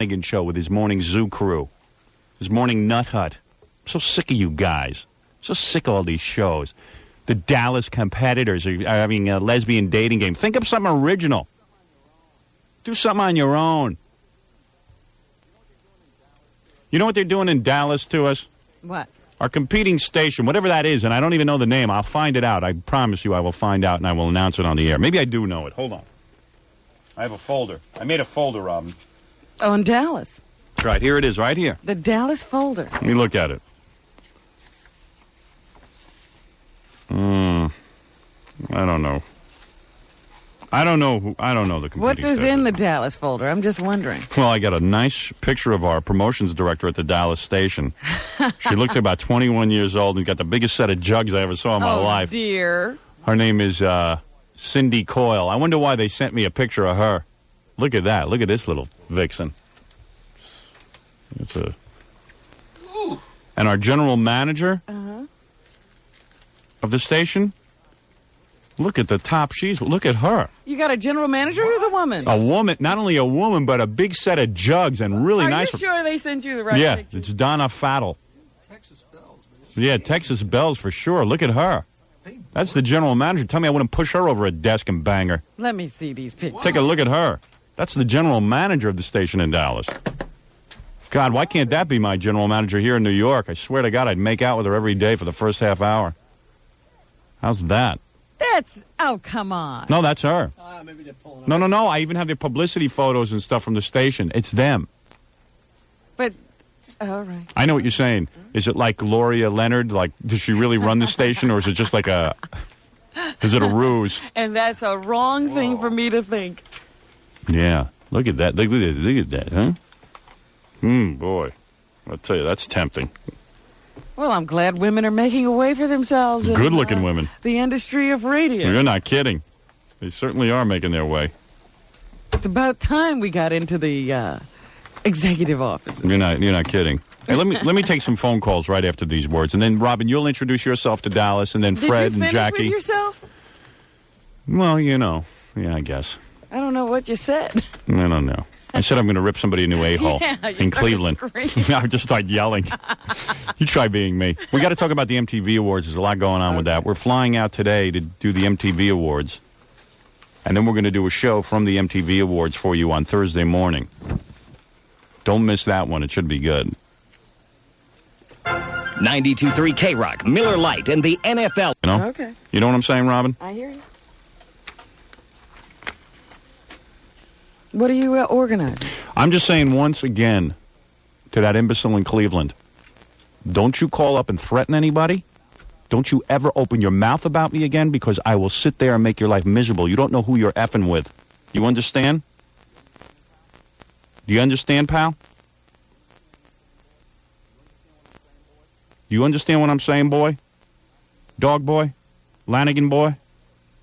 Flanagan Show with his morning zoo crew, his morning nut hut. I'm so sick of you guys. So sick of all these shows. The Dallas competitors are having a lesbian dating game. Think of something original. Do something on your own. You know what they're doing in Dallas to us? What? Our competing station, whatever that is, and I don't even know the name. I'll find it out. I promise you I will find out, and I will announce it on the air. Maybe I do know it. Hold on. I have a folder. I made a folder, Robin. Oh, in Dallas. Right, here it is, right here. The Dallas folder. Let me look at it. I don't know. I don't know the competing What is station. in the Dallas folder? I'm just wondering. Well, I got a nice picture of our promotions director at the Dallas station. She looks about 21 years old and got the biggest set of jugs I ever saw in my life. Oh, dear. Her name is Cindy Coyle. I wonder why they sent me a picture of her. Look at that. Look at this little vixen. It's a... And our general manager of the station, look at the top. Look at her. You got a general manager who's a woman? A woman, not only a woman, but a big set of jugs and really nice. Are you sure they sent you the right picture? It's Donna Fattle. Texas Bells, man. Yeah, Texas Bells for sure. Look at her. That's the general manager. Tell me I wouldn't push her over a desk and bang her. Let me see these pictures. Take a look at her. That's the general manager of the station in Dallas. God, why can't that be my general manager here in New York? I swear to God, I'd make out with her every day for the first half hour. How's that? Oh, come on. No, that's her. Maybe they're pulling No. I even have their publicity photos and stuff from the station. It's them. But, all right. I know what you're saying. Is it like Gloria Leonard? Like, does she really run the station, or is it just like is it a ruse? And that's a wrong thing for me to think. Yeah. Look at that. Look at that, huh? Boy. I'll tell you, that's tempting. Well, I'm glad women are making a way for themselves. Good-looking women. The industry of radio. You're not kidding. They certainly are making their way. It's about time we got into the executive office. You're not kidding. Hey, let me take some phone calls right after these words, and then Robin, you'll introduce yourself to Dallas, and then Fred and Jackie. Did you finish with yourself? Well, yeah, I guess. I don't know what you said. I don't know. I said I'm going to rip somebody a new a-hole in Cleveland. I just started yelling. You try being me. We got to talk about the MTV Awards. There's a lot going on with that. We're flying out today to do the MTV Awards, and then we're going to do a show from the MTV Awards for you on Thursday morning. Don't miss that one. It should be good. 92.3 K-Rock, Miller Lite, and the NFL. You know? Okay. You know what I'm saying, Robin? I hear you. What are you organizing? I'm just saying once again to that imbecile in Cleveland, don't you call up and threaten anybody. Don't you ever open your mouth about me again, because I will sit there and make your life miserable. You don't know who you're effing with. You understand? Do you understand, pal? You understand what I'm saying, boy? Dog boy? Lanigan boy?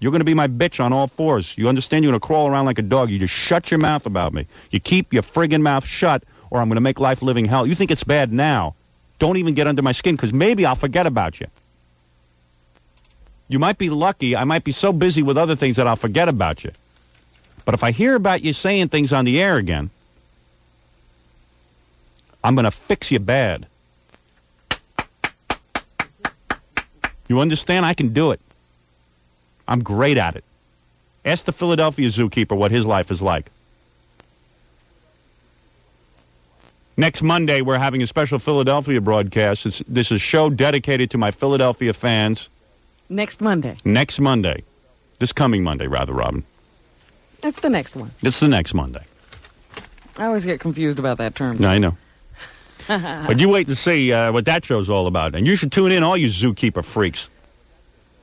You're going to be my bitch on all fours. You understand? You're going to crawl around like a dog. You just shut your mouth about me. You keep your friggin' mouth shut, or I'm going to make life living hell. You think it's bad now. Don't even get under my skin, because maybe I'll forget about you. You might be lucky. I might be so busy with other things that I'll forget about you. But if I hear about you saying things on the air again, I'm going to fix you bad. You understand? I can do it. I'm great at it. Ask the Philadelphia zookeeper what his life is like. Next Monday, we're having a special Philadelphia broadcast. This is a show dedicated to my Philadelphia fans. Next Monday. Next Monday. This coming Monday, rather, Robin. That's the next one. It's the next Monday. I always get confused about that term. I know. But you wait to see what that show's all about. And you should tune in, all you zookeeper freaks.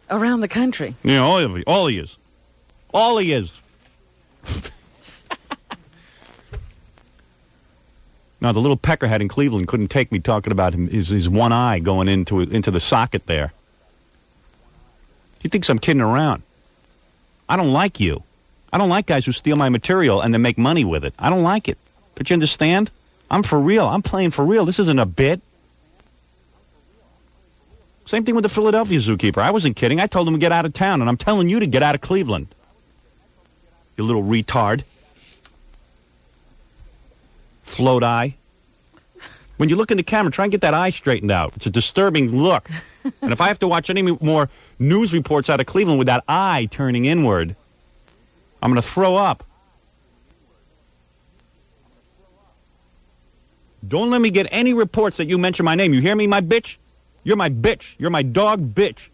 Around the country. You know, all of you. All he is. All he is. Now, the little peckerhead in Cleveland couldn't take me talking about his one eye going into the socket there. He thinks I'm kidding around. I don't like you. I don't like guys who steal my material and then make money with it. I don't like it. Don't you understand? I'm for real. I'm playing for real. This isn't a bit. Same thing with the Philadelphia zookeeper. I wasn't kidding. I told him to get out of town, and I'm telling you to get out of Cleveland. You little retard. float eye. When you look in the camera, try and get that eye straightened out. It's a disturbing look. And if I have to watch any more news reports out of Cleveland with that eye turning inward, I'm going to throw up. Don't let me get any reports that you mention my name. You hear me, my bitch? You're my bitch. You're my dog bitch.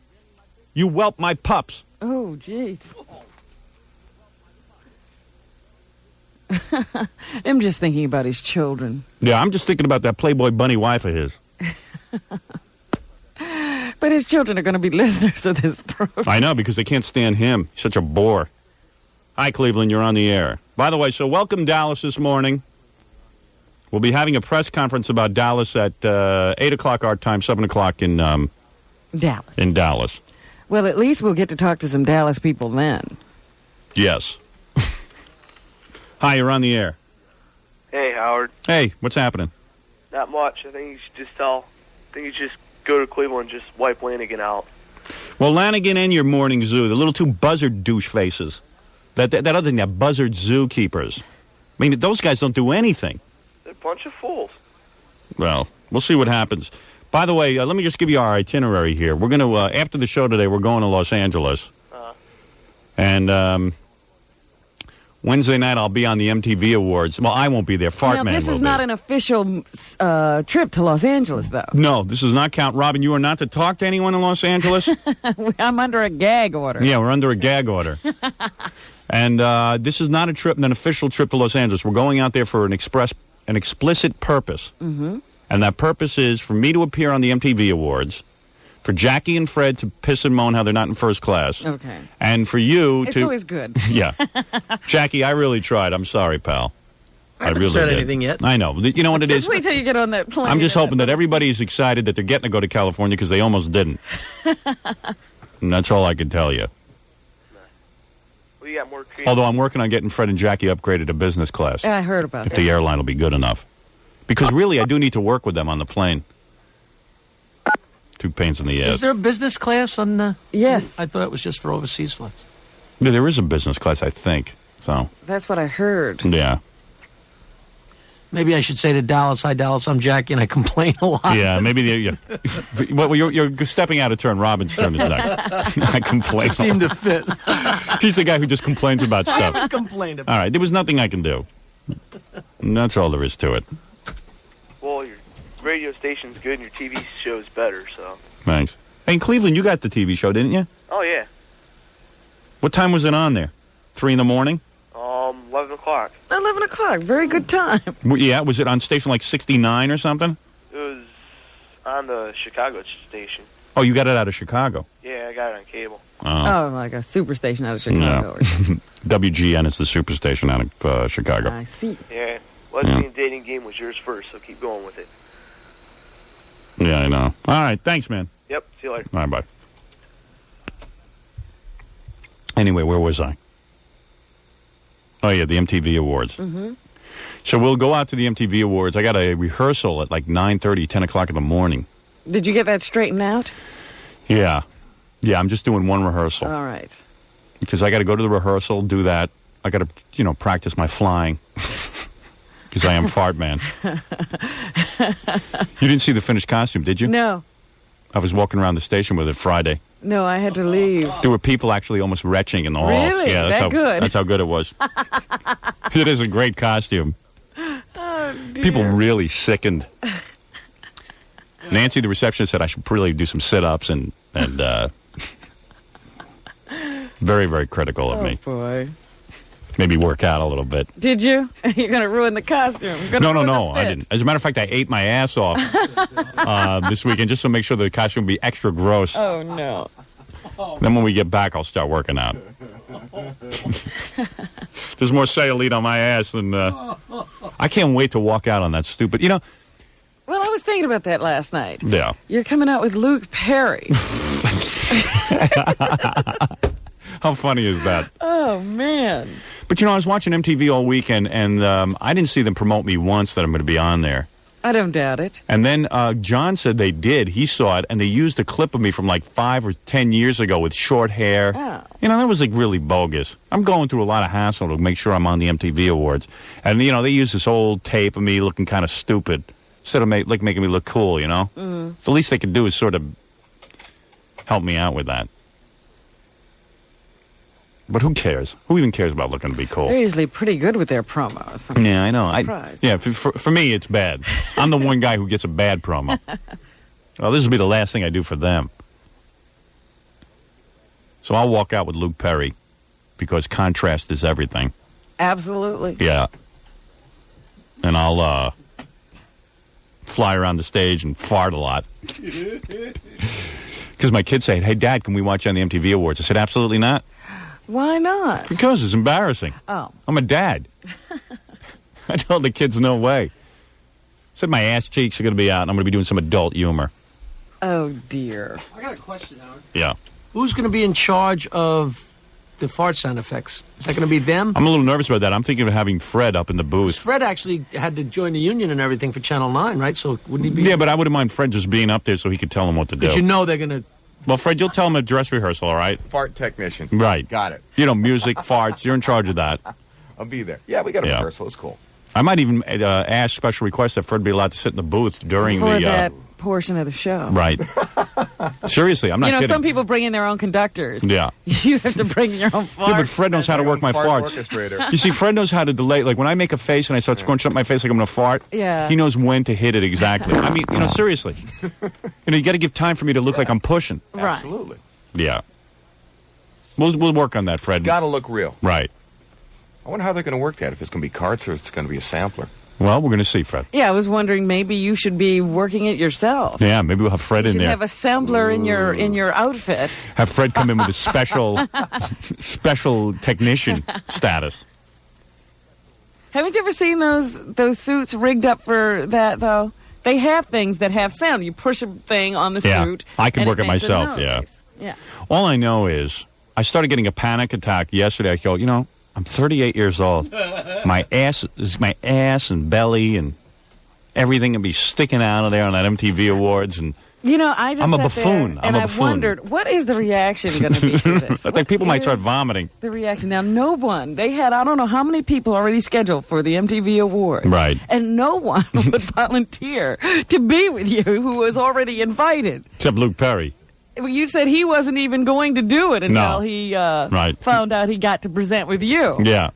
You whelp my pups. Oh, jeez. I'm just thinking about his children. Yeah, I'm just thinking about that Playboy bunny wife of his. But his children are going to be listeners of this program. I know, because they can't stand him. He's such a bore. Hi, Cleveland. You're on the air. By the way, so welcome Dallas this morning. We'll be having a press conference about Dallas at 8 o'clock our time, 7 o'clock in Dallas. In Dallas. Well, at least we'll get to talk to some Dallas people then. Yes. Hi, you're on the air. Hey, Howard. Hey, what's happening? Not much. I think you should just go to Cleveland and just wipe Lanigan out. Well, Lanigan and your morning zoo, the little two buzzard douche faces. That other thing, that buzzard zookeepers. I mean, those guys don't do anything. They're a bunch of fools. Well, we'll see what happens. By the way, let me just give you our itinerary here. We're going to, after the show today, we're going to Los Angeles. And Wednesday night, I'll be on the MTV Awards. Well, I won't be there. Fartman Now, this will is not be. an official trip to Los Angeles, though. No, this does not count. Robin, you are not to talk to anyone in Los Angeles? I'm under a gag order. Yeah, we're under a gag order. And this is not an official trip to Los Angeles. We're going out there for an explicit purpose. Mm-hmm. And that purpose is for me to appear on the MTV Awards, for Jackie and Fred to piss and moan how they're not in first class. Okay. And for you It's to... always good. Yeah. Jackie, I really tried. I'm sorry, pal. I haven't really said did. anything yet. I know. You know what it is? Just wait till you get on that plane. I'm just hoping that everybody is excited that they're getting to go to California because they almost didn't. And that's all I can tell you. Well, you got more creative. Although I'm working on getting Fred and Jackie upgraded to business class. I heard about If that. the airline will be good enough. Because really, I do need to work with them on the plane. Two pains in the ass. Is there a business class on? Yes. I thought it was just for overseas flights. Yeah, there is a business class, I think. So, That's what I heard. yeah. Maybe I should say to Dallas, "Hi, Dallas. I'm Jackie, and I complain a lot." Yeah, maybe well, you're stepping out of turn. Robin's turn is next. I complain. Seem to fit. He's the guy who just complains about I stuff. haven't complained about. All right, there was nothing I can do. And that's all there is to it. Well, your radio station's good and your TV show's better, so. Thanks. Hey, in Cleveland, you got the TV show, didn't you? Oh, yeah. What time was it on there? 3 in the morning? 11 o'clock. 11 o'clock. Very good time. Yeah, was it on station like 69 or something? It was on the Chicago station. Oh, you got it out of Chicago. Yeah, I got it on cable. Oh, like a superstation out of Chicago. WGN is the superstation out of Chicago. I see. Yeah. Lesbian dating game was yours first, so keep going with it. Yeah, I know. All right, thanks, man. Yep, see you later. All right, bye. Anyway, where was I? Oh, yeah, the MTV Awards. Mm-hmm. So we'll go out to the MTV Awards. I got a rehearsal at like 9:30, 10 o'clock in the morning. Did you get that straightened out? Yeah. Yeah, I'm just doing one rehearsal. All right. Because I got to go to the rehearsal, do that. I got to, practice my flying. Because I am Fart Man. You didn't see the finished costume, did you? No. I was walking around the station with it Friday. No, I had to leave. There were people actually almost retching in the hall. Really? Yeah, That good? That's how good it was. It is a great costume. Oh, dear. People really sickened. Nancy, the receptionist, said I should really do some sit-ups and very, very critical of me. Boy. Maybe work out a little bit. Did you? You're going to ruin the costume. No, I didn't. As a matter of fact, I ate my ass off this weekend just to make sure the costume would be extra gross. Oh, no. Then when we get back, I'll start working out. There's more cellulite on my ass than... I can't wait to walk out on that stupid... Well, I was thinking about that last night. Yeah. You're coming out with Luke Perry. How funny is that? Oh, man. But, I was watching MTV all weekend, and I didn't see them promote me once that I'm going to be on there. I don't doubt it. And then John said they did. He saw it, and they used a clip of me from like 5 or 10 years ago with short hair. Oh. You know, that was like really bogus. I'm going through a lot of hassle to make sure I'm on the MTV Awards. And, you know, they used this old tape of me looking kind of stupid instead of making me look cool, you know? So the least they could do is sort of help me out with that. But who cares? Who even cares about looking to be cool? They're usually pretty good with their promos. I'm Yeah, I know. surprised. For me, it's bad. I'm the one guy who gets a bad promo. Well, this will be the last thing I do for them. So I'll walk out with Luke Perry because contrast is everything. Absolutely. Yeah. And I'll fly around the stage and fart a lot. Because my kids say, hey, Dad, can we watch you on the MTV Awards? I said, absolutely not. Why not? Because it's embarrassing. Oh. I'm a dad. I told the kids, no way. Said my ass cheeks are going to be out, and I'm going to be doing some adult humor. Oh, dear. I got a question, Howard. Yeah. Who's going to be in charge of the fart sound effects? Is that going to be them? I'm a little nervous about that. I'm thinking of having Fred up in the booth. Fred actually had to join the union and everything for Channel 9, right? So wouldn't he be... Yeah, but I wouldn't mind Fred just being up there so he could tell them what to do. Because you know they're going to... Well, Fred, you'll tell him at dress rehearsal, all right? Fart technician. Right. Got it. You know, music, farts. You're in charge of that. I'll be there. Yeah, we got a Yeah. rehearsal. It's cool. I might even ask special request that Fred be allowed to sit in the booth during For the... that portion of the show. Right. Seriously, I'm not You know, kidding. some people bring in their own conductors. Yeah. You have to bring your own fart. Yeah, but Fred knows how to work my Fart farts. orchestrator. You see, Fred knows how to delay. Like, when I make a face and I start scrunching up my face like I'm going to fart, Yeah. he knows when to hit it exactly. I mean, you know, seriously. You got to give time for me to look like I'm pushing. Right. Absolutely. Yeah. We'll work on that, Fred. Got to look real. Right. I wonder how they're going to work that, if it's going to be carts or if it's going to be a sampler. Well, we're going to see, Fred. Yeah, I was wondering maybe you should be working it yourself. Yeah, maybe we'll have Fred You in should there. have a sampler in your outfit. Have Fred come in with a special technician status. Haven't you ever seen those suits rigged up for that, though? They have things that have sound. You push a thing on the Yeah, suit. I can and work it makes a myself, noise. Yeah. All I know is I started getting a panic attack yesterday. I go, you know, I'm 38 years old. My ass and belly and everything can be sticking out of there on that MTV Awards. And You know, I just I'm a sat buffoon. there I'm and a I buffoon. wondered, what is the reaction going to be to this? I think people might What start is vomiting. the reaction. Now, no one, they had, I don't know how many people already scheduled for the MTV Awards. Right. And no one would volunteer to be with you who was already invited. Except Luke Perry. Well, you said he wasn't even going to do it until No. he Right. found out he got to present with you. Yeah.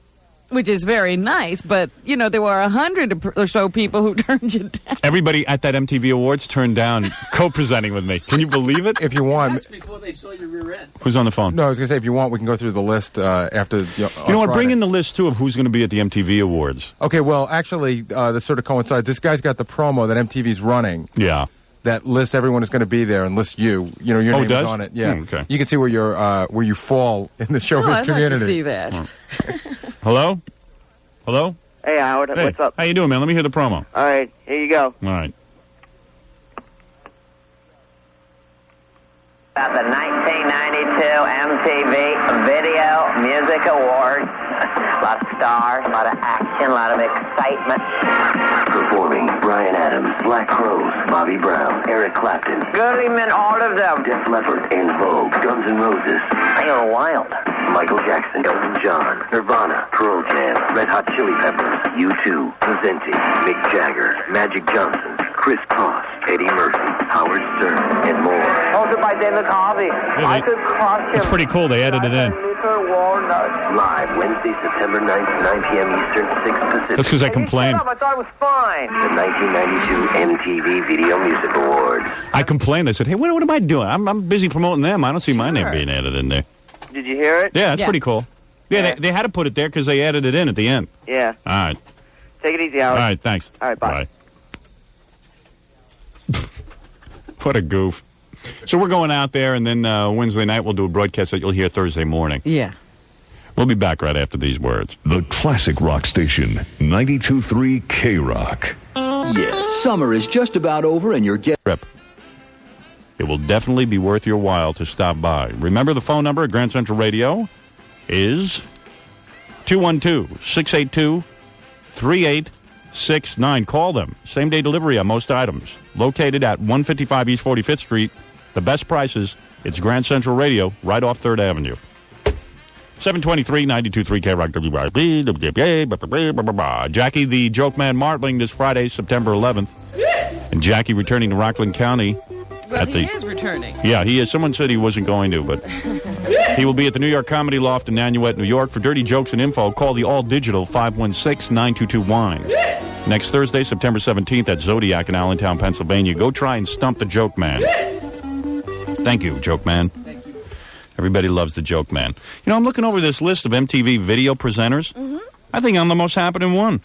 Which is very nice, but, you know, there were 100 or so people who turned you down. Everybody at that MTV Awards turned down co-presenting with me. Can you believe it? If you want, That's before they saw your rear end. Who's on the phone? no, I was going to say, if you want, we can go through the list after. You know what? Bring in the list, too, of who's going to be at the MTV Awards. Okay, well, actually, this sort of coincides. This guy's got the promo that MTV's running Yeah. that lists everyone who's going to be there and lists you. You know, your Oh, it name does? is on it. Yeah. Okay. You can see where you fall in the showbiz Oh, I'd community. like to see that. Hello? Hello? Hey, Howard, Hey, what's up? How you doing, man? Let me hear the promo. All right, here you go. All right. At the 1992 MTV Video Music Awards. A lot of stars, a lot of action, a lot of excitement. Performing Bryan Adams, Black Crowes, Bobby Brown, Eric Clapton, Goodly men, all of them. Def Leppard, En Vogue, Guns N' Roses, They are wild. Michael Jackson, Elton John, Nirvana, Pearl Jam, Red Hot Chili Peppers, U2, Presenti, Mick Jagger, Magic Johnson, Chris Cross, Eddie Murphy, Howard Stern, and more. Hosted by David Harvey. I could crush him. It's pretty cool. They added it in. Little walnut. Live Wednesday, September 9th, 9 p.m. Eastern, 6 Pacific. That's because I Hey, you complained. shut up. I thought it was fine. The 1992 MTV Video Music Awards. I complained. I said, hey, what am I doing? I'm busy promoting them. I don't see my name Sure. being added in there. Did you hear it? Yeah, that's Yeah. pretty cool. Yeah, Yeah. they had to put it there because they added it in at the end. Yeah. All right. Take it easy, All Howard. right, thanks. All right, bye. What a goof. So we're going out there, and then Wednesday night we'll do a broadcast that you'll hear Thursday morning. Yeah. We'll be back right after these words. The classic rock station, 92.3 K-Rock. Yes, summer is just about over and you're getting... Trip. It will definitely be worth your while to stop by. Remember the phone number at Grand Central Radio is 212-682-38 5169. Call them. Same-day delivery on most items. Located at 155 East 45th Street. The best prices. It's Grand Central Radio, right off 3rd Avenue. 723, 92.3 K-Rock WYB. Jackie the Joke Man Martling this Friday, September 11th. And Jackie returning to Rockland County. Well, he is returning. Yeah, he is. Someone said he wasn't going to, but he will be at the New York Comedy Loft in Nanuet, New York. For dirty jokes and info, call the all-digital 516-922-WINE. Next Thursday, September 17th at Zodiac in Allentown, Pennsylvania. Go try and stump the Joke Man. Thank you, Joke Man. Thank you. Everybody loves the Joke Man. You know, I'm looking over this list of MTV video presenters. Mm-hmm. I think I'm the most happening one.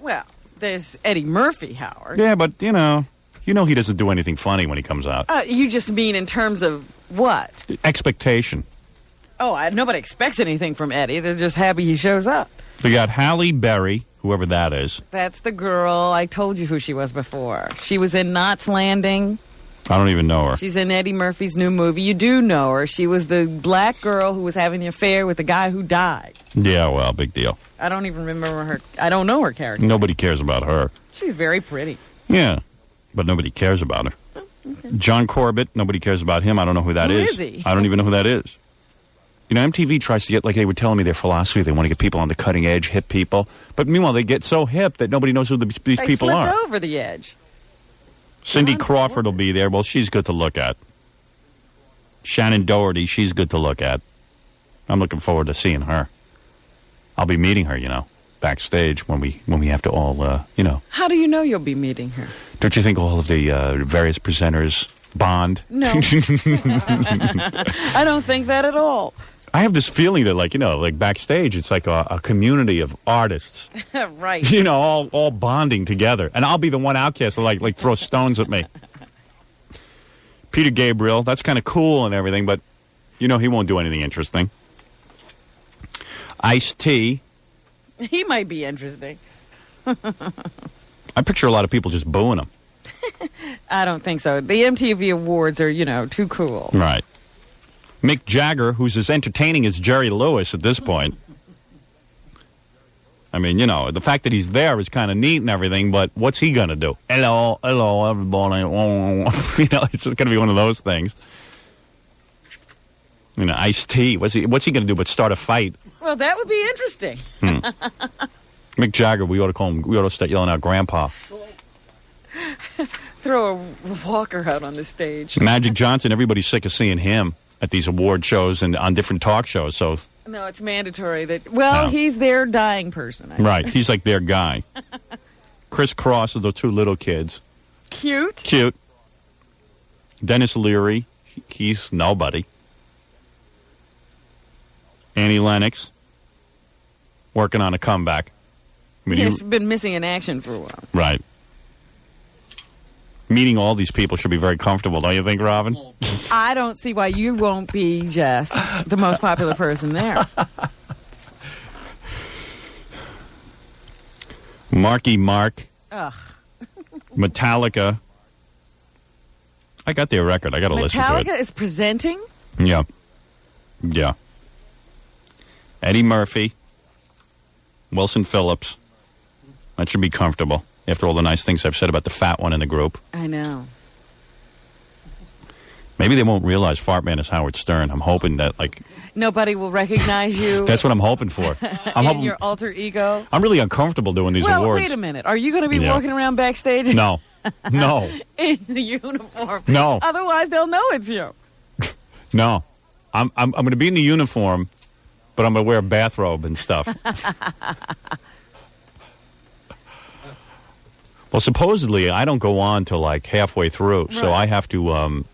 Well, there's Eddie Murphy, Howard. Yeah, but, you know he doesn't do anything funny when he comes out. You just mean in terms of what? Expectation. Oh, nobody expects anything from Eddie. They're just happy he shows up. We got Halle Berry, whoever that is. That's the girl. I told you who she was before. She was in Knots Landing. I don't even know her. She's in Eddie Murphy's new movie. You do know her. She was the black girl who was having the affair with the guy who died. Yeah, well, big deal. I don't even remember her. I don't know her character. Nobody cares about her. She's very pretty. Yeah, but nobody cares about her. Oh, okay. John Corbett, nobody cares about him. I don't know who that is. Who is he? I don't even know who that is. You know, MTV tries to get, like they were telling me their philosophy. They want to get people on the cutting edge, hip people. But meanwhile, they get so hip that nobody knows who these people are. They slipped over the edge. Cindy Crawford will be there. Well, she's good to look at. Shannon Doherty, she's good to look at. I'm looking forward to seeing her. I'll be meeting her, backstage when we have to all, How do you know you'll be meeting her? Don't you think all of the various presenters bond? No. I don't think that at all. I have this feeling that, like backstage, it's like a community of artists. Right. All bonding together. And I'll be the one outcast that, like throw stones at me. Peter Gabriel, that's kind of cool and everything, but, he won't do anything interesting. Ice-T. He might be interesting. I picture a lot of people just booing him. I don't think so. The MTV Awards are, too cool. Right. Mick Jagger, who's as entertaining as Jerry Lewis at this point. I mean, the fact that he's there is kind of neat and everything, but what's he going to do? Hello, everybody. It's just going to be one of those things. Ice-T. What's he going to do but start a fight? Well, that would be interesting. Mick Jagger, we ought to call him. We ought to start yelling out Grandpa. Throw a walker out on the stage. Magic Johnson, everybody's sick of seeing him at these award shows and on different talk shows. So no, it's mandatory that. Well, he's their dying person. Right, he's like their guy. Chris Cross of the two little kids. Cute. Dennis Leary, he's nobody. Annie Lennox, working on a comeback. I mean, he's been missing in action for a while. Right. Meeting all these people should be very comfortable, don't you think, Robin? I don't see why you won't be just the most popular person there. Marky Mark. Ugh. Metallica. I got their record. I got to listen to it. Metallica is presenting? Yeah. Eddie Murphy. Wilson Phillips. That should be comfortable. After all the nice things I've said about the fat one in the group. I know. Maybe they won't realize Fartman is Howard Stern. I'm hoping that, nobody will recognize you. That's what I'm hoping for. I'm hoping your alter ego. I'm really uncomfortable doing these awards. Wait a minute. Are you going to be walking around backstage? No. In the uniform? No. Otherwise, they'll know it's you. No. I'm going to be in the uniform, but I'm going to wear a bathrobe and stuff. Well, supposedly, I don't go on till halfway through, so I have to,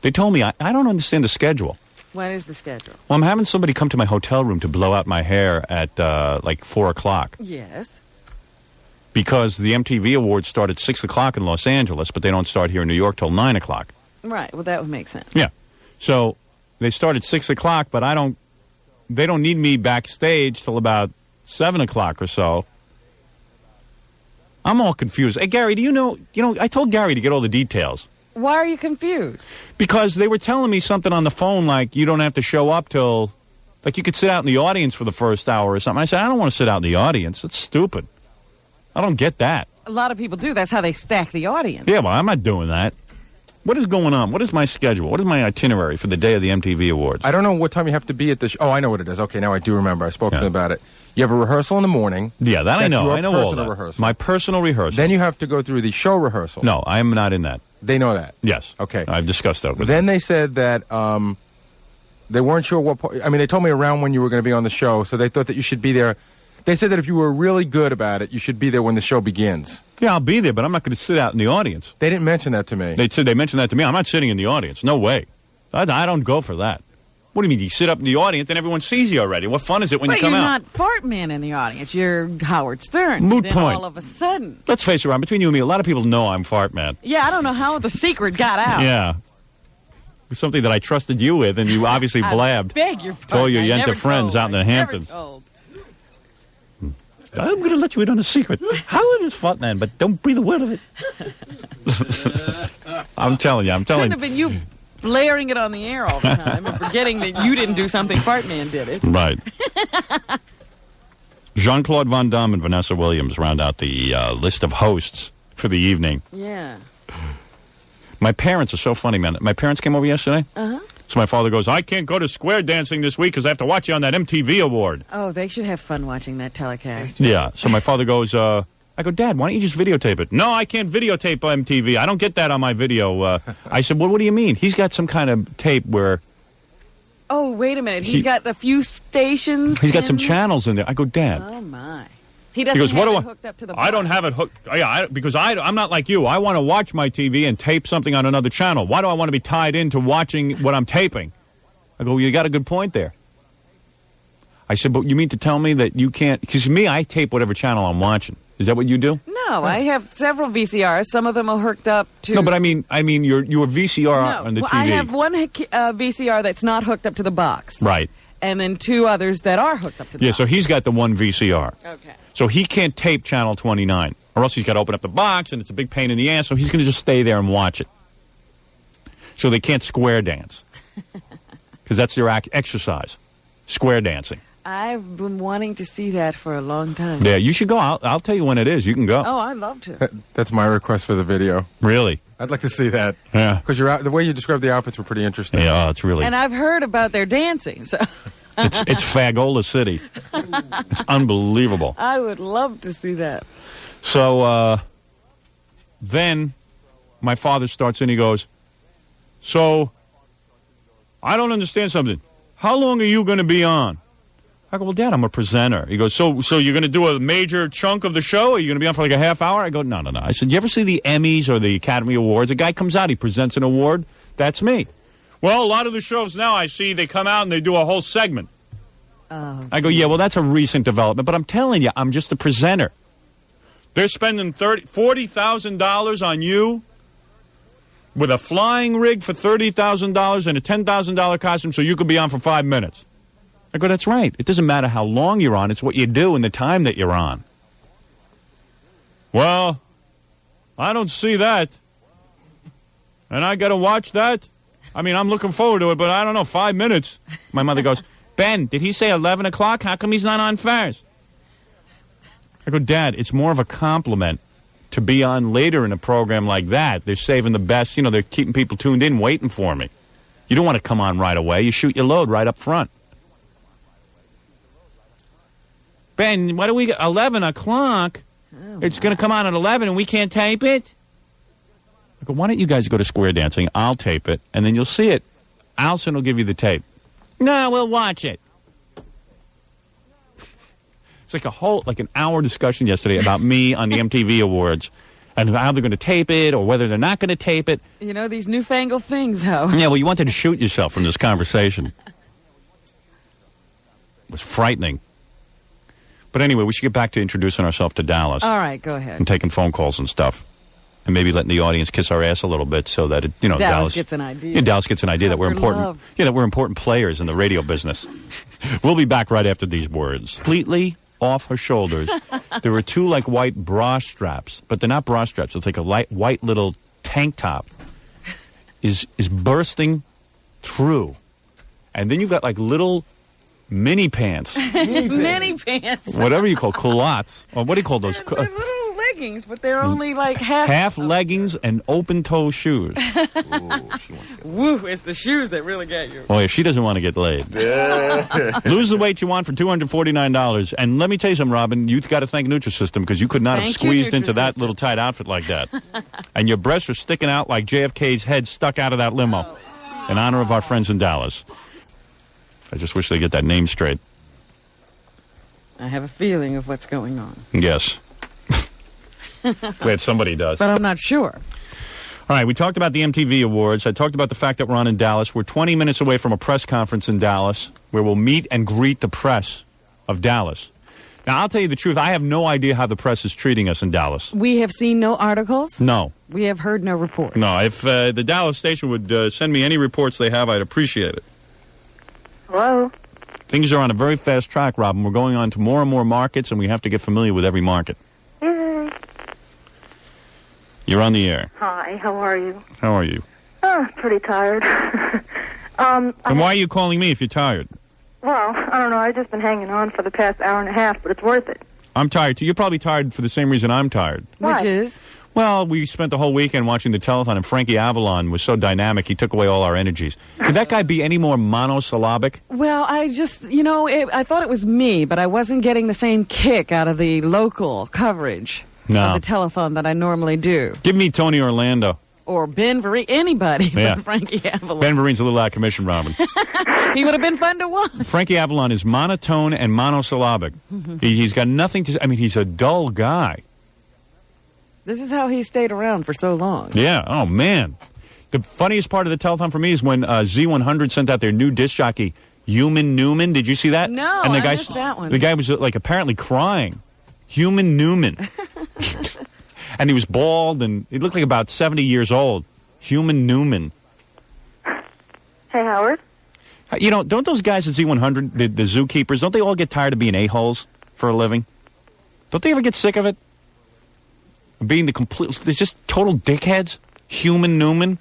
they told me, I don't understand the schedule. When is the schedule? Well, I'm having somebody come to my hotel room to blow out my hair at, 4 o'clock. Yes. Because the MTV Awards start at 6 o'clock in Los Angeles, but they don't start here in New York till 9 o'clock. Right, well, that would make sense. Yeah. So, they start at 6 o'clock, but they don't need me backstage till about 7 o'clock or so. I'm all confused. Hey, Gary, do you know, I told Gary to get all the details. Why are you confused? Because they were telling me something on the phone like you don't have to show up till, you could sit out in the audience for the first hour or something. I said, I don't want to sit out in the audience. It's stupid. I don't get that. A lot of people do. That's how they stack the audience. Yeah, well, I'm not doing that. What is going on? What is my schedule? What is my itinerary for the day of the MTV Awards? I don't know what time you have to be at the show. Oh, I know what it is. Okay, now I do remember. I spoke to them about it. You have a rehearsal in the morning. Yeah, that I know. I know all that. Rehearsal. My personal rehearsal. Then you have to go through the show rehearsal. No, I am not in that. They know that? Yes. Okay. I've discussed that with them. Then they said that they weren't sure what... I mean, they told me around when you were going to be on the show, so they thought that you should be there. They said that if you were really good about it, you should be there when the show begins. Yeah, I'll be there, but I'm not going to sit out in the audience. They didn't mention that to me. They mentioned that to me. I'm not sitting in the audience. No way. I don't go for that. What do you mean? You sit up in the audience and everyone sees you already. What fun is it when you come out? But you're not Fart Man in the audience. You're Howard Stern. Moot then point. all of a sudden. Let's face it, Ron, between you and me, a lot of people know I'm Fart Man. Yeah, I don't know how the secret got out. Yeah. It was something that I trusted you with, and you obviously blabbed. I beg your pardon. To all your I Yenta never friends told. out in the Hamptons. Never told. I'm going to let you in on a secret. Howard is Fart Man, but don't breathe a word of it. I'm telling you. Couldn't have been you blaring it on the air all the time and forgetting that you didn't do something. Fart Man did it. Right. Jean-Claude Van Damme and Vanessa Williams round out the list of hosts for the evening. Yeah. My parents are so funny, man. My parents came over yesterday. Uh-huh. So my father goes, I can't go to square dancing this week because I have to watch you on that MTV award. Oh, they should have fun watching that telecast. Yeah. So my father goes, I go, Dad, why don't you just videotape it? No, I can't videotape MTV. I don't get that on my video. I said, well, what do you mean? He's got some kind of tape where... Oh, wait a minute. He's got a few stations. He's got some channels in there. I go, Dad. Oh, my. He doesn't goes, have what it do hooked up to the I don't have it hooked. Yeah, because I'm not like you. I want to watch my TV and tape something on another channel. Why do I want to be tied into watching what I'm taping? I go, well, you got a good point there. I said, but you mean to tell me that you can't... Because me, I tape whatever channel I'm watching. Is that what you do? No, I have several VCRs. Some of them are hooked up to... No, but I mean your VCR on the TV. I have one VCR that's not hooked up to the box. Right. And then two others that are hooked up to the box. So he's got the one VCR. Okay. So he can't tape Channel 29, or else he's got to open up the box, and it's a big pain in the ass, so he's going to just stay there and watch it. So they can't square dance. Because that's their exercise, square dancing. I've been wanting to see that for a long time. Yeah, you should go. I'll tell you when it is. You can go. Oh, I'd love to. That's my request for the video. Really? I'd like to see that. Yeah. Because the way you described the outfits were pretty interesting. Yeah, it's really... And I've heard about their dancing, so... It's Fagola City. It's unbelievable. I would love to see that. So, then my father starts in, he goes, so, I don't understand something. How long are you going to be on? I go, well, Dad, I'm a presenter. He goes, so you're going to do a major chunk of the show? Are you going to be on for like a half hour? I go, no. I said, you ever see the Emmys or the Academy Awards? A guy comes out, he presents an award. That's me. Well, a lot of the shows now I see, they come out and they do a whole segment. Oh, I go, yeah, well, that's a recent development, but I'm telling you, I'm just a presenter. They're spending $40,000 on you with a flying rig for $30,000 and a $10,000 costume so you could be on for 5 minutes. I go, that's right. It doesn't matter how long you're on. It's what you do and the time that you're on. Well, I don't see that. And I got to watch that? I mean, I'm looking forward to it, but I don't know, 5 minutes. My mother goes, Ben, did he say 11 o'clock? How come he's not on first? I go, Dad, it's more of a compliment to be on later in a program like that. They're saving the best. You know, they're keeping people tuned in, waiting for me. You don't want to come on right away. You shoot your load right up front. Ben, what do we get? 11 o'clock? Oh, it's going to come on at 11 and we can't tape it? I go, why don't you guys go to Square Dancing? I'll tape it, and then you'll see it. Allison will give you the tape. No, we'll watch it. It's like an hour discussion yesterday about me on the MTV Awards and how they're going to tape it or whether they're not going to tape it. You know, these newfangled things, Howard. Yeah, well, you wanted to shoot yourself from this conversation. It was frightening. But anyway, we should get back to introducing ourselves to Dallas. All right, go ahead. And taking phone calls and stuff. And maybe letting the audience kiss our ass a little bit so that, Dallas gets an idea. Yeah, Dallas gets an idea that we're important. Love. Yeah, that we're important players in the radio business. We'll be back right after these words. Completely off her shoulders, there were two like white bra straps, but they're not bra straps. It's like a light white little tank top is bursting through, and then you've got like little mini pants, mini pants, whatever you call culottes, or what do you call those? Little leggings, but they're only like half leggings and open-toe shoes. Woo, it's the shoes that really get you. Boy, if she doesn't want to get laid. Lose the weight you want for $249. And let me tell you something, Robin. You've got to thank Nutrisystem because you could not have squeezed into that little tight outfit like that. And your breasts are sticking out like JFK's head stuck out of that limo in honor of our friends in Dallas. I just wish they get that name straight. I have a feeling of what's going on. Yes. Wait, somebody does. But I'm not sure. All right, we talked about the MTV Awards. I talked about the fact that we're on in Dallas. We're 20 minutes away from a press conference in Dallas where we'll meet and greet the press of Dallas. Now, I'll tell you the truth. I have no idea how the press is treating us in Dallas. We have seen no articles? No. We have heard no reports? No. If the Dallas station would send me any reports they have, I'd appreciate it. Hello? Things are on a very fast track, Robin. We're going on to more and more markets, and we have to get familiar with every market. Yay. You're on the air. Hi, how are you? How are you? Pretty tired. And why are you calling me if you're tired? Well, I don't know. I've just been hanging on for the past hour and a half, but it's worth it. I'm tired, too. You're probably tired for the same reason I'm tired. Why? Which is? Well, we spent the whole weekend watching the telethon, and Frankie Avalon was so dynamic, he took away all our energies. Could that guy be any more monosyllabic? Well, I just, I thought it was me, but I wasn't getting the same kick out of the local coverage of the telethon that I normally do. Give me Tony Orlando. Or Ben Vereen, anybody Yeah. but Frankie Avalon. Ben Vereen's a little out of commission, Robin. He would have been fun to watch. Frankie Avalon is monotone and monosyllabic. He's got nothing to... I mean, he's a dull guy. This is how he stayed around for so long. Yeah. Oh, man. The funniest part of the telethon for me is when Z100 sent out their new disc jockey, Human Newman. Did you see that? No, and the I guy, missed that one. The guy was apparently crying. Human Newman. And he was bald, and he looked like about 70 years old. Human Newman. Hey, Howard? Don't those guys at Z100, the zookeepers, don't they all get tired of being a-holes for a living? Don't they ever get sick of it? Being they're just total dickheads. Human Newman.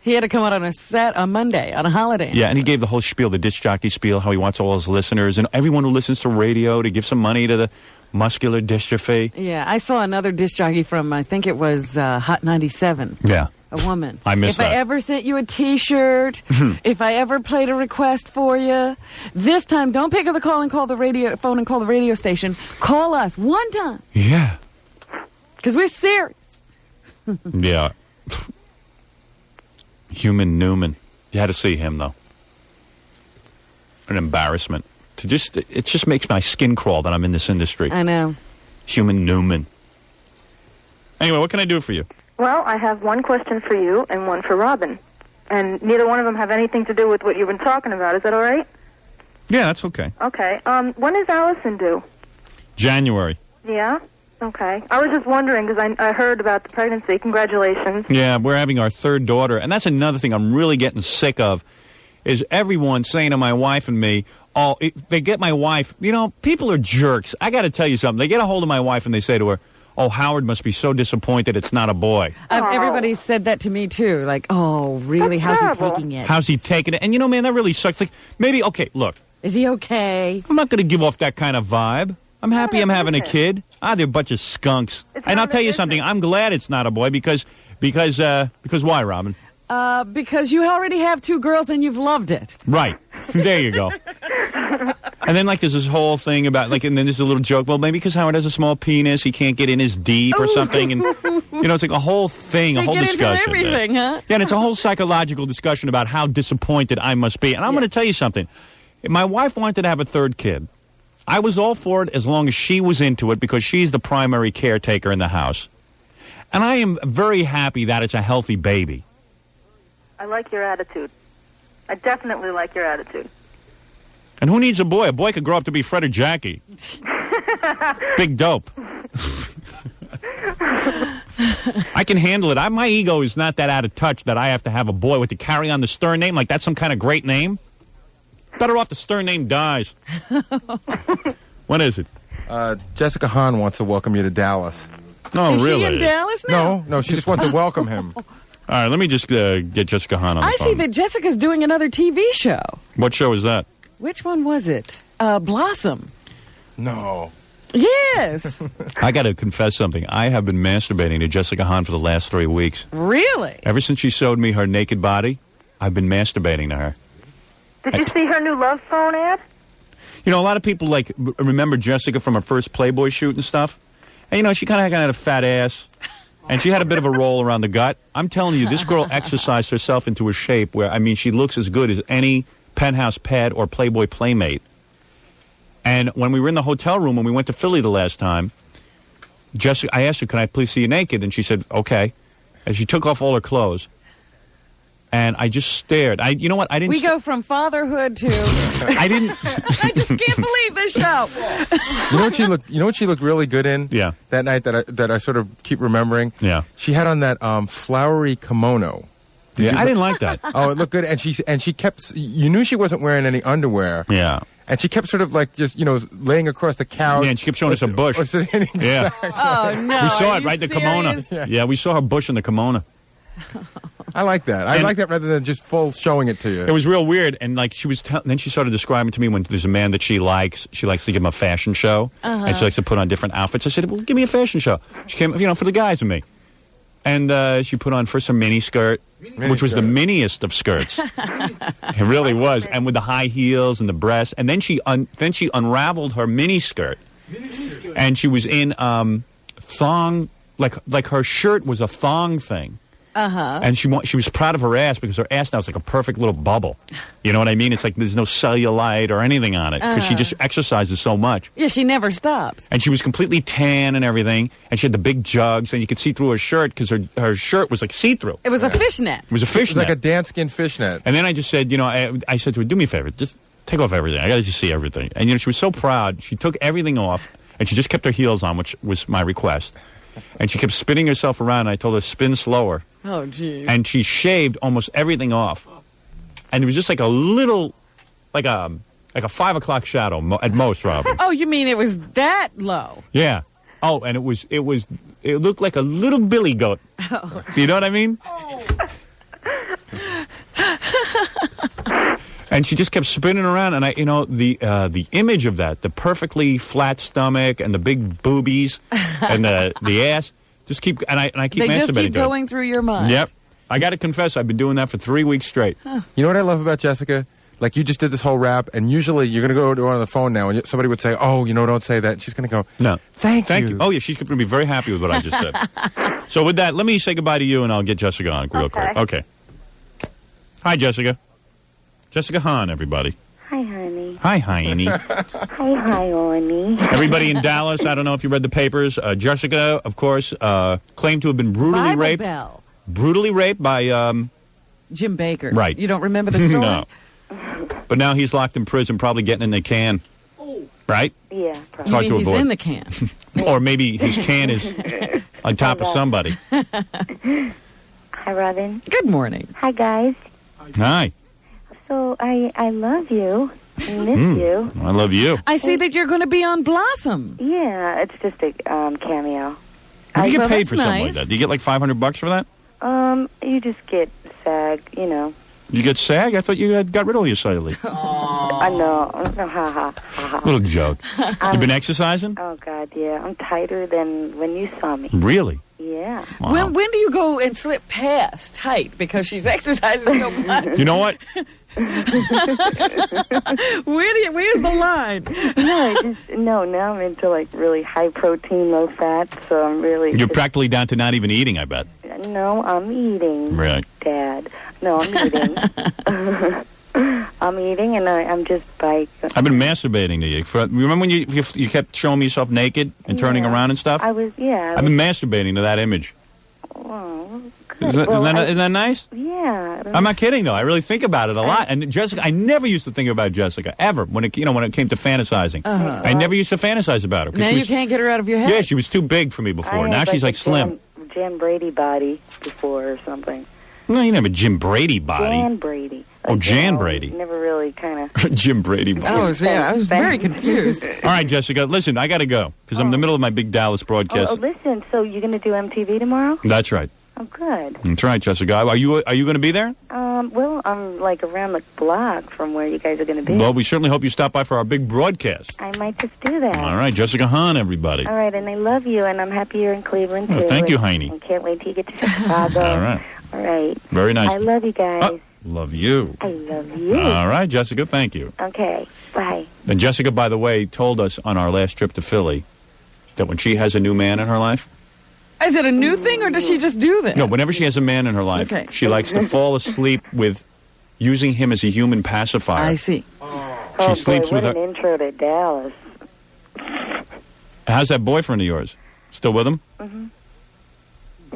He had to come out on Monday, on a holiday. Yeah, and he gave the whole spiel, the disc jockey spiel, how he wants all his listeners and everyone who listens to radio to give some money to the muscular dystrophy. Yeah, I saw another disc jockey from, I think it was Hot 97. Yeah. A woman. I missed that. If I ever sent you a T-shirt, if I ever played a request for you, this time don't pick up the phone and call the radio station. Call us one time. Yeah. Because we're serious. Yeah. Human Newman. You had to see him, though. An embarrassment. It just makes my skin crawl that I'm in this industry. I know. Human Newman. Anyway, what can I do for you? Well, I have one question for you and one for Robin. And neither one of them have anything to do with what you've been talking about. Is that all right? Yeah, that's okay. Okay. When is Allison due? January. Yeah? Okay. I was just wondering because I heard about the pregnancy. Congratulations. Yeah, we're having our third daughter. And that's another thing I'm really getting sick of is everyone saying to my wife and me, they get my wife, people are jerks. I got to tell you something. They get a hold of my wife and they say to her, oh, Howard must be so disappointed it's not a boy. Everybody said that to me, too. Like, oh, really? That's How's terrible. he taking it? How's he taking it? And, man, that really sucks. Like, maybe, okay, look. Is he okay? I'm not going to give off that kind of vibe. I'm happy I'm having a kid. They're a bunch of skunks. And I'll tell you something. I'm glad it's not a boy because why, Robin? Because you already have two girls and you've loved it. Right. There you go. And then, there's this whole thing about, and then there's a little joke, well, maybe because Howard has a small penis, he can't get in as deep or something. And, it's like a whole thing, a whole discussion. Into everything, huh? Yeah, and it's a whole psychological discussion about how disappointed I must be. And I'm going to tell you something. My wife wanted to have a third kid. I was all for it as long as she was into it because she's the primary caretaker in the house. And I am very happy that it's a healthy baby. I like your attitude. I definitely like your attitude. And who needs a boy? A boy could grow up to be Fred or Jackie. Big dope. I can handle it. My ego is not that out of touch that I have to have a boy with the carry on the Stern name. Like that's some kind of great name. Better off the Stern name dies. What is it? Jessica Hahn wants to welcome you to Dallas. Oh, is really? Is she in Dallas now? No, she just wants to welcome him. All right, let me just get Jessica Hahn on the I phone. see that Jessica's doing another TV show. What show is that? Which one was it? Blossom. No. Yes. I got to confess something. I have been masturbating to Jessica Hahn for the last 3 weeks. Really? Ever since she showed me her naked body, I've been masturbating to her. Did you see her new Love Phone ad? You know, a lot of people like remember Jessica from her first Playboy shoot and stuff. And, you know, she kind of had a fat ass. And she had a bit of a roll around the gut. I'm telling you, this girl exercised herself into a shape where, I mean, she looks as good as any Penthouse Pad or Playboy Playmate. And when we were in the hotel room, when we went to Philly the last time, Jessica, I asked her, can I please see you naked? And she said, okay. And she took off all her clothes. And I just stared. You know what? I didn't. We go from fatherhood to. I didn't. I just can't believe this show. You know what she looked really good in? Yeah. That night that I sort of keep remembering. Yeah. She had on that flowery kimono. I didn't like that. Oh, it looked good, and she kept. You knew she wasn't wearing any underwear. Yeah. And she kept sort of like just, you know, laying across the couch. Yeah, and she kept showing us a bush. Or sitting yeah. Oh, no. We saw Are it, right? you The kimono. serious? Yeah, we saw her bush in the kimono. I like that. I like that rather than just full showing it to you. It was real weird, and like she was. Then she started describing to me when there's a man that she likes. She likes to give him a fashion show, and she likes to put on different outfits. I said, "Well, give me a fashion show." She came, you know, for the guys and me, and she put on first a mini skirt, which was the miniest of skirts. It really was, and with the high heels and the breasts, and then she unraveled her mini skirt, and she was in thong, like her shirt was a thong thing. And she was proud of her ass because her ass now is like a perfect little bubble. You know what I mean? It's like there's no cellulite or anything on it because she just exercises so much. Yeah, she never stops. And she was completely tan and everything, and she had the big jugs, and you could see through her shirt because her shirt was like see-through. It was a fishnet. It was a fishnet. It was like a Dan-skin fishnet. And then I just said, you know, I said to her, do me a favor, just take off everything. I got to just see everything. And, you know, she was so proud. She took everything off, and she just kept her heels on, which was my request. And she kept spinning herself around, and I told her, spin slower. Oh, geez. And she shaved almost everything off. And it was just like a little, like a 5 o'clock shadow at most, Robin. Oh, you mean it was that low? Yeah. Oh, and it looked like a little billy goat. Oh. You know what I mean? And she just kept spinning around, and the image of that, the perfectly flat stomach and the big boobies and the ass, just keep and I keep masturbating. They just keep to it. going through your mind. Yep. I got to confess, I've been doing that for 3 weeks straight. Huh. You know what I love about Jessica? Like, you just did this whole rap, and usually you're going to go to her on the phone now, and somebody would say, oh, you know, don't say that. And she's going to go, no. Thank you. Oh, yeah, she's going to be very happy with what I just said. So with that, let me say goodbye to you, and I'll get Jessica on real quick. Okay. Hi, Jessica. Jessica Hahn, everybody. Hi, honey. Hi, Hiney. Hi, honey. Everybody in Dallas, I don't know if you read the papers. Jessica, of course, claimed to have been brutally Bible raped. Bell. Brutally raped by Jim Baker. Right. You don't remember the story? No. But now he's locked in prison, probably getting in the can. Right? Yeah, It's probably. hard You to mean he's avoid. in the can. Or maybe his can is on top of somebody. Hi, Robin. Good morning. Hi, guys. Hi. So, I love you. I miss you. I love you. I see that you're going to be on Blossom. Yeah, it's just a cameo. How do you get well, paid that's for something like nice. that? Do you get like $500 for that? You just get SAG, you know. You get SAG? I thought you had got rid of your SAG leave. I know. No, ha, ha. Little joke. You been exercising? Oh, God, yeah. I'm tighter than when you saw me. Really? Yeah. Wow. When do you go and slip past tight because she's exercising so much? You know what? Where's the line? Now I'm into like really high protein, low fat, so I'm really... You're practically down to not even eating, I bet. No, I'm eating, Right. Dad. No, I'm eating. I'm eating, and I'm just like... I've been masturbating to you. Remember when you kept showing me yourself naked and turning around and stuff? I've been masturbating to that image. Oh, good. Isn't that nice? Yeah. I'm not kidding, though. I really think about it a lot. And Jessica, I never used to think about Jessica, ever, when it came to fantasizing. I never used to fantasize about her. 'cause Now she you was, can't get her out of your head. Yeah, she was too big for me before. Now she's like slim. Jan Brady body before or something. No, you never Jim Brady body. Jan Brady. Oh, Jan Brady. Never really kind of... Jim Brady body. I was very confused. All right, Jessica, listen, I got to go because I'm in the middle of my big Dallas broadcast. Oh, listen, so you're going to do MTV tomorrow? That's right. Oh, good. That's right, Jessica. Are you going to be there? Well, I'm like around the block from where you guys are going to be. Well, we certainly hope you stop by for our big broadcast. I might just do that. All right, Jessica Hahn, everybody. All right, and I love you, and I'm happy you're in Cleveland, too. Oh, thank you, Heine. I can't wait till you get to Chicago. All right. All right. Very nice. I love you guys. Love you. I love you. All right, Jessica, thank you. Okay, bye. And Jessica, by the way, told us on our last trip to Philly that when she has a new man in her life... Is it a new thing, or does she just do that? No, whenever she has a man in her life, she likes to fall asleep with using him as a human pacifier. I see. She sleeps boy, with what her... an intro to Dallas. How's that boyfriend of yours? Still with him?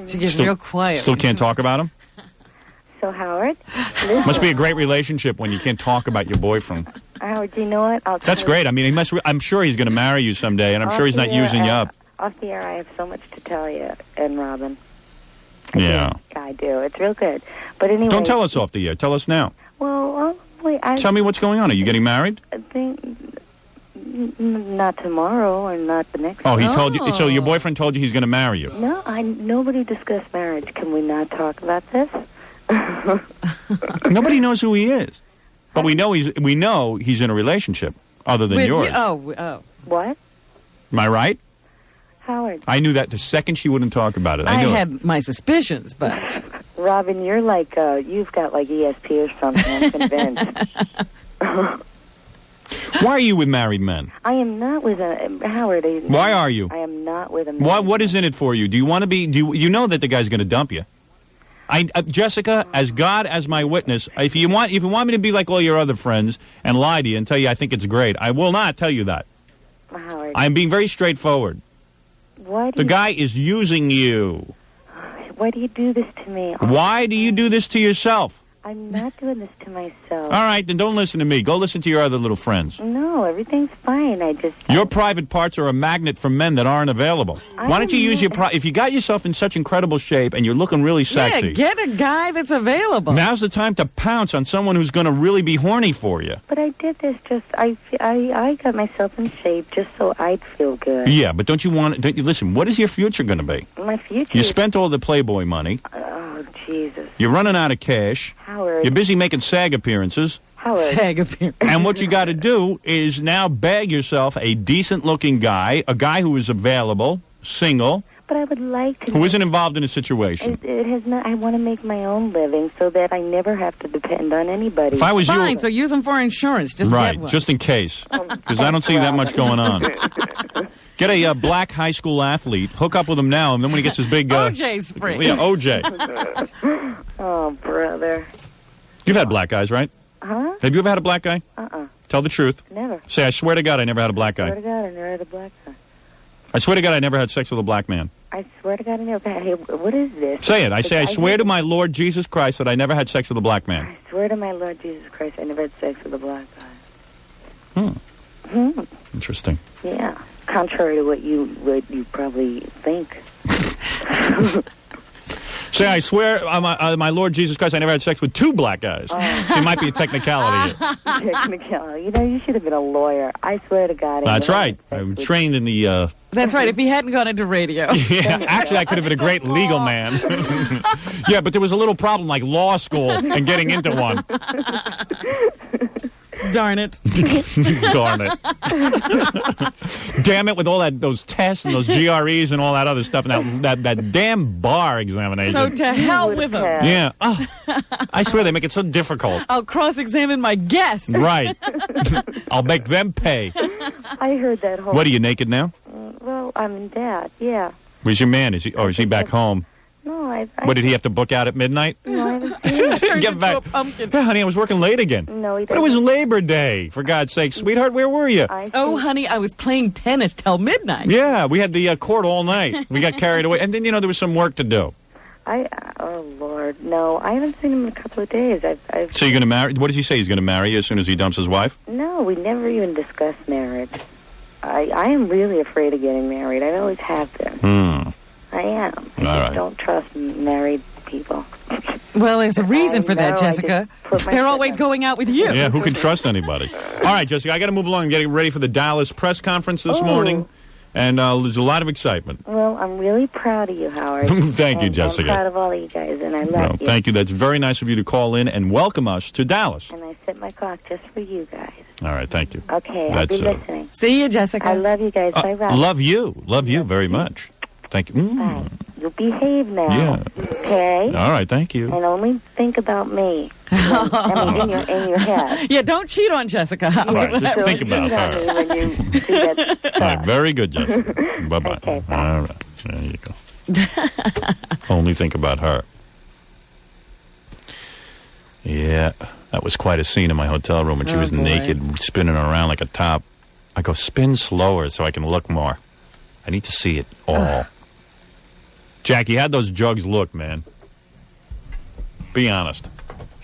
She gets real quiet. Still can't talk about him? So, Howard? Must be a great relationship when you can't talk about your boyfriend. Howard, you know what? That's great. I mean, I'm sure he's going to marry you someday, and I'm sure he's not using you up. Off the air, I have so much to tell you and Robin. Yeah. I do. It's real good. But anyway... Don't tell us off the air. Tell us now. Well, wait, Tell me what's going on. Are you getting married? I think... Not tomorrow or not the next Oh, he told you. So your boyfriend told you he's going to marry you. No, nobody discussed marriage. Can we not talk about this? Nobody knows who he is. But we know he's in a relationship other than yours. Oh. What? Am I right? Howard. I knew that the second she wouldn't talk about it. I knew had my suspicions, but... Robin, you're like, you've got like ESP or something, I'm convinced. Why are you with married men? I am not with a... Howard. Why are you? I am not with a man. What is in it for you? Do you want to be... you know that the guy's going to dump you? Jessica, as God as my witness, if you want me to be like all your other friends and lie to you and tell you I think it's great, I will not tell you that. Howard. I'm being very straightforward. The guy is using you. Why do you do this to me? Why do you do this to yourself? I'm not doing this to myself. All right, then don't listen to me. Go listen to your other little friends. No, everything's fine. Your private parts are a magnet for men that aren't available. Why don't you use your... if you got yourself in such incredible shape and you're looking really sexy... Yeah, get a guy that's available. Now's the time to pounce on someone who's going to really be horny for you. But I did this I got myself in shape just so I'd feel good. Yeah, but don't you listen, what is your future going to be? My future... You spent all the Playboy money. Oh, Jesus. You're running out of cash. Howard. You're busy making SAG appearances. Howard. SAG appearances. And what you got to do is now bag yourself a decent-looking guy, a guy who is available, single. But I would like to... Who isn't involved in a situation. It has not... I want to make my own living so that I never have to depend on anybody. If I was Fine, so use them for insurance. Just right, get one. just in case. Because I don't see that much going on. Get a black high school athlete, hook up with him now, and then when he gets his big... OJ's free. Yeah, OJ. Oh, brother. You've had black guys, right? Huh? Have you ever had a black guy? Tell the truth. Never. Say, I swear to God, I never had a black guy. I swear to God, I never had a black guy. I swear to God, I never had sex with a black man. I swear to God, I never had... Hey, what is this? Say it. I swear to my Lord Jesus Christ that I never had sex with a black man. I swear to my Lord Jesus Christ, I never had sex with a black guy. Interesting. Yeah. Contrary to what you probably think. Say, I swear on my Lord Jesus Christ, I never had sex with two black guys. Oh. So it might be a technicality. Technicality. You know, you should have been a lawyer. I swear to God. That's right. I'm trained in the... That's right. If he hadn't gone into radio. Yeah, actually, I could have been a great legal man. Yeah, but there was a little problem like law school and getting into one. Darn it. Darn it. Damn it, with all those tests and those GREs and all that other stuff and that damn bar examination. So to hell with them. Yeah. Oh, I swear they make it so difficult. I'll cross-examine my guests. Right. I'll make them pay. I heard that whole... What, are you naked now? Well, I'm in that, yeah. Where's your man? Is he back home? No, What, did he have to book out at midnight? No, I haven't seen him. Get back. Yeah, honey, I was working late again. No, he But it was Labor Day, for God's sake. Sweetheart, where were you? Oh, honey, I was playing tennis till midnight. Yeah, we had the court all night. We got carried away. And then, there was some work to do. Oh, Lord, no. I haven't seen him in a couple of days. So you're going to marry... What does he say? He's going to marry you as soon as he dumps his wife? No, we never even discussed marriage. I am really afraid of getting married. I always have been. I am. I just don't trust married people. Well, there's a reason for that, Jessica. They're always going out with you. Yeah, who can trust anybody? All right, Jessica, I got to move along. I'm getting ready for the Dallas press conference this morning. And there's a lot of excitement. Well, I'm really proud of you, Howard. Thank you, Jessica. I'm proud of all of you guys, and I love you. Thank you. That's very nice of you to call in and welcome us to Dallas. And I set my clock just for you guys. All right, thank you. Okay, I'll be listening. See you, Jessica. I love you guys. Bye, Rob. Love you very much. Thank you. Bye. You'll behave now. Yeah. Okay? All right, thank you. And only think about me. I mean, in your head. Yeah, don't cheat on Jessica. Right, just think about her. When you see that All right, very good, Jessica. Bye-bye. Okay, bye. All right, there you go. Only think about her. Yeah, that was quite a scene in my hotel room when she was naked, spinning around like a top. I go, spin slower so I can look more. I need to see it all. Jackie, how'd those jugs look, man? Be honest.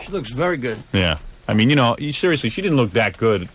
She looks very good. Yeah. I mean, seriously, she didn't look that good.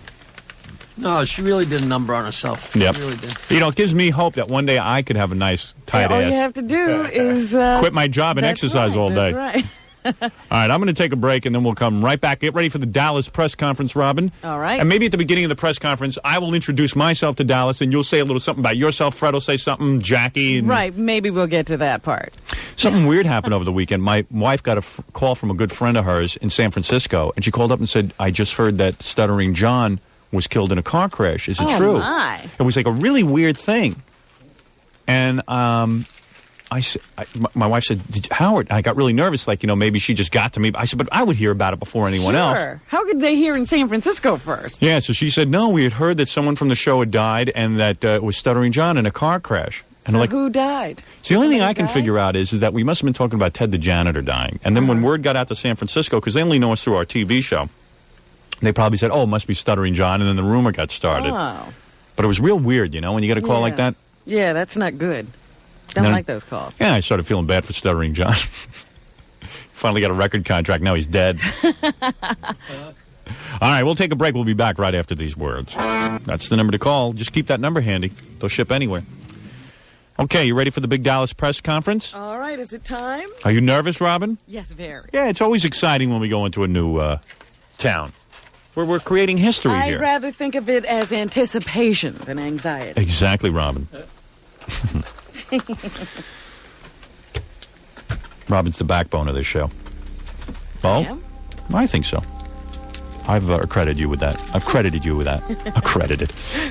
No, she really did a number on herself. Yep. She really did. It gives me hope that one day I could have a nice, tight ass. All you have to do is... quit my job and exercise all day. That's right. All right, I'm going to take a break, and then we'll come right back. Get ready for the Dallas press conference, Robin. All right. And maybe at the beginning of the press conference, I will introduce myself to Dallas, and you'll say a little something about yourself. Fred will say something, Jackie. And right, maybe we'll get to that part. Something weird happened over the weekend. My wife got a call from a good friend of hers in San Francisco, and she called up and said, I just heard that Stuttering John was killed in a car crash. Is it true? My. It was like a really weird thing. And my wife said, Howard, I got really nervous, like, maybe she just got to me. I said, but I would hear about it before anyone else. How could they hear in San Francisco first? Yeah, so she said, no, we had heard that someone from the show had died and that it was Stuttering John in a car crash. And so who died? So the only thing I can figure out is that we must have been talking about Ted the janitor dying. And then when word got out to San Francisco, because they only know us through our TV show, they probably said, oh, it must be Stuttering John, and then the rumor got started. Oh. But it was real weird, when you get a call like that. Yeah, that's not good. Don't like those calls. Yeah, I started feeling bad for Stuttering John. Finally got a record contract. Now he's dead. All right, we'll take a break. We'll be back right after these words. That's the number to call. Just keep that number handy. They'll ship anywhere. Okay, you ready for the big Dallas press conference? All right, is it time? Are you nervous, Robin? Yes, very. Yeah, it's always exciting when we go into a new town. We're creating history here. I'd rather think of it as anticipation than anxiety. Exactly, Robin. Robin's the backbone of this show. Oh, I think so. I've credited you with that. Accredited.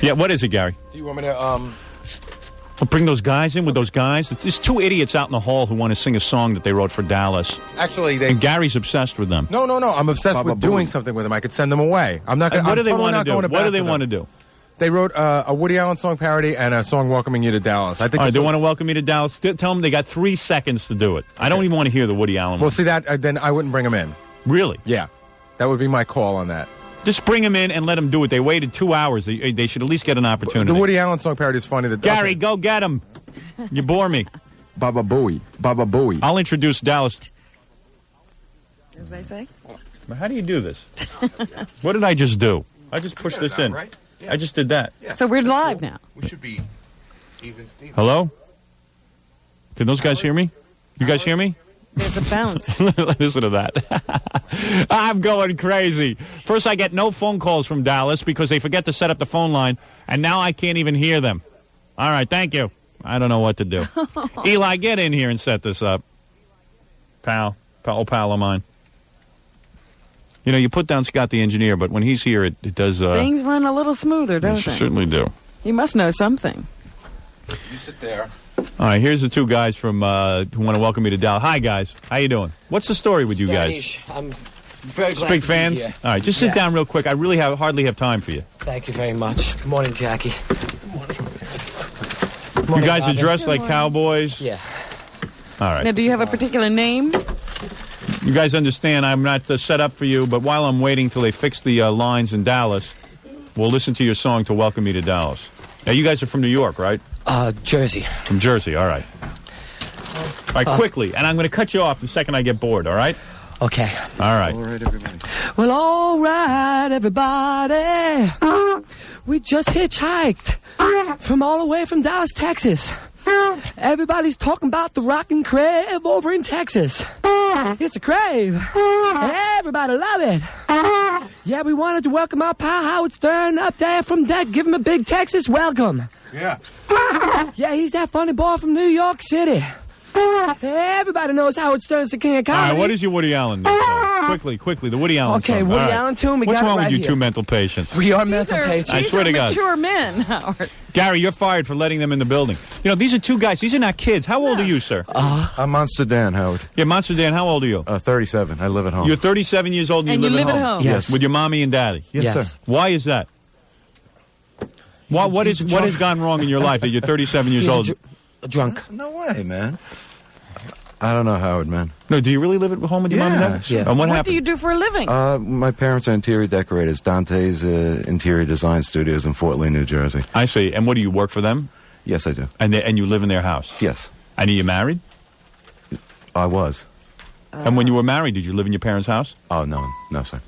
Yeah, what is it, Gary? Do you want me to, I'll bring those guys in with those guys. There's two idiots out in the hall who want to sing a song that they wrote for Dallas. Actually, and Gary's obsessed with them. No. I'm obsessed with doing something with them. I could send them away. I'm not going to... What do they want to do? What do they want to do? They wrote a Woody Allen song parody and a song welcoming you to Dallas. I think. All right, they want to welcome you to Dallas. Tell them they got 3 seconds to do it. Okay. I don't even want to hear the Woody Allen one. Well, see that, then I wouldn't bring them in. Really? Yeah. That would be my call on that. Just bring them in and let them do it. They waited 2 hours. They should at least get an opportunity. The Woody Allen song parody is funny. Gary, go get them. You bore me. Baba Booey. I'll introduce Dallas. As they say. How do you do this? What did I just do? I just pushed this in. Right? Yeah. I just did that. Yeah. So we're live now. We should be even Steven. Hello? Can those guys hear me? You guys hear me? There's a bounce. Listen to that. I'm going crazy. First, I get no phone calls from Dallas because they forget to set up the phone line, and now I can't even hear them. All right, thank you. I don't know what to do. Eli, get in here and set this up. Pal of mine. You put down Scott the engineer, but when he's here, it does... Things run a little smoother, don't they? Certainly do. He must know something. You sit there. All right, here's the two guys from who want to welcome me to Dallas. Hi, guys. How you doing? What's the story with you guys? I'm very glad big to fans? be here. All right, just sit down real quick. I really hardly have time for you. Thank you very much. Good morning, Jackie. You guys are dressed like cowboys? Yeah. All right. Now, do you have a particular name? You guys understand I'm not set up for you, but while I'm waiting till they fix the lines in Dallas, we'll listen to your song to welcome me to Dallas. Now, you guys are from New York, right? Jersey. From Jersey, all right. All right, quickly, and I'm going to cut you off the second I get bored, all right? Okay. All right. All right, everybody. Well, all right, everybody. We just hitchhiked from all the way from Dallas, Texas. Everybody's talking about the Rockin' Crave over in Texas. It's a crave. Everybody love it. Yeah, we wanted to welcome our pal Howard Stern up there from that. Give him a big Texas welcome. Yeah. Yeah, he's that funny boy from New York City. Everybody knows Howard Stern's the king of comedy. All right, what is your Woody Allen? Quickly, the Woody Allen Okay, song. Woody All right. Allen tune, we What's got it wrong right with you here. two mental patients? We are mental patients. I swear to God. Mature men, Howard. Gary, you're fired for letting them in the building. You know, these are two guys. These are not kids. How old are you, sir? I'm Monster Dan, Howard. Yeah, Monster Dan, how old are you? 37. I live at home. You're 37 years old and you live at home? Yes. With your mommy and daddy? Yes, sir. Why is that? What has gone wrong in your life that you're 37 years old? Drunk. No way, man. I don't know, Howard, man. No, do you really live at home with your mom and dad? Yeah. And what What happened? do you do for a living? My parents are interior decorators. Dante's Interior Design Studios in Fort Lee, New Jersey. I see. And what, do you work for them? Yes, I do. And you live in their house? Yes. And are you married? I was. And when you were married, did you live in your parents' house? Oh, no, sir.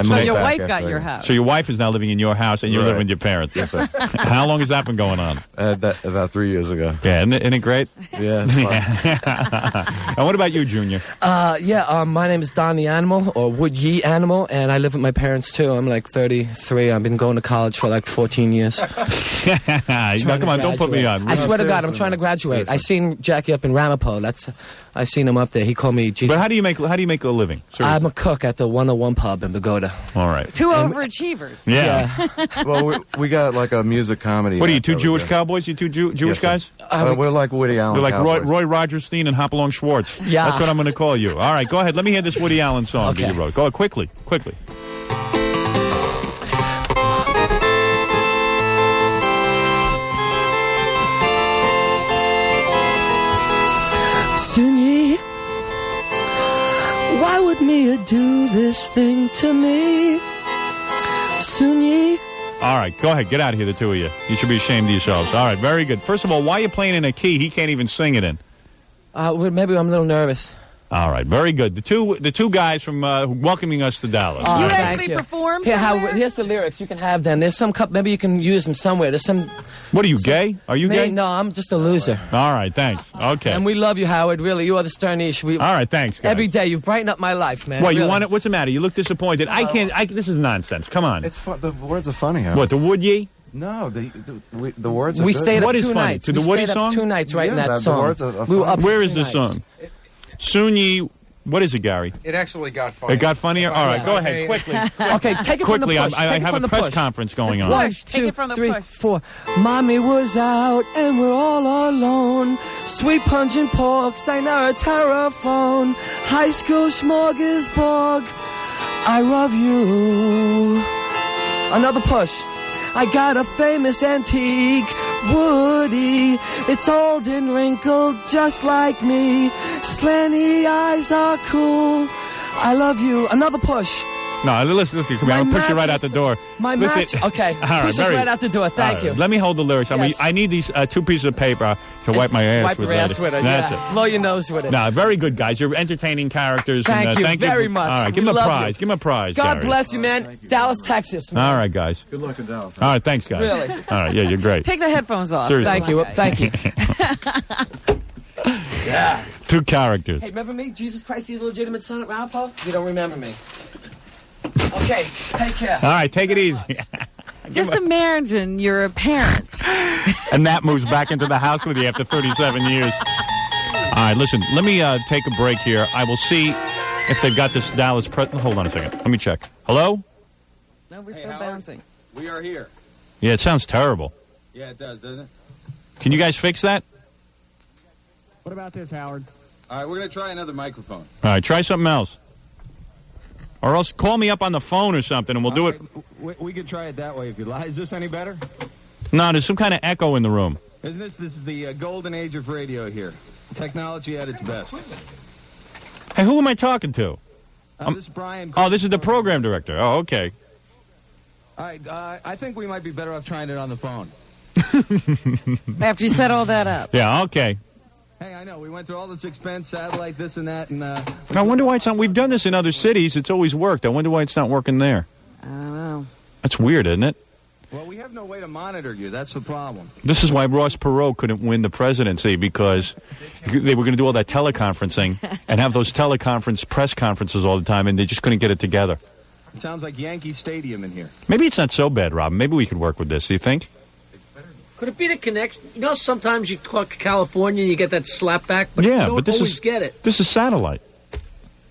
So your wife got your house. So your wife is now living in your house and you're Right. living with your parents? Yes, sir. How long has that been going on? About 3 years ago. Yeah, isn't it great? Yeah, it's fun. And what about you, Junior? My name is Don the Animal, or Wood Ye Animal, and I live with my parents too. I'm like 33. I've been going to college for like 14 years. Now, come on, don't put me on. I swear to God, I'm trying to graduate. I seen Jackie up in Ramapo. I seen him up there. He called me Jesus. But how do you make a living? Seriously. I'm a cook at the 101 pub in Pagoda. All right. Two overachievers. Yeah. Well, we got like a music comedy. What are you, act two over Jewish there. cowboys? You two Jewish Yes, sir. guys? We're like Woody Allen. You're like cowboys. Roy Rogerstein and Hopalong Schwartz. Yeah. That's what I'm going to call you. All right, go ahead. Let me hear this Woody Allen song that you wrote. Go ahead, quickly. Sunyi, why would Mia do this thing to me? Sunyi. All right, go ahead. Get out of here, the two of you. You should be ashamed of yourselves. All right, very good. First of all, why are you playing in a key he can't even sing it in? Well, maybe I'm a little nervous. All right, very good. The two guys from welcoming us to Dallas. You All right. actually perform Here, somewhere? here's the lyrics. You can have them. There's some maybe you can use them somewhere. There's some. What are you, gay? Are you gay? No, I'm just a loser. All right, thanks. Okay. And we love you, Howard. Really, you are the Sternish. All right, thanks, guys. Every day, you've brightened up my life, man. What, you Really. want it? What's the matter? You look disappointed. I can't. This is nonsense. Come on. It's fun. The words are funny, Howard. What, the Wood Ye? No, the words are We good. stayed up What is 2 funny? nights. To the we Woody stayed song? up 2 nights writing Yeah, that the song. words are We were funny. up for Where 2 is the nights. song? Sunyi. What is it, Gary? It actually got funny. It got funnier? All right, go ahead, quickly. Okay, take it from the Quickly, push. I Take it have from a the press push. conference going on. 1, Take 2, it from the 3, push. 4. Mommy was out and we're all alone. Sweet pungent pork, Sinara telephone. High school smorgasbord. I love you. Another push. I got a famous antique Woody. It's old and wrinkled just like me. Slanty eyes are cool. I love you. Another push. No, listen, come here. I'll push you right out the door. My Listen- match. Okay. All right, Push us very- right out the door. Thank All you. right, let me hold the lyrics. Yes. I need these 2 pieces of paper to wipe my ass Wipe with your ass later. with it. That's Yeah. it. Blow your nose with it. No, very good, guys. You're entertaining characters. Thank and, you thank very much. All right, give We him a love prize. you. Give him a prize. God Gary. bless you, man. Dallas, Texas. Man. All right, guys. Good luck to Dallas. All right, thanks, guys. Really? All right, yeah, you're great. Take the headphones off. Seriously. Thank you. Thank you. Yeah. 2 characters. Hey, remember me? Jesus Christ, he's a legitimate son at Ramapo? You don't remember me. Okay, take care. All right, take it easy. Just imagine you're a parent. And Nat moves back into the house with you after 37 years. All right, listen, let me take a break here. I will see if they've got this Dallas... Hold on a second. Let me check. Hello? No, we're still bouncing. We are here. Yeah, it sounds terrible. Yeah, it does, doesn't it? Can you guys fix that? What about this, Howard? All right, we're going to try another microphone. All right, try something else. Or else call me up on the phone or something, and we'll do it. We could try it that way if you like. Is this any better? No, there's some kind of echo in the room. Isn't this is the golden age of radio here. Technology at its best. Hey, who am I talking to? This is Brian. Oh, this is the program director. Oh, okay. All right, I think we might be better off trying it on the phone. After you set all that up. Yeah, okay. Hey, I know. We went through all this expense, satellite, this and that, and... I wonder why it's not... We've done this in other cities. It's always worked. I wonder why it's not working there. I don't know. That's weird, isn't it? Well, we have no way to monitor you. That's the problem. This is why Ross Perot couldn't win the presidency, because they were going to do all that teleconferencing and have those teleconference press conferences all the time, and they just couldn't get it together. It sounds like Yankee Stadium in here. Maybe it's not so bad, Rob. Maybe we could work with this. Do you think? Could it be the connection? You know, sometimes you call California and you get that slap back, but Yeah, you don't but this always is get it. This is satellite.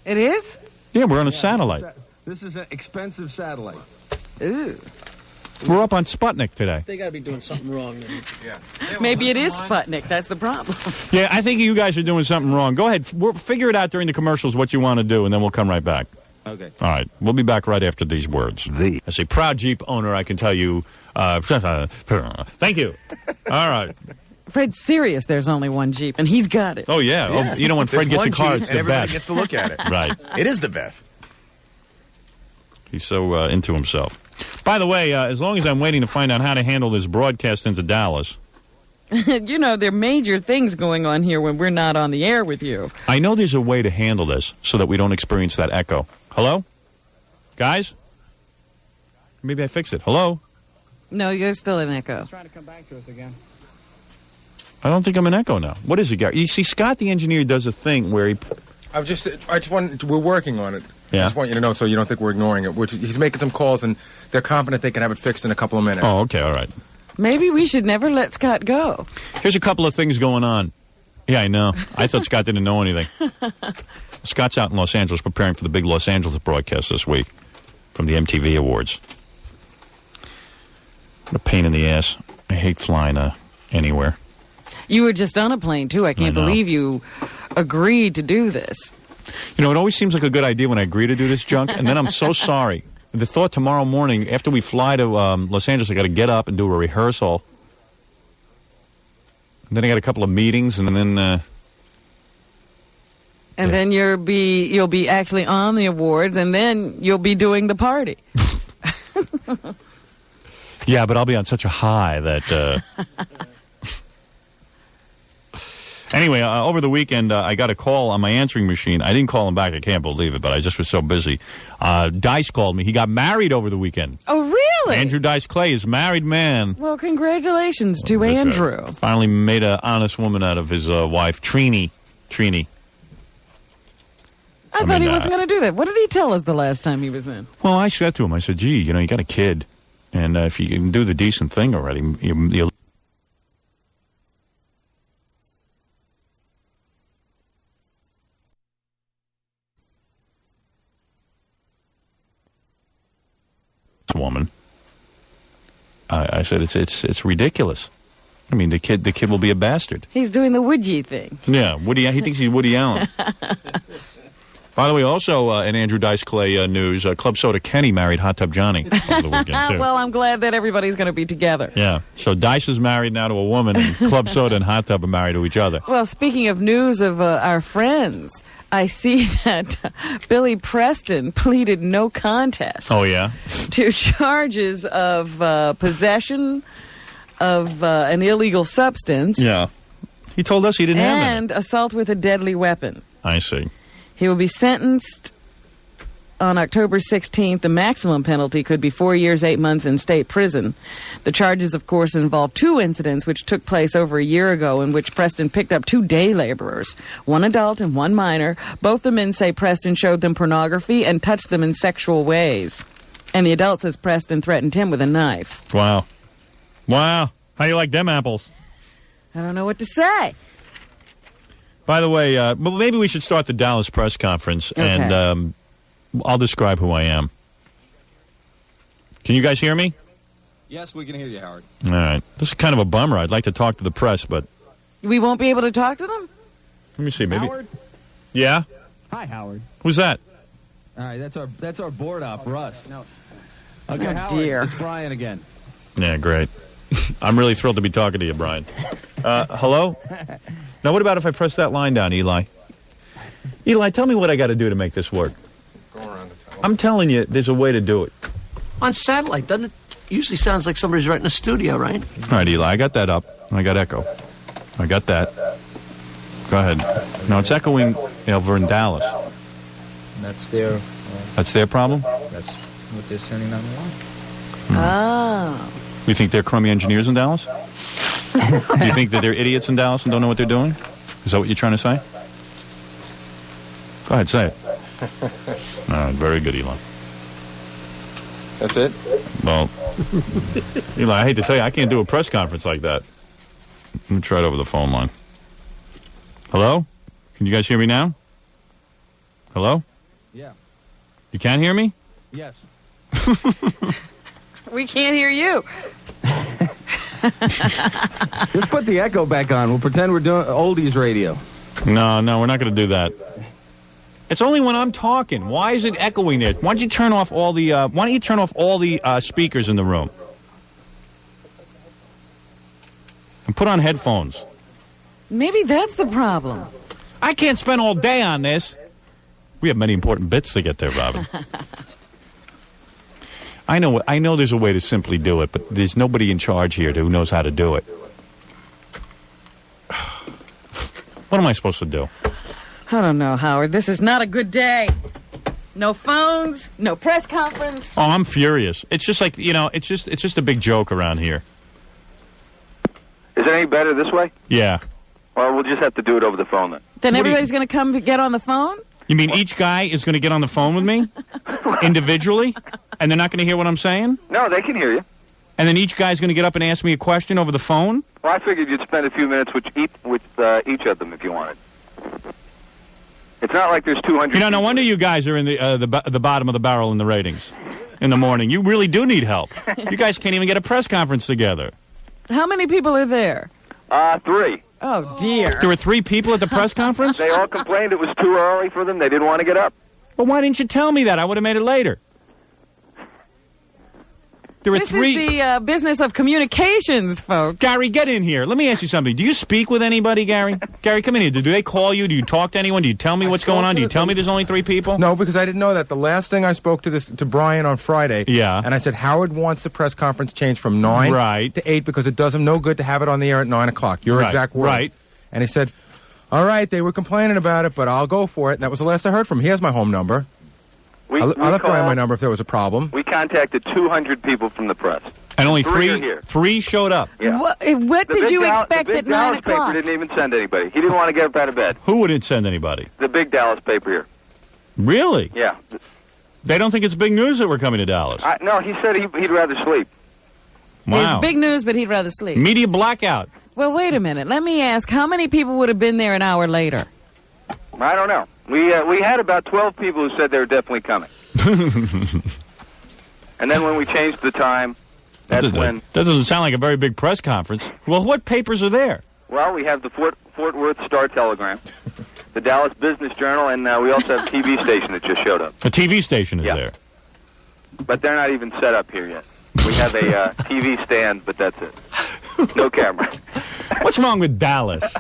It is? Yeah, we're on a satellite. This is an expensive satellite. Ooh. We're up on Sputnik today. They got to be doing something wrong. Then. Maybe it is Sputnik. That's the problem. Yeah, I think you guys are doing something wrong. Go ahead. Figure it out during the commercials what you want to do, and then we'll come right back. Okay. All right. We'll be back right after these words. As a proud Jeep owner, I can tell you, thank you. All right. Fred's serious. There's only one Jeep, and he's got it. Oh, yeah. Oh, you know, when Fred gets a car, it's the everybody best. gets to look at it. Right. It is the best. He's so into himself. By the way, as long as I'm waiting to find out how to handle this broadcast into Dallas. You know, there are major things going on here when we're not on the air with you. I know there's a way to handle this so that we don't experience that echo. Hello? Guys? Maybe I fixed it. Hello? No, you're still an echo. He's trying to come back to us again. I don't think I'm an echo now. What is it, Gary? You see, Scott the engineer does a thing where he... I just want. We're working on it. Yeah. I just want you to know so you don't think we're ignoring it. He's making some calls, and they're confident they can have it fixed in a couple of minutes. Oh, okay, all right. Maybe we should never let Scott go. Here's a couple of things going on. Yeah, I know. I thought Scott didn't know anything. Scott's out in Los Angeles preparing for the big Los Angeles broadcast this week from the MTV Awards. What a pain in the ass. I hate flying anywhere. You were just on a plane, too. I can't believe you agreed to do this. You know, it always seems like a good idea when I agree to do this junk, and then I'm so sorry. The thought tomorrow morning, after we fly to Los Angeles, I got to get up and do a rehearsal. And then I got a couple of meetings, and then... And then you'll be actually on the awards, and then you'll be doing the party. Yeah, but I'll be on such a high that... Anyway, over the weekend, I got a call on my answering machine. I didn't call him back. I can't believe it, but I just was so busy. Dice called me. He got married over the weekend. Oh, really? Andrew Dice Clay is a married man. Well, congratulations to Andrew. Finally made an honest woman out of his wife, Trini. I thought he wasn't going to do that. What did he tell us the last time he was in? Well, I said to him, I said, gee, you know, you got a kid. And if you can do the decent thing already, you'll... woman. I said it's ridiculous. I mean, the kid will be a bastard. He's doing the Woody thing. Yeah, Woody. He thinks he's Woody Allen. By the way, also in Andrew Dice Clay news, Club Soda Kenny married Hot Tub Johnny over the weekend too. Well, I'm glad that everybody's going to be together. Yeah. So Dice is married now to a woman, and Club Soda and Hot Tub are married to each other. Well, speaking of news of our friends, I see that Billy Preston pleaded no contest. Oh, yeah? To charges of possession of an illegal substance. Yeah. He told us he didn't have it. And assault with a deadly weapon. I see. He will be sentenced on October 16th. The maximum penalty could be 4 years, 8 months in state prison. The charges, of course, involve two incidents which took place over a year ago in which Preston picked up two day laborers, one adult and one minor. Both the men say Preston showed them pornography and touched them in sexual ways. And the adult says Preston threatened him with a knife. Wow. Wow. How do you like them apples? I don't know what to say. By the way, well, maybe we should start the Dallas press conference, Okay. and I'll describe who I am. Can you guys hear me? Yes, we can hear you, Howard. All right. This is kind of a bummer. I'd like to talk to the press, but... We won't be able to talk to them? Let me see, maybe... Howard? Yeah? Hi, Howard. Who's that? All right, that's our board op, Russ. No. Okay, Oh, Howard, dear. it's Brian again. Yeah, great. I'm really thrilled to be talking to you, Brian. Hello? Now, what about if I press that line down, Eli? Eli, tell me what I got to do to make this work. I'm telling you, there's a way to do it. On satellite, doesn't it usually sounds like somebody's right in the studio, right? All right, Eli, I got that up. I got echo. I got that. Go ahead. No, it's echoing over in Dallas. That's their... That's their problem? That's what they're sending on the line. Oh. You think they're crummy engineers in Dallas? Do you think that they're idiots in Dallas and don't know what they're doing? Is that what you're trying to say? Go ahead, say it. All right, very good, Elon. That's it? Well, Eli, I hate to tell you, I can't do a press conference like that. Let me try it over the phone line. Hello? Can you guys hear me now? Hello? Yeah. You can't hear me? Yes. We can't hear you. Just put the echo back on. We'll pretend we're doing oldies radio. No, we're not going to do that. It's only when I'm talking. Why is it echoing there? Why don't you turn off all the speakers in the room? And put on headphones. Maybe that's the problem. I can't spend all day on this. We have many important bits to get there, Robin. I know there's a way to simply do it, but there's nobody in charge here who knows how to do it. What am I supposed to do? I don't know, Howard. This is not a good day. No phones, no press conference. Oh, I'm furious. It's just like, it's just a big joke around here. Is it any better this way? Yeah. Well, we'll just have to do it over the phone then. Then everybody's going to come get on the phone? You mean each guy is going to get on the phone with me individually, and they're not going to hear what I'm saying? No, they can hear you. And then each guy's going to get up and ask me a question over the phone? Well, I figured you'd spend a few minutes with each of them if you wanted. It's not like there's 200. No wonder you guys are in the bottom of the barrel in the ratings in the morning. You really do need help. You guys can't even get a press conference together. How many people are there? 3. Oh, dear. There were 3 people at the press conference? They all complained it was too early for them. They didn't want to get up. Well, why didn't you tell me that? I would have made it later. There were This 3... is the business of communications, folks. Gary, get in here. Let me ask you something. Do you speak with anybody, Gary? Gary, come in here. Do they call you? Do you talk to anyone? Do you tell me what's going on? Do you tell me there's only 3 people? No, because I didn't know that. The last thing I spoke to Brian on Friday. Yeah. And I said, Howard wants the press conference changed from 9 to 8 because it does him no good to have it on the air at 9 o'clock. Your exact words. Right. And he said, all right, they were complaining about it, but I'll go for it. And that was the last I heard from him. He has my home number. I left Brian my number if there was a problem. We contacted 200 people from the press. And only 3 are here. 3 showed up. Yeah. What did you expect at 9 o'clock? The Dallas paper didn't even send anybody. He didn't want to get up out of bed. Who wouldn't send anybody? The big Dallas paper here. Really? Yeah. They don't think it's big news that we're coming to Dallas. No, he said he'd rather sleep. Wow. It's big news, but he'd rather sleep. Media blackout. Well, wait a minute. Let me ask, how many people would have been there an hour later? I don't know. We had about 12 people who said they were definitely coming. And then when we changed the time, that's when... That doesn't sound like a very big press conference. Well, what papers are there? Well, we have the Fort Worth Star-Telegram, the Dallas Business Journal, and we also have a TV station that just showed up. A TV station is there. But they're not even set up here yet. We have a TV stand, but that's it. No camera. What's wrong with Dallas?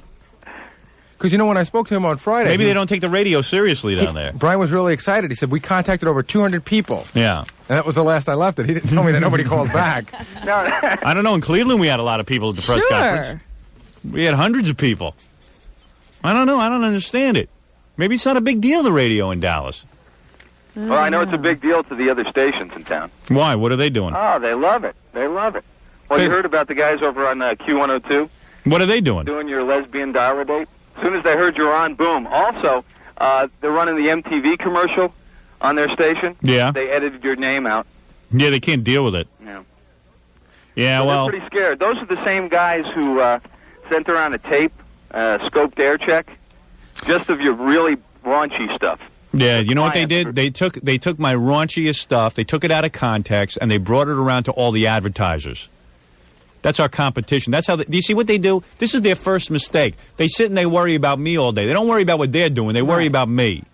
Because, when I spoke to him on Friday... Maybe they don't take the radio seriously down there. Brian was really excited. He said, we contacted over 200 people. Yeah. And that was the last I left it. He didn't tell me that nobody called back. I don't know. In Cleveland, we had a lot of people at the press conference. We had hundreds of people. I don't know. I don't understand it. Maybe it's not a big deal, the radio in Dallas. Well, I know it's a big deal to the other stations in town. Why? What are they doing? Oh, they love it. They love it. Well, you heard about the guys over on Q102? What are they doing? Doing your lesbian dialer date. As soon as they heard you were on, boom. Also, they're running the MTV commercial on their station. Yeah. They edited your name out. Yeah, they can't deal with it. Yeah. Yeah, so well... they're pretty scared. Those are the same guys who sent around a tape, scoped air check, just of your really raunchy stuff. Yeah, you know what they did? They took my raunchiest stuff, they took it out of context, and they brought it around to all the advertisers. That's our competition. That's how. Do you see what they do? This is their first mistake. They sit and they worry about me all day. They don't worry about what they're doing. They worry about me.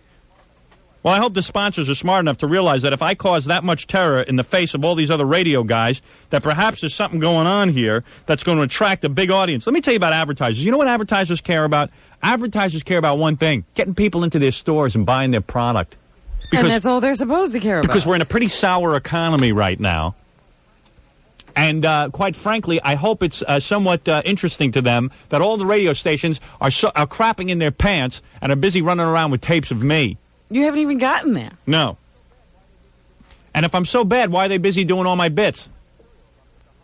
Well, I hope the sponsors are smart enough to realize that if I cause that much terror in the face of all these other radio guys, that perhaps there's something going on here that's going to attract a big audience. Let me tell you about advertisers. You know what advertisers care about? Advertisers care about one thing: getting people into their stores and buying their product. And that's all they're supposed to care about. Because we're in a pretty sour economy right now. And quite frankly, I hope it's somewhat interesting to them that all the radio stations are crapping in their pants and are busy running around with tapes of me. You haven't even gotten there. No. And if I'm so bad, why are they busy doing all my bits?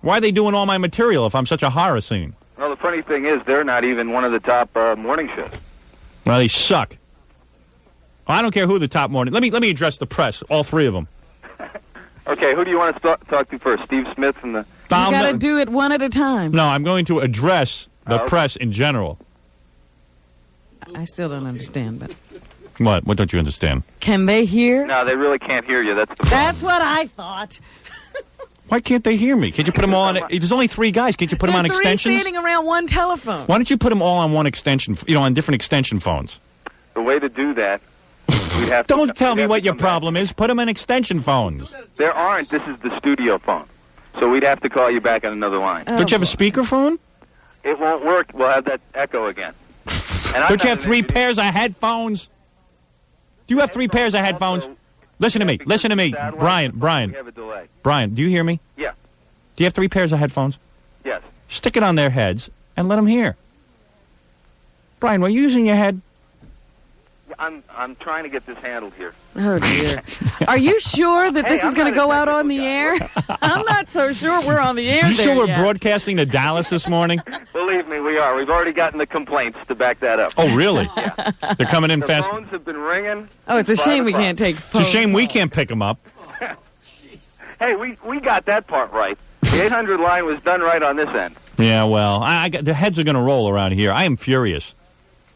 Why are they doing all my material if I'm such a horror scene? Well, the funny thing is, they're not even one of the top morning shows. Well, they suck. I don't care who the top morning... Let me address the press, all 3 of them. Okay, who do you want to talk to first? Steve Smith from the... You got to do it one at a time. No, I'm going to address the press in general. I still don't understand, but... What? What don't you understand? Can they hear? No, they really can't hear you. That's the problem. That's what I thought. Why can't they hear me? Can't you put them all on... There's only 3 guys. Can't you put them on There are 3 extensions? standing around one telephone. Why don't you put them all on one extension, on different extension phones? The way to do that, we'd have Don't tell me what your problem is. Put them in extension phones. There aren't. This is the studio phone. So we'd have to call you back on another line. Don't you have a speakerphone? It won't work. We'll have that echo again. Don't you have 3 pairs of headphones? Do you have 3 pairs of headphones? Listen to me. Listen to me. Brian. We have a delay. Brian, do you hear me? Yeah. Do you have 3 pairs of headphones? Yes. Stick it on their heads and let them hear. Brian, were you using your head? I'm trying to get this handled here. Oh, dear. Are you sure that this is going to go out on the air? I'm not so sure we're on the air. You sure we're yet. broadcasting to Dallas this morning? Believe me, we are. We've already gotten the complaints to back that up. Oh, really? Yeah. They're coming in the fast. Phones have been ringing. Oh, it's a shame we can't take It's phones. a shame we can't pick them up. Hey, we got that part right. The 800 line was done right on this end. Yeah, well, the heads are going to roll around here. I am furious.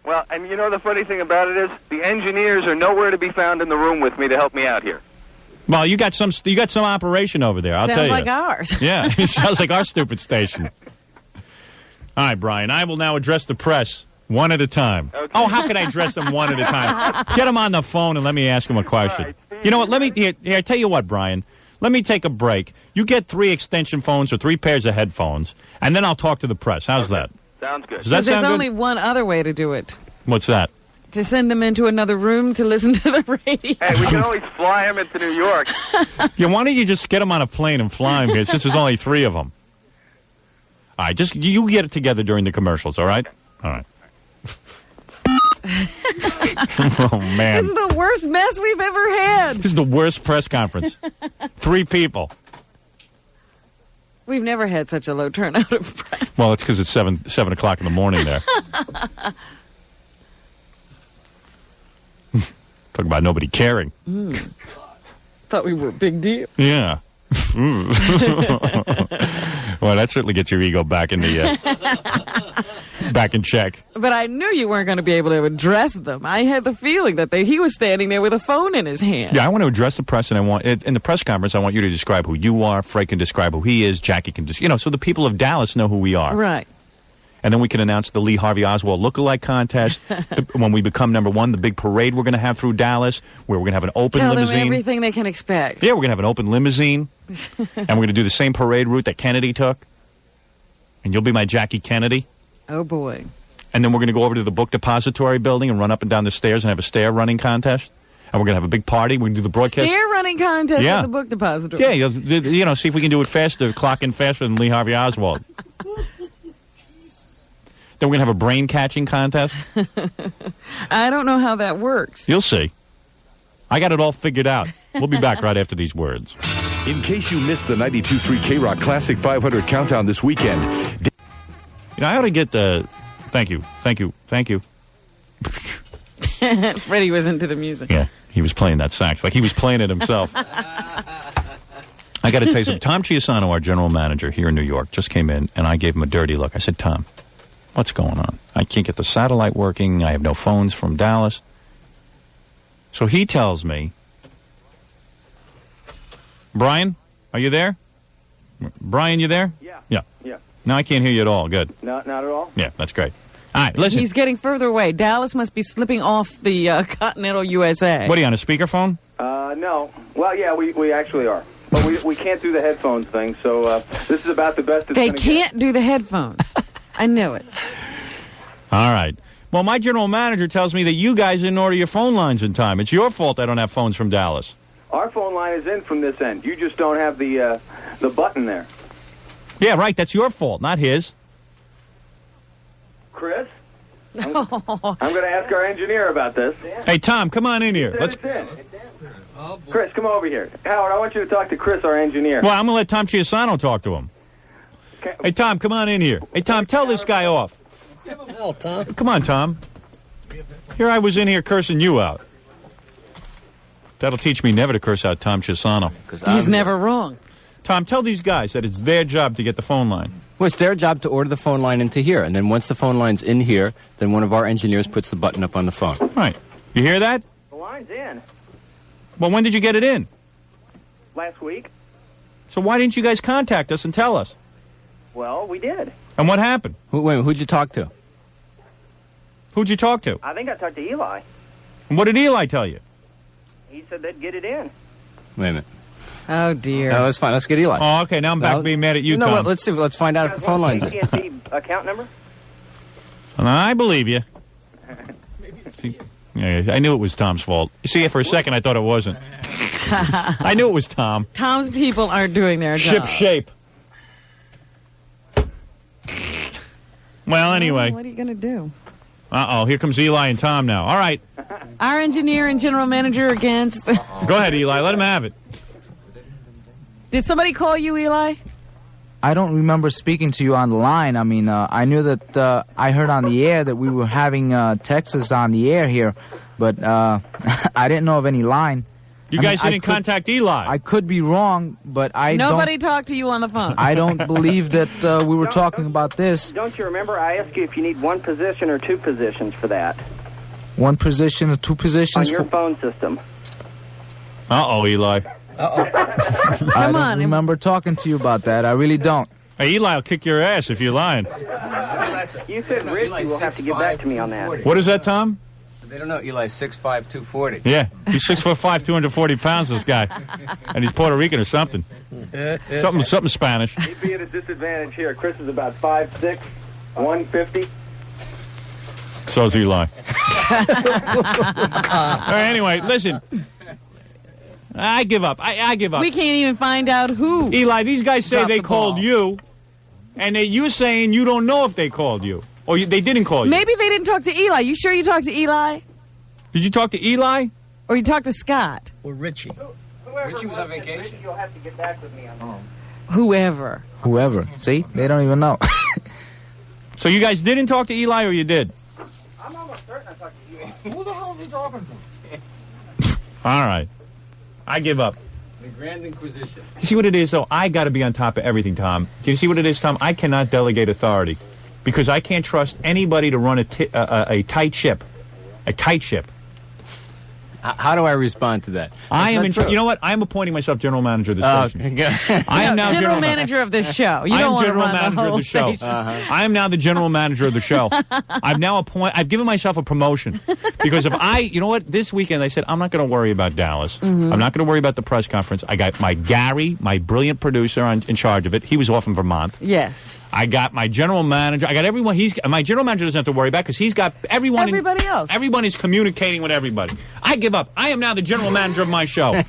Well, and you know the funny thing about it is the engineers are nowhere to be found in the room with me to help me out here. Well, you got some operation over there. I'll Sounds tell you. like ours. Yeah, it sounds like our stupid station. All right, Brian, I will now address the press one at a time. Okay. Oh, how can I address them one at a time? Get them on the phone and let me ask them a question. Right. You know what? Here, I tell you what, Brian. Let me take a break. You get 3 extension phones or 3 pairs of headphones, and then I'll talk to the press. How's that? Sounds good. Does that There's sound good? only one other way to do it. What's that? To send them into another room to listen to the radio. Hey, we can always fly them into New York. Yeah, why don't you just get them on a plane and fly them here since there's only 3 of them? All right, just you get it together during the commercials, all right? All right. Oh, man. This is the worst mess we've ever had. This is the worst press conference. 3 people. We've never had such a low turnout of press. Well, it's because it's 7 o'clock in the morning there. Talk about nobody caring. Thought we were a big deal. Yeah. Well, that certainly gets your ego back in the back in check. But I knew you weren't going to be able to address them. I had the feeling that he was standing there with a phone in his hand. Yeah, I want to address the press, and I want in the press conference, I want you to describe who you are. Frank can describe who he is. Jackie can so the people of Dallas know who we are. Right. And then we can announce the Lee Harvey Oswald lookalike contest. When we become #1, the big parade we're going to have through Dallas, where we're going to have an open Tell limousine. them everything they can expect. Yeah, we're going to have an open limousine, and we're going to do the same parade route that Kennedy took. And you'll be my Jackie Kennedy. Oh, boy. And then we're going to go over to the book depository building and run up and down the stairs and have a stair running contest. And we're going to have a big party. We're going to do the broadcast. Stair running contest Yeah. at the book depository. Yeah, see if we can do it faster, clock in faster than Lee Harvey Oswald. Then we're going to have a brain-catching contest. I don't know how that works. You'll see. I got it all figured out. We'll be back right after these words. In case you missed the 92.3 K-Rock Classic 500 Countdown this weekend. I ought to get the... Thank you. Freddie was into the music. Yeah, he was playing that sax like he was playing it himself. I got to tell you something. Tom Chiusano, our general manager here in New York, just came in, and I gave him a dirty look. I said, Tom, what's going on? I can't get the satellite working. I have no phones from Dallas. So he tells me, Brian, are you there? Brian, you there? Yeah. No, I can't hear you at all. Good. Not at all? Yeah, that's great. All right, listen. He's getting further away. Dallas must be slipping off the continental USA. What are you, on a speakerphone? No. Well, yeah, we actually are. But we can't do the headphones thing, so this is about the best it's They gonna can't do the headphones. I knew it. All right. Well, my general manager tells me that you guys didn't order your phone lines in time. It's your fault I don't have phones from Dallas. Our phone line is in from this end. You just don't have the button there. Yeah, right. That's your fault, not his. Chris? I'm going to ask our engineer about this. Hey, Tom, come on in here. It's in. Chris, come over here. Howard, I want you to talk to Chris, our engineer. Well, I'm going to let Tom Chiusano talk to him. Hey, Tom, come on in here. Hey, Tom, tell this guy off. Hell, Tom. Come on, Tom. Here I was in here cursing you out. That'll teach me never to curse out Tom Chisano. He's never wrong. Tom, tell these guys that it's their job to get the phone line. Well, it's their job to order the phone line into here, and then once the phone line's in here, then one of our engineers puts the button up on the phone. Right. You hear that? The line's in. Well, when did you get it in? Last week. So why didn't you guys contact us and tell us? Well, we did. And what happened? Who'd you talk to? Who'd you talk to? I think I talked to Eli. And what did Eli tell you? He said they'd get it in. Wait a minute. Oh, dear. No, that's fine. Let's get Eli. Oh, okay. Now I'm back being mad at you, no, Tom. Let's see. Let's find out if the phone line's in. AT&T account number? I believe you. See, yeah, I knew it was Tom's fault. You see, for a second, I thought it wasn't. I knew it was Tom. Tom's people aren't doing their job. Ship shape. Well, anyway. What are you going to do? Uh-oh, here comes Eli and Tom now. All right. Our engineer and general manager against... Go ahead, Eli. Let him have it. Did somebody call you, Eli? I don't remember speaking to you on the line. I mean, I knew that I heard on the air that we were having Texas on the air here, but I didn't know of any line. You guys didn't contact Eli. I could be wrong, but Nobody talked to you on the phone. I don't believe that we were talking about this. Don't you remember I asked you if you need one position or two positions for that? One position or two positions? On your phone system. Uh-oh, Eli. I don't remember talking to you about that. I really don't. Hey, Eli will kick your ass if you're lying. You said Richie will have to get back to me on that. What is that, Tom? They don't know. Eli's 6'5", 240. Yeah, he's 6'5", 240 pounds, this guy. And he's Puerto Rican or something. Something Spanish. He'd be at a disadvantage here. Chris is about 5'6", 150. So's Eli. All right, anyway, listen. I give up. I give up. We can't even find out who. Eli, these guys say they called you, and you're saying you don't know if they called you. Or they didn't call you. Maybe they didn't talk to Eli. You sure you talked to Eli? Did you talk to Eli? Or you talked to Scott? Or Richie. Richie was on vacation. Richie will have to get back with me on that. Whoever. See? They don't even know. So you guys didn't talk to Eli, or you did? I'm almost certain I talked to you. Who the hell are you talking to? All right. I give up. The Grand Inquisition. You see what it is, though? I got to be on top of everything, Tom. Do you see what it is, Tom? I cannot delegate authority because I can't trust anybody to run a tight ship. A tight ship. How do I respond to that? I am you know what? I'm appointing myself general manager of the station. I am now general manager of this show. You don't want to run the whole station. I am now the general manager of the show. I've given myself a promotion because you know what? This weekend I said I'm not going to worry about Dallas. Mm-hmm. I'm not going to worry about the press conference. I got my Gary, my brilliant producer, in charge of it. He was off in Vermont. Yes. I got my general manager. I got everyone. My general manager doesn't have to worry about because he's got everyone. Everybody else. Everyone is communicating with everybody. I give up. I am now the general manager of my show.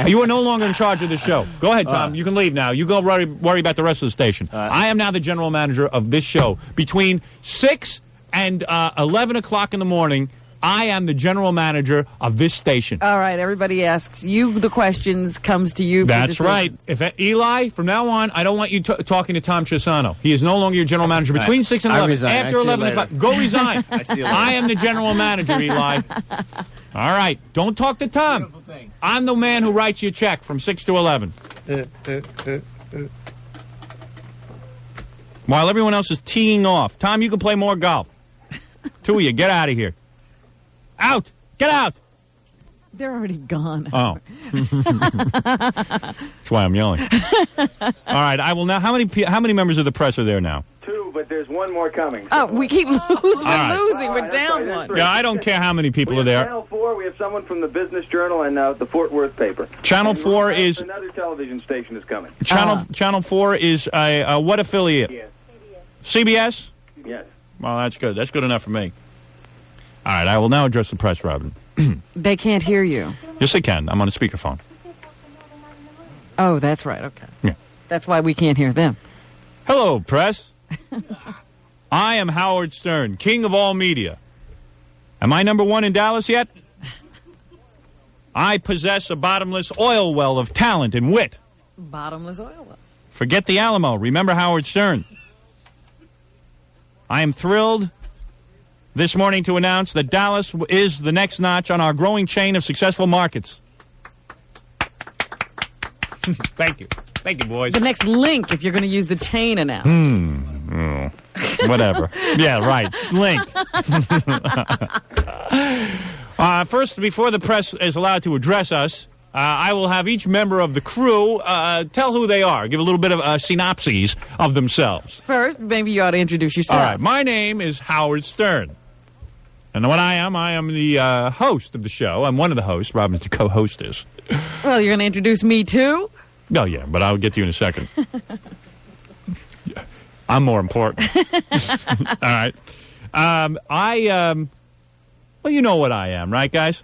You are no longer in charge of the show. Go ahead, Tom. You can leave now. You go worry about the rest of the station. I am now the general manager of this show. Between 6 and 11 o'clock in the morning, I am the general manager of this station. All right, everybody asks you the questions, comes to you. That's right. If Eli, from now on, I don't want you talking to Tom Chisano. He is no longer your general manager. Between 6 and 11, after 11 o'clock, go resign. I am the general manager, Eli. All right, don't talk to Tom. I'm the man who writes you a check from 6 to 11. While everyone else is teeing off. Tom, you can play more golf. Two of you, get out of here. Out! Get out! They're already gone. Oh. That's why I'm yelling. All right, I will now. How many members of the press are there now? 2, but there's one more coming. Oh, we keep losing. Right. We're down one. Yeah, I don't care how many people are there. Channel 4, we have someone from the Business Journal and the Fort Worth paper. Channel 4 is... Another television station is coming. Channel 4 is what affiliate? CBS? Yes. Well, that's good. That's good enough for me. All right, I will now address the press, Robin. They can't hear you. Yes, they can. I'm on a speakerphone. Oh, that's right. Okay. Yeah. That's why we can't hear them. Hello, press. I am Howard Stern, king of all media. Am I number one in Dallas yet? I possess a bottomless oil well of talent and wit. Bottomless oil well. Forget the Alamo. Remember Howard Stern. I am thrilled this morning to announce that Dallas is the next notch on our growing chain of successful markets. Thank you. Thank you, boys. The next link, if you're going to use the chain analogy. Whatever. Yeah, right. Link. First, before the press is allowed to address us, I will have each member of the crew tell who they are. Give a little bit of synopses of themselves. First, maybe you ought to introduce yourself. All right. My name is Howard Stern. And what I am the host of the show. I'm one of the hosts. Robin's the co-hostess. Well, you're going to introduce me, too? Oh, yeah, but I'll get to you in a second. I'm more important. All right. Well, you know what I am, right, guys?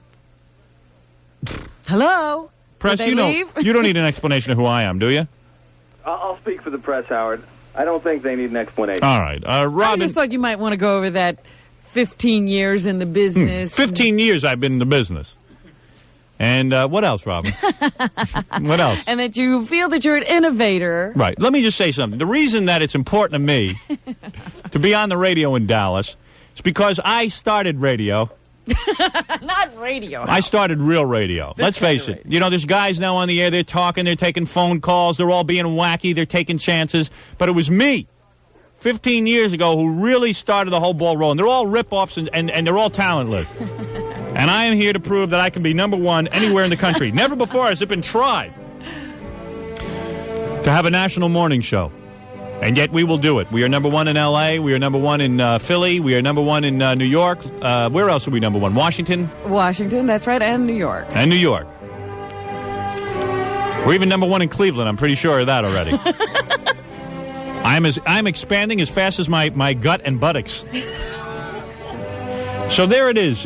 Hello? Press, you don't need an explanation of who I am, do you? I'll speak for the press, Howard. I don't think they need an explanation. All right. Robin. I just thought you might want to go over that 15 years in the business. 15 years I've been in the business. And what else, Robin? What else? And that you feel that you're an innovator. Right. Let me just say something. The reason that it's important to me to be on the radio in Dallas is because I started radio. Not radio. I started real radio. Let's face it. You know, there's guys now on the air. They're talking. They're taking phone calls. They're all being wacky. They're taking chances. But it was me 15 years ago who really started the whole ball rolling. They're all rip-offs and they're all talentless. And I am here to prove that I can be number one anywhere in the country. Never before has it been tried to have a national morning show. And yet we will do it. We are number one in L.A. We are number one in Philly. We are number one in New York. Where else are we number one? Washington? Washington, that's right, and New York. And New York. We're even number one in Cleveland. I'm pretty sure of that already. I'm expanding as fast as my gut and buttocks. So there it is,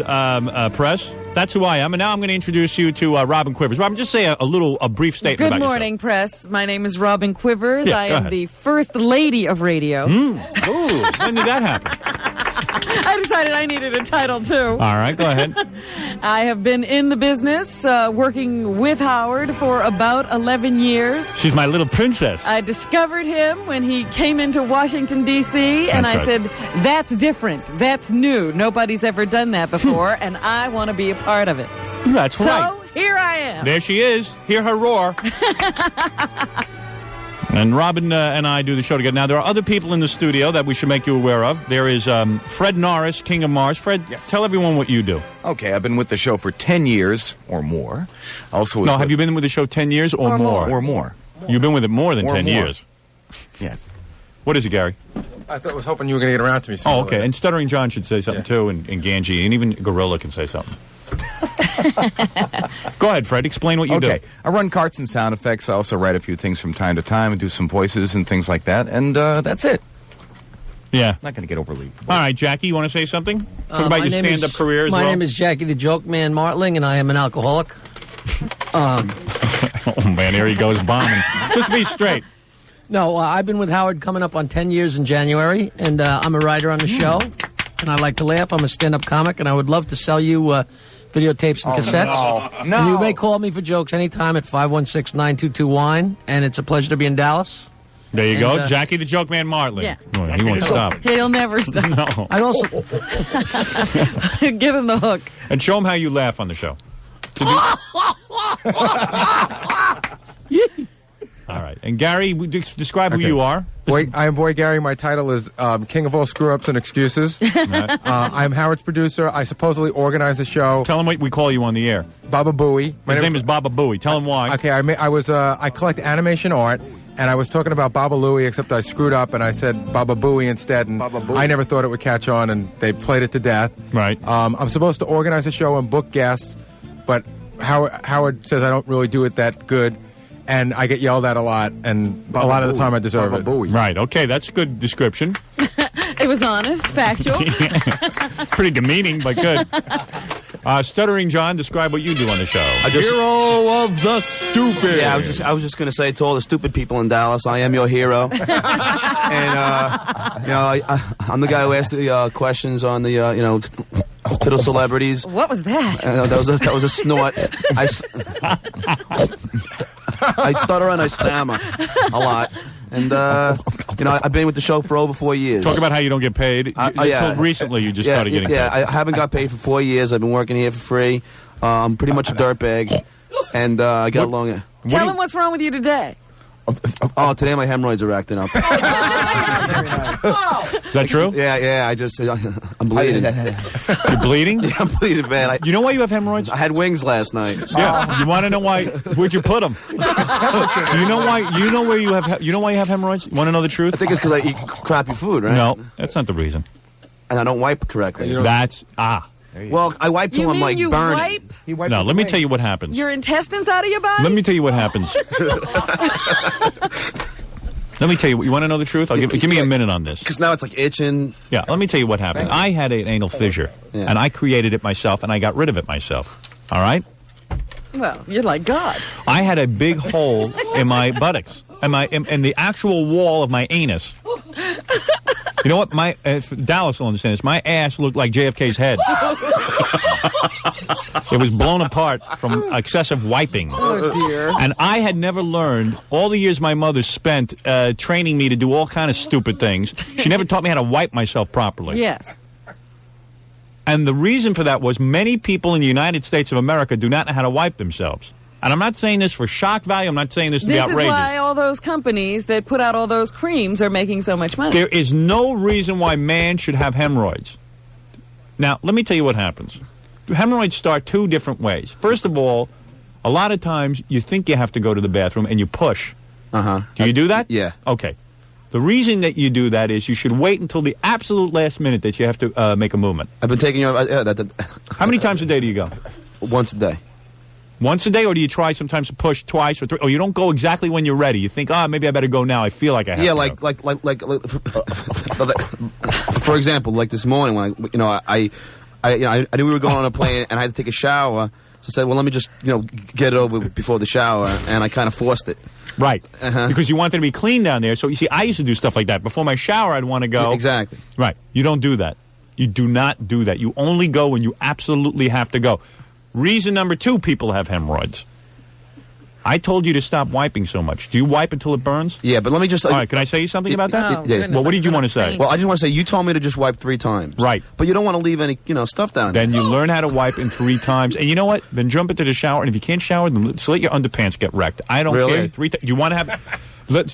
press. That's who I am. And now I'm going to introduce you to Robin Quivers. Robin, just say a brief statement about Good morning, press. My name is Robin Quivers. Yeah, I am the first lady of radio. Ooh, when did that happen? I decided I needed a title, too. All right, go ahead. I have been in the business, working with Howard for about 11 years. She's my little princess. I discovered him when he came into Washington, D.C., and I said, that's different. That's new. Nobody's ever done that before, and I want to be a part of it. That's right. So, here I am. There she is. Hear her roar. And Robin and I do the show together. Now, there are other people in the studio that we should make you aware of. There is Fred Norris, King of Mars. Fred, tell everyone what you do. Okay, I've been with the show for 10 years or more. Have you been with the show 10 years or more? Or more. You've been with it more than 10 more. years. Yes. What is it, Gary? I was hoping you were going to get around to me. Oh, okay. And Stuttering John should say something, too, and Ganji, and even Gorilla can say something. Go ahead, Fred. Explain what you do. Okay. I run carts and sound effects. I also write a few things from time to time and do some voices and things like that. And that's it. Yeah. Not going to get overly. All right, Jackie, you want to say something? Talk about your stand-up career as well. My name is Jackie the Joke Man Martling, and I am an alcoholic. Oh, man, here he goes bombing. Just be straight. No, I've been with Howard coming up on 10 years in January, and I'm a writer on the show, and I like to laugh. I'm a stand-up comic, and I would love to sell you videotapes and cassettes. No. And you may call me for jokes anytime at 516-922-WINE, and it's a pleasure to be in Dallas. There you go. Jackie the Joke Man Martling. Yeah. Oh, he won't stop. He'll never stop. No. I also give him the hook. And show him how you laugh on the show. All right. And Gary, describe who you are. I am Boy Gary. My title is King of All Screw-Ups and Excuses. I'm Howard's producer. I supposedly organize the show. Tell him what we call you on the air. Baba Booey. His name is Baba Booey. Tell him why. Okay, I collect animation art, and I was talking about Baba Louie, except I screwed up and I said Baba Booey instead, and I never thought it would catch on, and they played it to death. Right. I'm supposed to organize the show and book guests, but Howard says I don't really do it that good. And I get yelled at a lot, and a lot of the time I deserve it. Right, okay, that's a good description. It was honest, factual. Pretty demeaning, but good. Stuttering John, describe what you do on the show. Hero of the stupid. Yeah, I was just going to say to all the stupid people in Dallas, I am your hero. And I'm the guy who asked the questions on the to the celebrities. What was that? That was a snort. I stutter and I stammer a lot. And, I've been with the show for over 4 years. Talk about how you don't get paid. Until recently, you just started getting paid. Yeah, I haven't got paid for 4 years. I've been working here for free. I'm pretty much a dirtbag. And I got along. Tell him what's wrong with you today. Oh, today my hemorrhoids are acting up. Is that true? Yeah. I just, I'm bleeding. You're bleeding? Yeah, I'm bleeding, man. You know why you have hemorrhoids? I had wings last night. Yeah. You want to know why? Where'd you put them? You know why? You know where you have? You know why you have hemorrhoids? You want to know the truth? I think it's because I eat crappy food, right? No, that's not the reason. And I don't wipe correctly. That's Well, I wipe till I'm like burning. No, let me tell you what happens. Your intestines out of your body? Let me tell you what happens. Let me tell you. You want to know the truth? Give me a minute on this. Because now it's like itching. Yeah, let me tell you what happened. I had an anal fissure, and I created it myself, and I got rid of it myself. All right? Well, you're like God. I had a big hole in my buttocks, and in the actual wall of my anus. You know what? Dallas will understand this. My ass looked like JFK's head. It was blown apart from excessive wiping. Oh, dear. And I had never learned, all the years my mother spent training me to do all kind of stupid things, she never taught me how to wipe myself properly. Yes. And the reason for that was many people in the United States of America do not know how to wipe themselves. And I'm not saying this for shock value. I'm not saying this to be outrageous. This is why all those companies that put out all those creams are making so much money. There is no reason why man should have hemorrhoids. Now, let me tell you what happens. Hemorrhoids start two different ways. First of all, a lot of times you think you have to go to the bathroom and you push. Uh-huh. Do you do that? Yeah. Okay. The reason that you do that is you should wait until the absolute last minute that you have to make a movement. I've been taking your... How many times a day do you go? Once a day. Once a day, or do you try sometimes to push twice or three? Or you don't go exactly when you're ready. You think, maybe I better go now. I feel like I have to like for example, like this morning when I knew we were going on a plane and I had to take a shower. So I said, well, let me just get it over before the shower, and I kind of forced it. Right, because you wanted to be clean down there. So you see, I used to do stuff like that. Before my shower, I'd want to go. Exactly. Right. You don't do that. You do not do that. You only go when you absolutely have to go. Reason number 2, people have hemorrhoids. I told you to stop wiping so much. Do you wipe until it burns? Yeah, but let me just... All right, can I say something about that? Yeah. Well, what did you want to say? Well, I just want to say, you told me to just wipe 3 times. Right. But you don't want to leave any, stuff down there. Then you learn how to wipe in 3 times. And you know what? Then jump into the shower, and if you can't shower, then let your underpants get wrecked. I don't care. 3 times. You want to have...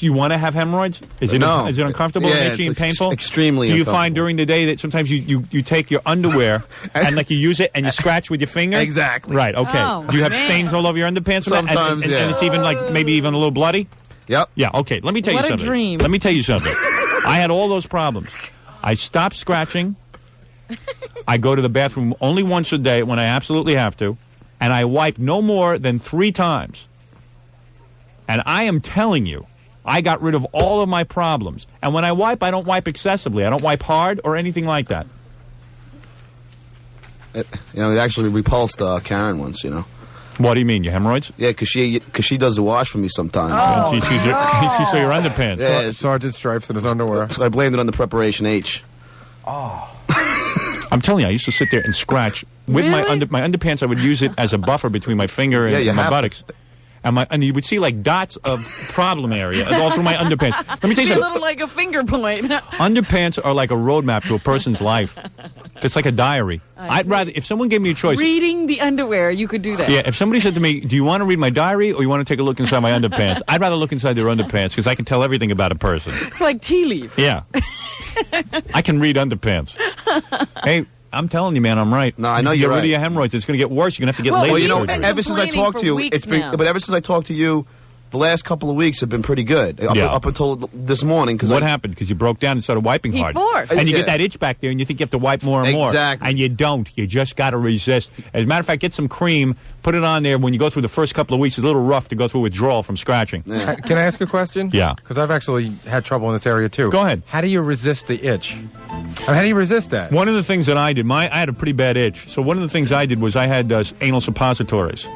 You want to have hemorrhoids? Is it uncomfortable and itchy and painful? Extremely Do you uncomfortable. find during the day that sometimes you take your underwear and like you use it and you scratch with your finger? Exactly. Right, okay. Oh, do you have man. stains all over your underpants? Sometimes, and it's even maybe even a little bloody? Yep. Yeah, okay. Let me tell you What a something. dream. Let me tell you something. I had all those problems. I stopped scratching. I go to the bathroom only once a day when I absolutely have to. And I wipe no more than 3 times. And I am telling you, I got rid of all of my problems. And when I wipe, I don't wipe excessively. I don't wipe hard or anything like that. It actually repulsed Karen once, What do you mean, your hemorrhoids? Yeah, because she does the wash for me sometimes. Oh, She saw your underpants. Yeah, Sergeant Stripes in his underwear. so I blamed it on the preparation H. I'm telling you, I used to sit there and scratch with my underpants. I would use it as a buffer between my finger and you my have buttocks. And you would see like dots of problem area all through my underpants. Let me tell you Be a something. little like a finger point. Underpants are like a roadmap to a person's life. It's like a diary. I'd rather, if someone gave me a choice. Reading the underwear, you could do that. Yeah, if somebody said to me, do you want to read my diary or you want to take a look inside my underpants? I'd rather look inside their underpants because I can tell everything about a person. It's like tea leaves. Yeah. I can read underpants. Hey, I'm telling you, man, I'm right. No, I know you you're get rid of right. your hemorrhoids. It's going to get worse. You're going to have to get laser Well, surgery. ever since I talked to you, but ever since I talked to you, the last couple of weeks have been pretty good. Up until this morning. What happened? Because you broke down and started wiping He hard. forced. And you get that itch back there, and you think you have to wipe more and more. Exactly. And you don't. You just got to resist. As a matter of fact, get some cream, put it on there. When you go through the first couple of weeks, it's a little rough to go through withdrawal from scratching. Yeah. Can I ask a question? Yeah. Because I've actually had trouble in this area, too. Go ahead. How do you resist the itch? How do you resist that? One of the things that I did, I had a pretty bad itch. So one of the things I did was I had anal suppositories.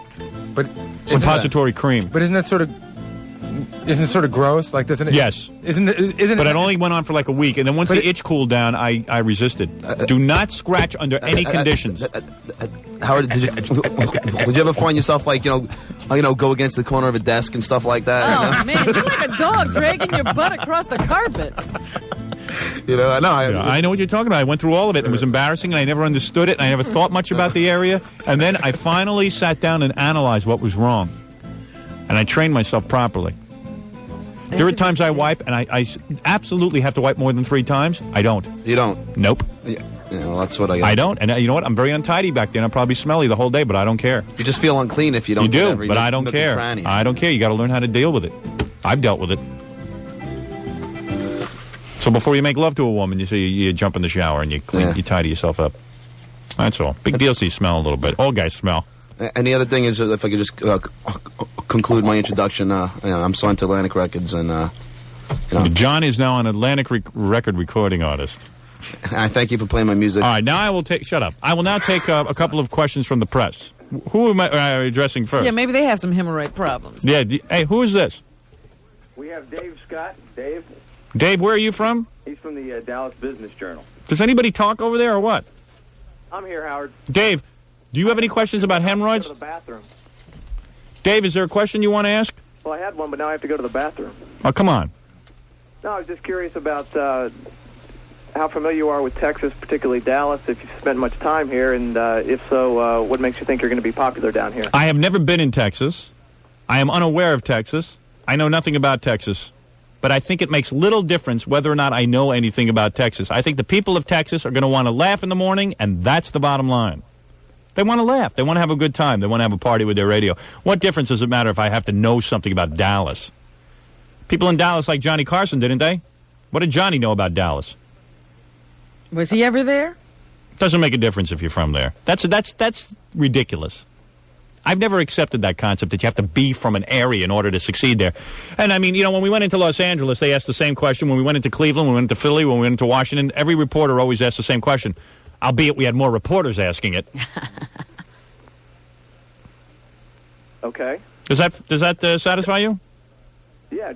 But suppository cream. But isn't it sort of gross? Like, doesn't it? Yes. Isn't it? But it only went on for like a week, and then once the itch cooled down, I resisted. Do not scratch under any conditions. Howard, did you ever find yourself like go against the corner of a desk and stuff like that? Oh, man, you're like a dog dragging your butt across the carpet. I know what you're talking about. I went through all of it. It was embarrassing, and I never understood it, and I never thought much about the area. And then I finally sat down and analyzed what was wrong. And I train myself properly. There are times I wipe, and I absolutely have to wipe more than 3 times. I don't. You don't? Nope. Yeah, well, that's what I got. I don't. And you know what? I'm very untidy back there, and I'm probably smelly the whole day, but I don't care. You just feel unclean if you don't. You do, every but I don't nook and care. cranny. I don't care. You got to learn how to deal with it. I've dealt with it. So before you make love to a woman, you jump in the shower and you clean, you tidy yourself up. That's all. Big deal. So you smell a little bit. All guys smell. And the other thing is, if I could just conclude my introduction, I'm signed to Atlantic Records, and John is now an Atlantic record recording artist. I thank you for playing my music. All right, now I will take. Shut up. I will now take a couple of questions from the press. Who am I addressing first? Yeah, maybe they have some hemorrhoid problems. Yeah. Hey, who is this? We have Dave Scott. Dave. Dave, where are you from? He's from the Dallas Business Journal. Does anybody talk over there or what? I'm here, Howard. Dave, do you have any questions about hemorrhoids? Go to the bathroom. Dave, is there a question you want to ask? Well, I had one, but now I have to go to the bathroom. Oh, come on. No, I was just curious about how familiar you are with Texas, particularly Dallas, if you've spent much time here, and if so, what makes you think you're going to be popular down here? I have never been in Texas. I am unaware of Texas. I know nothing about Texas. But I think it makes little difference whether or not I know anything about Texas. I think the people of Texas are going to want to laugh in the morning, and that's the bottom line. They want to laugh. They want to have a good time. They want to have a party with their radio. What difference does it matter if I have to know something about Dallas? People in Dallas like Johnny Carson, didn't they? What did Johnny know about Dallas? Was he ever there? Doesn't make a difference if you're from there. That's ridiculous. I've never accepted that concept that you have to be from an area in order to succeed there. And I mean, you know, when we went into Los Angeles, they asked the same question. When we went into Cleveland, when we went into Philly, when we went into Washington, every reporter always asked the same question, albeit we had more reporters asking it. Okay. Does that satisfy you? Yeah.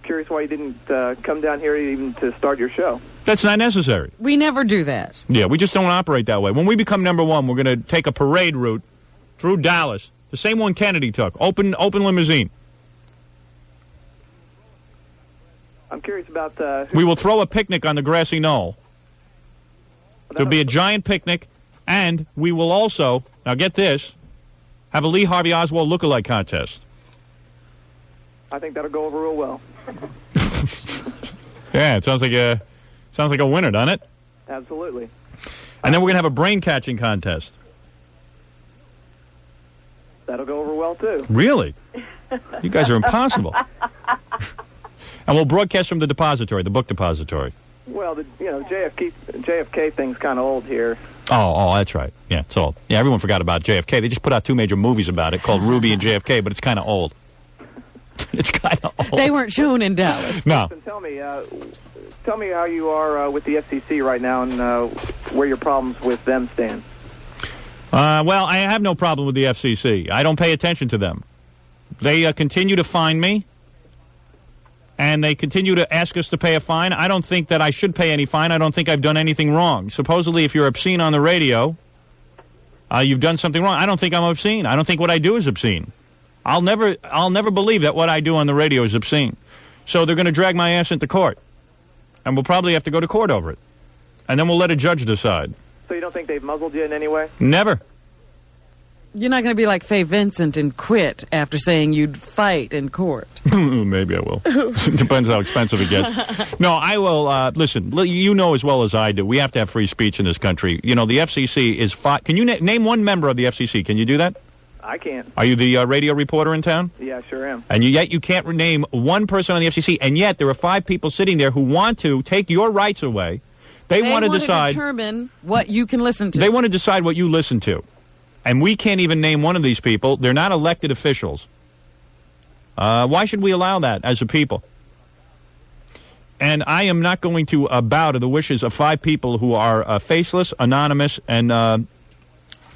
Curious why you didn't come down here even to start your show. That's not necessary. We never do that. Yeah, we just don't operate that way. When we become number one, we're going to take a parade route through Dallas, the same one Kennedy took, open limousine. I'm curious about... we will throw a picnic on the grassy knoll. There'll be a giant picnic, and we will also, now get this, have a Lee Harvey Oswald lookalike contest. I think that'll go over real well. Yeah, it sounds like a winner, doesn't it? Absolutely. And then we're going to have a brain catching contest. That'll go over well, too. Really? You guys are impossible. And we'll broadcast from the depository, the book depository. Well, JFK thing's kind of old here. Oh, that's right. Yeah, it's old. Yeah, everyone forgot about JFK. They just put out 2 major movies about it called Ruby and JFK, but it's kind of old. It's kind of old. They weren't shown in Dallas. No. Listen, tell me how you are with the FCC right now and where your problems with them stand. Well, I have no problem with the FCC. I don't pay attention to them. They continue to fine me, and they continue to ask us to pay a fine. I don't think that I should pay any fine. I don't think I've done anything wrong. Supposedly, if you're obscene on the radio, you've done something wrong. I don't think I'm obscene. I don't think what I do is obscene. I'll never believe that what I do on the radio is obscene. So they're going to drag my ass into court, and we'll probably have to go to court over it. And then we'll let a judge decide. So you don't think they've muzzled you in any way? Never. You're not going to be like Faye Vincent and quit after saying you'd fight in court. Maybe I will. Depends how expensive it gets. No, I will. Listen, you know as well as I do, we have to have free speech in this country. You know, the FCC is... Can you name one member of the FCC? Can you do that? I can't. Are you the radio reporter in town? Yeah, sure am. And yet you can't name one person on the FCC, and yet there are 5 people sitting there who want to take your rights away. They want to determine what you can listen to. They want to decide what you listen to. And we can't even name one of these people. They're not elected officials. Why should we allow that as a people? And I am not going to bow to the wishes of 5 people who are faceless, anonymous, and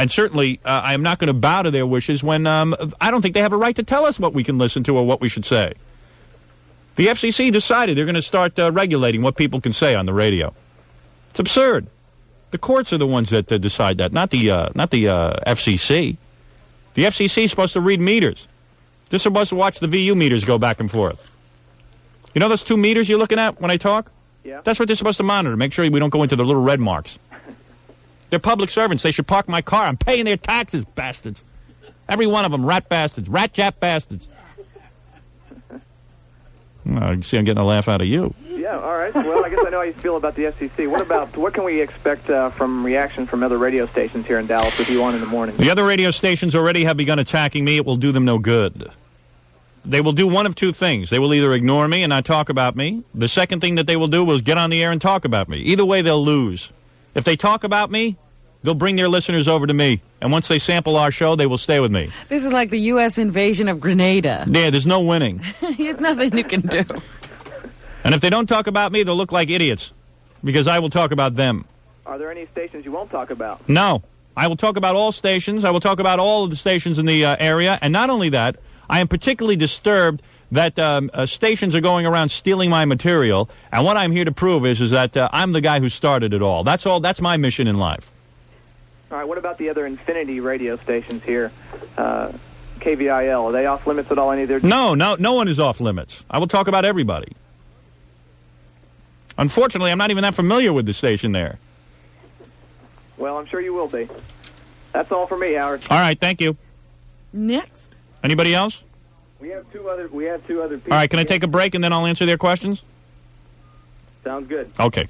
certainly I am not going to bow to their wishes when I don't think they have a right to tell us what we can listen to or what we should say. The FCC decided they're going to start regulating what people can say on the radio. It's absurd. The courts are the ones that decide that, not the FCC. The FCC is supposed to read meters. They're supposed to watch the VU meters go back and forth. You know those 2 meters you're looking at when I talk? Yeah. That's what they're supposed to monitor. Make sure we don't go into the little red marks. They're public servants. They should park my car. I'm paying their taxes, bastards. Every one of them, rat bastards, rat-jap bastards. Well, see, I'm getting a laugh out of you. Yeah, all right. Well, I guess I know how you feel about the FCC. What can we expect from reaction from other radio stations here in Dallas with you on in the morning? The other radio stations already have begun attacking me. It will do them no good. They will do one of two things. They will either ignore me and not talk about me. The second thing that they will do is get on the air and talk about me. Either way, they'll lose. If they talk about me, they'll bring their listeners over to me. And once they sample our show, they will stay with me. This is like the U.S. invasion of Grenada. Yeah, there's no winning. There's nothing you can do. And if they don't talk about me, they'll look like idiots. Because I will talk about them. Are there any stations you won't talk about? No. I will talk about all stations. I will talk about all of the stations in the area. And not only that, I am particularly disturbed that stations are going around stealing my material. And what I'm here to prove is that I'm the guy who started it all. That's all. That's my mission in life. All right, what about the other Infinity radio stations here? KVIL, are they off limits at all? Any of their... No one is off limits. I will talk about everybody. Unfortunately, I'm not even that familiar with the station there. Well, I'm sure you will be. That's all for me, Howard. All right, thank you. Next. Anybody else? We have two other people. All right, can I take a break and then I'll answer their questions? Sounds good. Okay.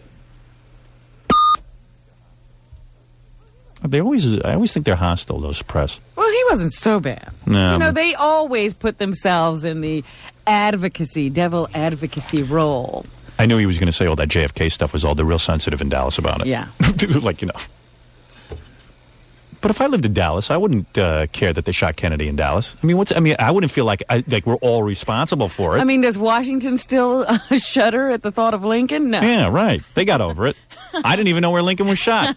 I always think they're hostile, those press. Well, he wasn't so bad. No. They always put themselves in the devil advocacy role. I knew he was going to say all that JFK stuff was all the real sensitive in Dallas about it. Yeah. Like, But if I lived in Dallas, I wouldn't care that they shot Kennedy in Dallas. I mean, I wouldn't feel like we're all responsible for it. I mean, does Washington still shudder at the thought of Lincoln? No. Yeah, right. They got over it. I didn't even know where Lincoln was shot.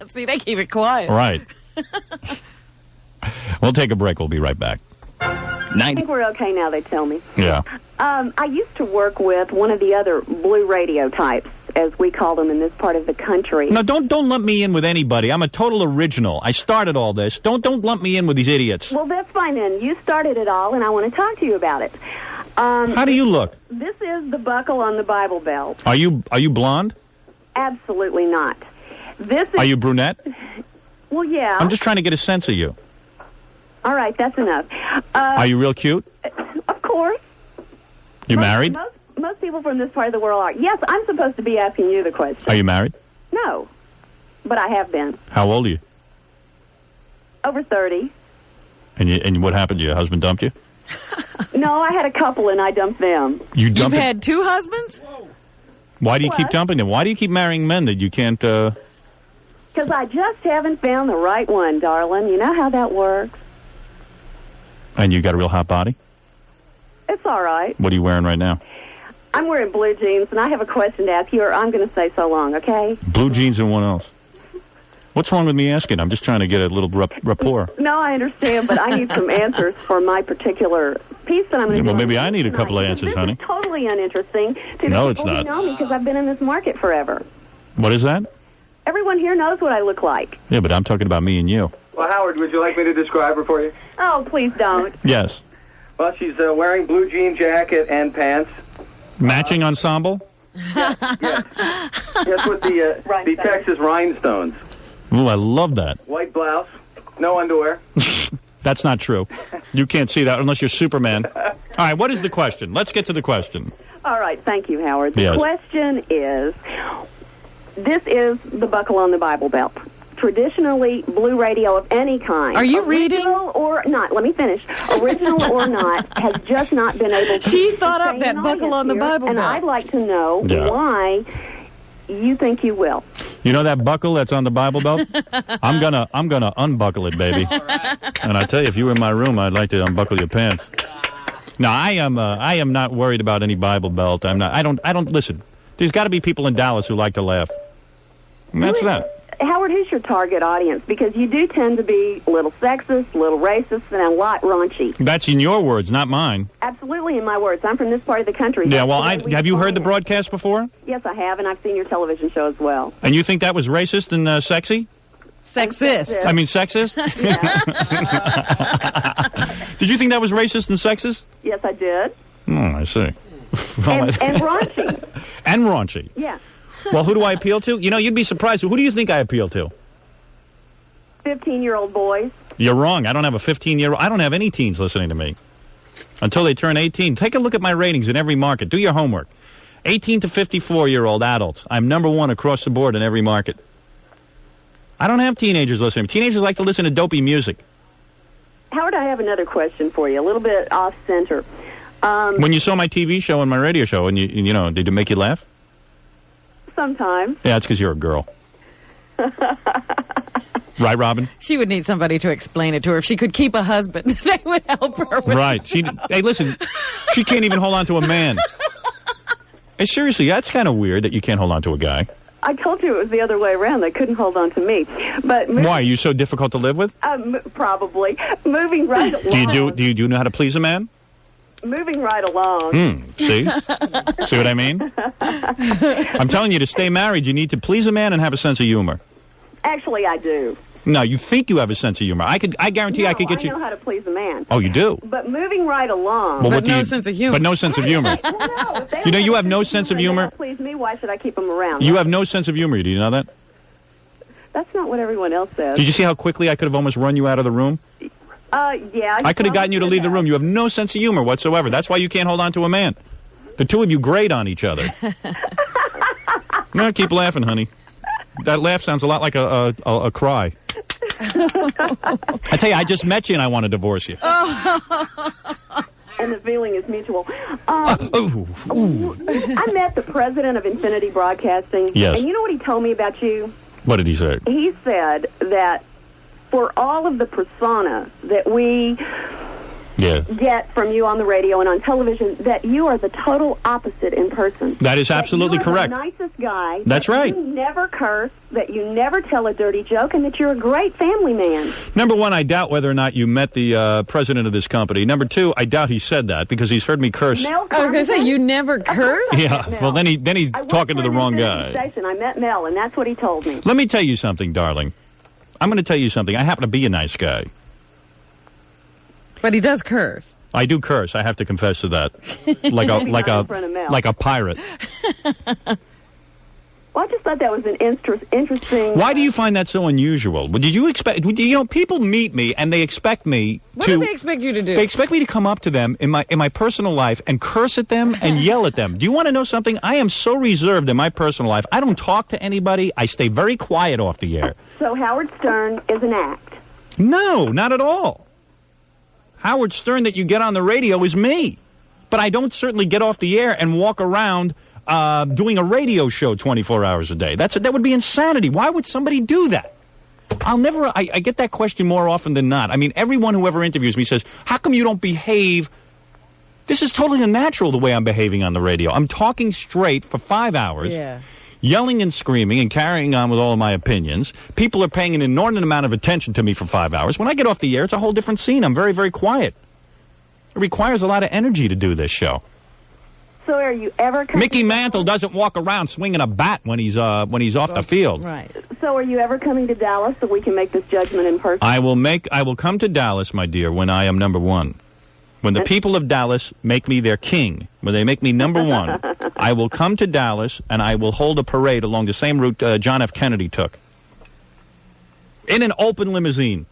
See, they keep it quiet. Right. We'll take a break. We'll be right back. I think we're okay now, they tell me. Yeah. I used to work with one of the other blue radio types, as we call them in this part of the country. No, don't lump me in with anybody. I'm a total original. I started all this. Don't lump me in with these idiots. Well, that's fine then. You started it all, and I want to talk to you about it. How do you look? This is the buckle on the Bible belt. Are you blonde? Absolutely not. Are you brunette? Well, yeah. I'm just trying to get a sense of you. All right, that's enough. Are you real cute? Of course. You married? Most people from this part of the world are. Yes, I'm supposed to be asking you the question. Are you married? No, but I have been. How old are you? Over 30. And what happened? Your husband dumped you? No, I had a couple and I dumped them. You've had two husbands? Why do you keep dumping them? Why do you keep marrying men that you can't... Because I just haven't found the right one, darling. You know how that works. And you got a real hot body? It's all right. What are you wearing right now? I'm wearing blue jeans, and I have a question to ask you, or I'm going to say so long, okay? Blue jeans and what else? What's wrong with me asking? I'm just trying to get a little rapport. No, I understand, but I need some answers for my particular piece that I'm going to do. Well, maybe I need a couple of answers, honey. This is totally uninteresting to no, the it's people not. who know me, because I've been in this market forever. What is that? Everyone here knows what I look like. Yeah, but I'm talking about me and you. Well, Howard, would you like me to describe her for you? Oh, please don't. Yes. Well, she's wearing blue jean jacket and pants. Matching ensemble? Yes, with the Texas rhinestones. Ooh, I love that. White blouse, no underwear. That's not true. You can't see that unless you're Superman. All right, what is the question? Let's get to the question. All right, thank you, Howard. The Yes. question is, this is the buckle on the Bible belt. Traditionally, blue radio of any kind. Are you original or not? Let me finish. Original or not, has just not been able to. She thought up that buckle on the Bible and belt. I'd like to know why you think you will. You know that buckle that's on the Bible belt? I'm gonna unbuckle it, baby. And I tell you, if you were in my room, I'd like to unbuckle your pants. No, I am not worried about any Bible belt. I don't listen. There's got to be people in Dallas who like to laugh. And that's that. Howard, who's your target audience? Because you do tend to be a little sexist, a little racist, and a lot raunchy. That's in your words, not mine. Absolutely in my words. I'm from this part of the country. Yeah, well, have you heard the broadcast before? Yes, I have, and I've seen your television show as well. And you think that was racist and sexy? Sexist. I mean, sexist? Did you think that was racist and sexist? Yes, I did. Oh, I see. And raunchy. And raunchy. Yeah. Well, who do I appeal to? You know, you'd be surprised. Who do you think I appeal to? 15-year-old boys. You're wrong. I don't have a 15-year-old. I don't have any teens listening to me until they turn 18. Take a look at my ratings in every market. Do your homework. 18 to 54-year-old adults. I'm number one across the board in every market. I don't have teenagers listening. Teenagers like to listen to dopey music. Howard, I have another question for you, a little bit off-center. When you saw my TV show and my radio show, and you know, did it make you laugh? Sometime. Yeah, it's because you're a girl. Right, Robin? She would need somebody to explain it to her. If she could keep a husband, they would help her. Right. Hey, listen, she can't even hold on to a man. Hey, seriously, that's kind of weird that you can't hold on to a guy. I told you it was the other way around. They couldn't hold on to me. But why? Are you so difficult to live with? Probably. Moving right along. Do you know how to please a man? Moving right along. See? See what I mean? I'm telling you, to stay married, you need to please a man and have a sense of humor. Actually, I do. No, you think you have a sense of humor. I guarantee I could get you. I know how to please a man. Oh, you do? But moving right along. Well, but no sense of humor. But no sense of humor. You know, you have no sense of humor. Please me. Why should I keep them around? You have no sense of humor. Do you know that? That's not what everyone else says. Did you see how quickly I could have almost run you out of the room? Yeah. I could have gotten you to leave the room. You have no sense of humor whatsoever. That's why you can't hold on to a man. The two of you grate on each other. No, keep laughing, honey. That laugh sounds a lot like a cry. I tell you, I just met you and I want to divorce you. And the feeling is mutual. I met the president of Infinity Broadcasting. Yes. And you know what he told me about you? What did he say? He said that for all of the persona that we get from you on the radio and on television, that you are the total opposite in person. That is absolutely correct. The nicest guy. That's right. You never curse, that you never tell a dirty joke, and that you're a great family man. Number one, I doubt whether or not you met the president of this company. Number two, I doubt he said that because he's heard me curse. Mel I was going to say, you never curse? Yeah, well, then he's talking to the wrong guy. I met Mel, and that's what he told me. Let me tell you something, darling. I'm going to tell you something. I happen to be a nice guy. But he does curse. I do curse. I have to confess to that. Like a pirate. Well, I just thought that was an interesting... Why do you find that so unusual? Did you expect... You know, people meet me and they expect me What do they expect you to do? They expect me to come up to them in my personal life and curse at them and yell at them. Do you want to know something? I am so reserved in my personal life. I don't talk to anybody. I stay very quiet off the air. So Howard Stern is an act? No, not at all. Howard Stern that you get on the radio is me. But I don't certainly get off the air and walk around doing a radio show 24 hours a day. That would be insanity. Why would somebody do that? I get that question more often than not. I mean, everyone who ever interviews me says, how come you don't behave? This is totally unnatural the way I'm behaving on the radio. I'm talking straight for 5 hours. Yeah. Yelling and screaming and carrying on with all of my opinions. People are paying an inordinate amount of attention to me for 5 hours. When I get off the air, it's a whole different scene. I'm very, very quiet. It requires a lot of energy to do this show. So are you ever... Mickey Mantle doesn't walk around swinging a bat when he's off the field. Right. So are you ever coming to Dallas so we can make this judgment in person? I will come to Dallas, my dear, when I am number one. When the people of Dallas make me their king, when they make me number one, I will come to Dallas and I will hold a parade along the same route John F. Kennedy took. In an open limousine.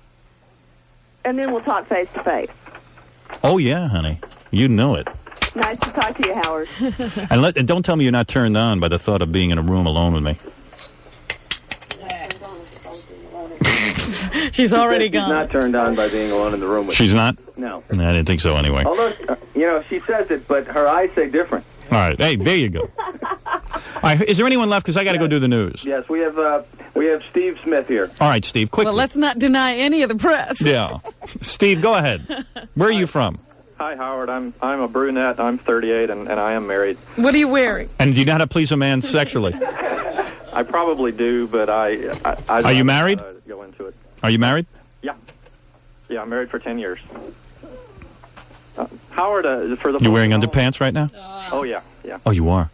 And then we'll talk face to face. Oh, yeah, honey. You know it. Nice to talk to you, Howard. And don't tell me you're not turned on by the thought of being in a room alone with me. She's already gone. She's not turned on by being alone in the room with She's you. not? No. I didn't think so anyway. Although, she says it, but her eyes say different. All right. Hey, there you go. All right. Is there anyone left? Because I got to go do the news. Yes, we have Steve Smith here. All right, Steve, quickly. Well, let's not deny any of the press. Yeah. Steve, go ahead. Where are you from? Hi, Howard. I'm a brunette. I'm 38, and I am married. What are you wearing? And do you know how to please a man sexually? I probably do, but I Are you married? Go into it. Are you married? Yeah, I'm married for 10 years. Howard, for the... You wearing underpants right now? Oh, yeah. Oh, you are?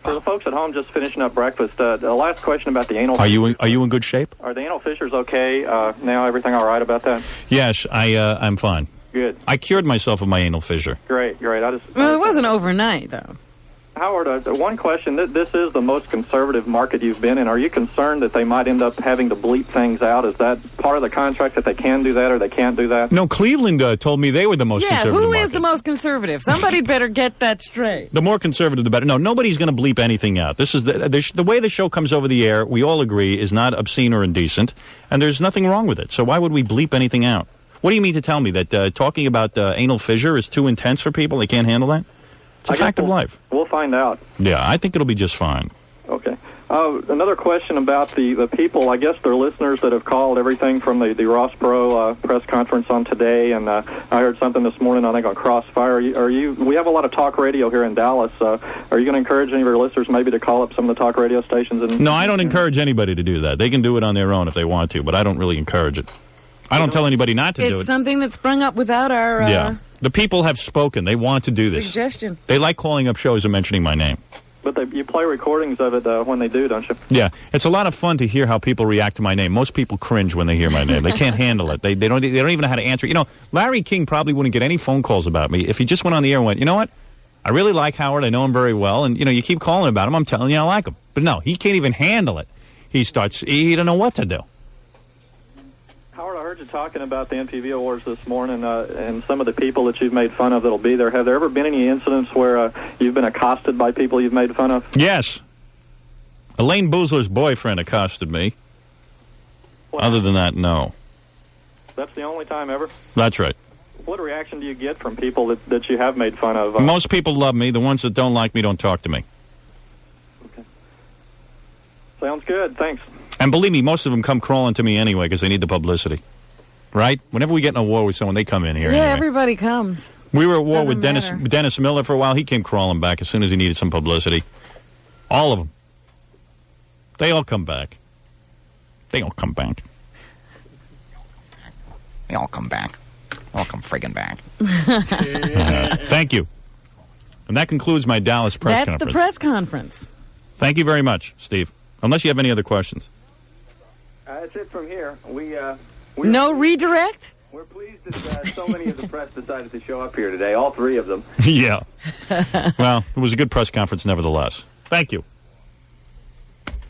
For the folks at home just finishing up breakfast, the last question about the anal... Are you in good shape? Are the anal fissures okay? Now everything all right about that? Yes, I'm fine. Good. I cured myself of my anal fissure. Great. Well, it wasn't overnight, though. Howard, one question. This is the most conservative market you've been in. Are you concerned that they might end up having to bleep things out? Is that part of the contract that they can do that or they can't do that? No, Cleveland told me they were the most conservative who market. is the most conservative? Somebody better get that straight. The more conservative, the better. No, nobody's going to bleep anything out. This is the way the show comes over the air, we all agree, is not obscene or indecent, and there's nothing wrong with it. So why would we bleep anything out? What do you mean to tell me that talking about anal fissure is too intense for people? They can't handle that? It's a fact of life. We'll find out. Yeah, I think it'll be just fine. Okay. Another question about the people. I guess they're listeners that have called everything from the Ross Perot press conference on today, and I heard something this morning, I think, on Crossfire. We have a lot of talk radio here in Dallas. Are you going to encourage any of your listeners maybe to call up some of the talk radio stations? No, I don't encourage anybody to do that. They can do it on their own if they want to, but I don't really encourage it. I don't tell anybody not to do it. It's something that sprung up without our yeah. The people have spoken. They want to do this. Suggestion. They like calling up shows and mentioning my name. But you play recordings of it when they do, don't you? Yeah. It's a lot of fun to hear how people react to my name. Most people cringe when they hear my name. They can't handle it. They don't even know how to answer. You know, Larry King probably wouldn't get any phone calls about me if he just went on the air and went, you know what? I really like Howard. I know him very well. And, you keep calling about him. I'm telling you I like him. But no, he can't even handle it. He don't know what to do. Howard, I heard you talking about the MTV Awards this morning and some of the people that you've made fun of that'll be there. Have there ever been any incidents where you've been accosted by people you've made fun of? Yes. Elaine Boozler's boyfriend accosted me. Wow. Other than that, no. That's the only time ever? That's right. What reaction do you get from people that you have made fun of? Most people love me. The ones that don't like me don't talk to me. Okay. Sounds good. Thanks. And believe me, most of them come crawling to me anyway because they need the publicity. Right? Whenever we get in a war with someone, they come in here anyway. Everybody comes. We were at war with Dennis Miller for a while. He came crawling back as soon as he needed some publicity. All of them. They all come back. They all come back. They all come back. All come friggin' back. Thank you. And that concludes my Dallas press conference. That's the press conference. Thank you very much, Steve. Unless you have any other questions. That's it from here. No redirect? We're pleased that so many of the press decided to show up here today, all three of them. Yeah. Well, it was a good press conference nevertheless. Thank you.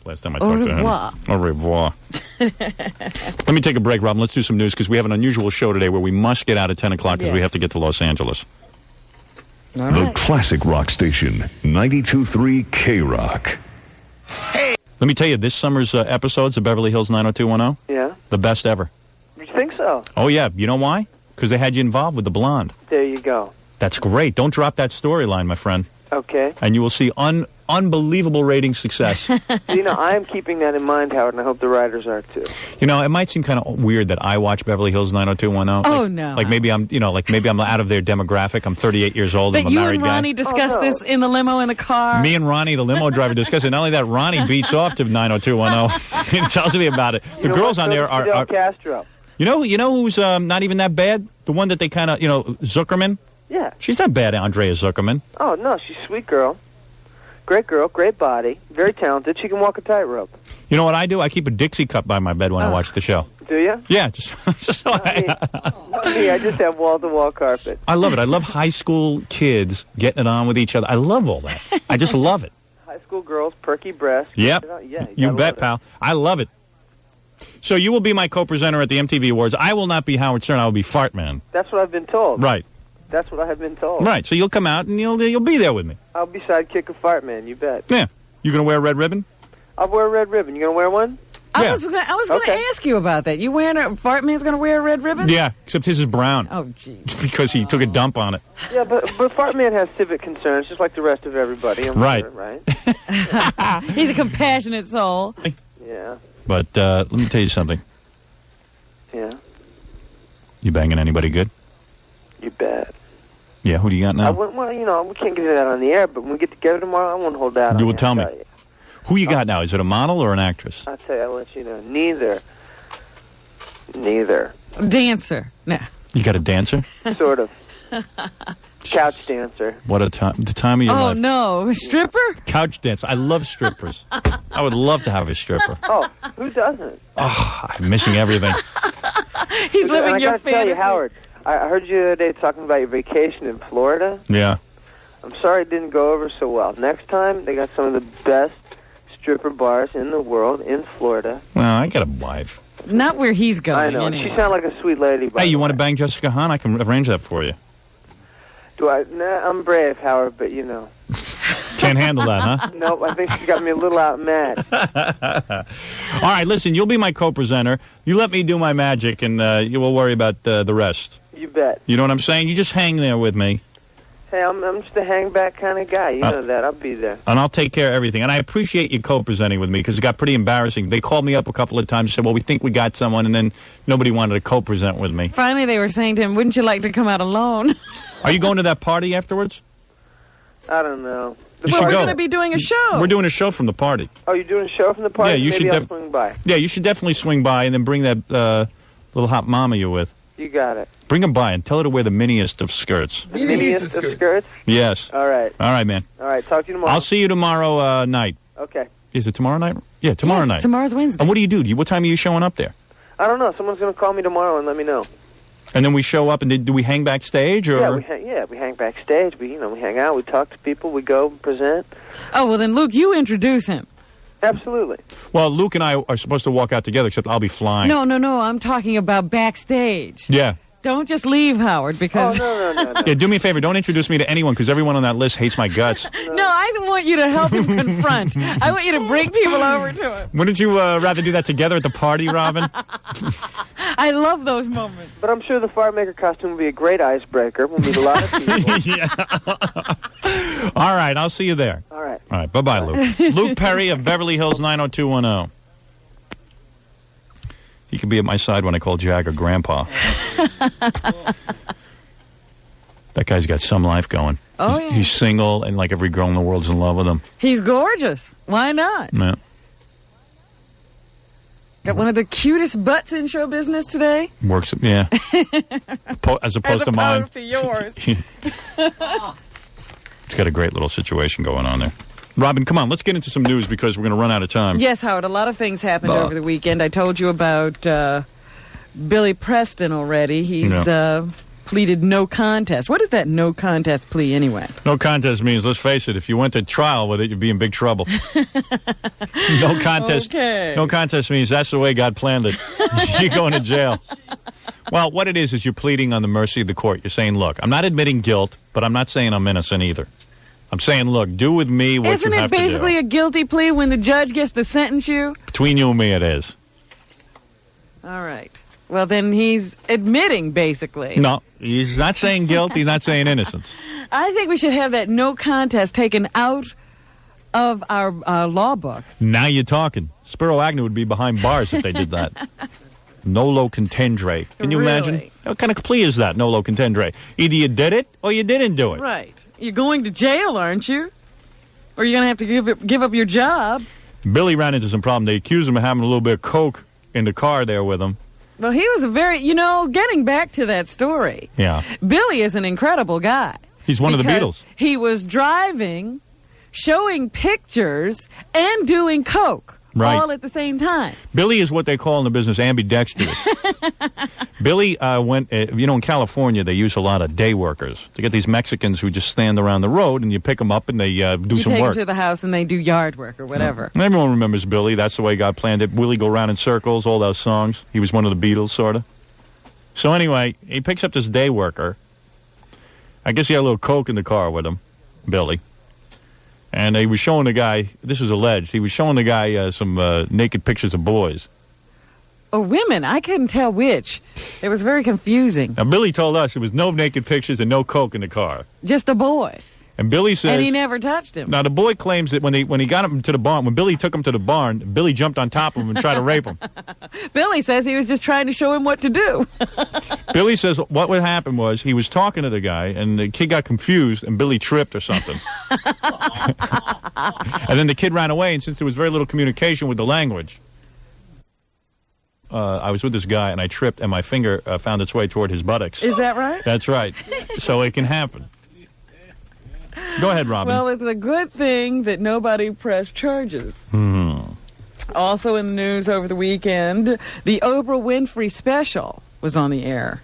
Last time I talked to him. Au revoir. Let me take a break, Robin. Let's do some news because we have an unusual show today where we must get out at 10 o'clock because we have to get to Los Angeles. All right. The classic rock station, 92.3 K-Rock. Hey! Let me tell you, this summer's episodes of Beverly Hills 90210, yeah, the best ever. You think so? Oh, yeah. You know why? Because they had you involved with the blonde. There you go. That's great. Don't drop that storyline, my friend. Okay. And you will see unbelievable rating success. I am keeping that in mind, Howard, and I hope the writers are too. It might seem kind of weird that I watch Beverly Hills 90210. Oh, no. Like maybe I'm out of their demographic. I'm 38 years old. I'm a married guy. You and Ronnie discussed this in the limo in the car. Me and Ronnie, the limo driver, discussed it. Not only that, Ronnie beats off to 90210. He tells me about it. The girls on there are Fidel Castro. You know who's not even that bad? The one that they kind of, Zuckerman? Yeah. She's not bad, Andrea Zuckerman. Oh, no, she's a sweet girl. Great girl, great body, very talented. She can walk a tightrope. You know what I do? I keep a Dixie cup by my bed when I watch the show. Do you? Yeah, just I just have wall-to-wall carpet. I love it. I love high school kids getting it on with each other. I love all that. I just love it. High school girls, perky breasts. Yep. Yeah, you bet, pal. I love it. So you will be my co-presenter at the MTV Awards. I will not be Howard Stern. I will be Fart Man. That's what I've been told. Right. That's what I have been told. Right. So you'll come out and you'll be there with me. I'll be sidekick of Fart Man. You bet. Yeah. You gonna wear a red ribbon? I'll wear a red ribbon. You gonna wear one? I was going to ask you about that. You wearing Fart Man's going to wear a red ribbon? Yeah, except his is brown. Oh, jeez. Because he took a dump on it. Yeah, but Fart Man has civic concerns, just like the rest of everybody. Right. Right. He's a compassionate soul. Yeah. But let me tell you something. Yeah. You banging anybody good? You bet. Yeah, who do you got now? We can't get that on the air, but when we get together tomorrow, I won't hold out. You will tell me. Who you got now? Is it a model or an actress? I'll tell you, I'll let you know. Neither. Dancer. No. You got a dancer? Sort of. Couch dancer. What a time. The time of your life. Oh, no. Stripper? Couch dancer. I love strippers. I would love to have a stripper. Oh, who doesn't? Oh, I'm missing everything. He's living your fantasy. Tell you, Howard, I heard you the other day talking about your vacation in Florida. Yeah. I'm sorry it didn't go over so well. Next time, they got some of the best stripper bars in the world in Florida. Well, I got a wife. Not where he's going. I know. Anyway. She sounds like a sweet lady. Hey, you want to bang Jessica Hahn? I can arrange that for you. Do I? Nah, I'm brave, Howard, but you know. Can't handle that, huh? Nope, I think she got me a little outmatched. All right, listen, you'll be my co-presenter. You let me do my magic, and you will worry about the rest. You bet. You know what I'm saying? You just hang there with me, Hey, I'm just a hang back kind of guy. You know that. I'll be there. and I'll take care of everything. And I appreciate you co-presenting with me, because it got pretty embarrassing. They called me up a couple of times and said, well, we think we got someone, and then nobody wanted to co-present with me. Finally, they were saying to him, wouldn't you like to come out alone? Are you going to that party afterwards? I don't know. You should we're go. going to be doing a show. We're doing a show from the party. Oh, you're doing a show from the party? Yeah, you Maybe should I'll swing by. Yeah, you should definitely swing by and then bring that little hot mama you're with. You got it. Bring her by and tell her to wear the miniest of skirts. Miniest of skirts? Yes. All right. All right, man. All right, talk to you tomorrow. I'll see you tomorrow night. Okay. Is it tomorrow night? Yeah, tomorrow Yes, night. tomorrow's Wednesday. And what do you do? What time are you showing up there? I don't know. Someone's going to call me tomorrow and let me know. And then we show up, and do we hang backstage? Or? Yeah, we hang backstage. We hang out. We talk to people. We go present. Oh, well, then, Luke, you introduce him. Absolutely. Well, Luke and I are supposed to walk out together, except I'll be flying. No, I'm talking about backstage. Yeah. Don't just leave, Howard, because... Oh, no. Yeah, do me a favor. Don't introduce me to anyone, because everyone on that list hates my guts. No, I want you to help him confront. I want you to bring people over to him. Wouldn't you rather do that together at the party, Robin? I love those moments. But I'm sure the fire maker costume will be a great icebreaker. We'll meet a lot of people. Yeah. All right, I'll see you there. All right. All right, bye-bye, Luke. Luke Perry of Beverly Hills 90210. He could be at my side when I call Jagger Grandpa. That guy's got some life going. Oh, yeah. He's single, and like every girl in the world's in love with him. He's gorgeous. Why not? Yeah. Got one of the cutest butts in show business today. Works, yeah. As opposed to mine. to yours. It's got a great little situation going on there. Robin, come on, let's get into some news because we're going to run out of time. Yes, Howard, a lot of things happened over the weekend. I told you about Billy Preston already. He's pleaded no contest. What is that no contest plea anyway? No contest means, let's face it, if you went to trial with it, you'd be in big trouble. No contest. Okay. No contest means that's the way God planned it. You're going to jail. Well, what it is you're pleading on the mercy of the court. You're saying, look, I'm not admitting guilt, but I'm not saying I'm innocent either. I'm saying, look, do with me what Isn't you it have to do. basically a guilty plea when the judge gets to sentence you? Between you and me, it is. All right. Well, then he's admitting, basically. No, he's not saying guilt. He's not saying innocence. I think we should have that no contest taken out of our law books. Now you're talking. Spiro Agnew would be behind bars if they did that. Nolo contendere. Can you imagine? What kind of plea is that, nolo contendere? Either you did it or you didn't do it. Right. You're going to jail, aren't you? Or you're going to have to give up your job. Billy ran into some problem. They accused him of having a little bit of coke in the car there with him. Well, he was getting back to that story. Yeah. Billy is an incredible guy. He's one of the Beatles. He was driving, showing pictures, and doing coke. Right. All at the same time. Billy is what they call in the business ambidextrous. Billy went, in California, they use a lot of day workers. They get these Mexicans who just stand around the road, and you pick them up, and they do some work. You take them to the house, and they do yard work or whatever. Yeah. Everyone remembers Billy. That's the way God planned it. Willie Go Round in Circles, all those songs. He was one of the Beatles, sort of. So anyway, he picks up this day worker. I guess he had a little coke in the car with him, Billy. And he was showing the guy, this was alleged, he was showing the guy some naked pictures of boys. Oh, women. I couldn't tell which. It was very confusing. Now, Billy told us there was no naked pictures and no coke in the car. Just a boy. And Billy says... And he never touched him. Now, the boy claims that when he got him to the barn, when Billy took him to the barn, Billy jumped on top of him and tried to rape him. Billy says he was just trying to show him what to do. Billy says what would happen was he was talking to the guy, and the kid got confused, and Billy tripped or something. And then the kid ran away, and since there was very little communication with the language, I was with this guy, and I tripped, and my finger found its way toward his buttocks. Is that right? That's right. So it can happen. Go ahead, Robin. Well, it's a good thing that nobody pressed charges. Also in the news over the weekend, the Oprah Winfrey special was on the air.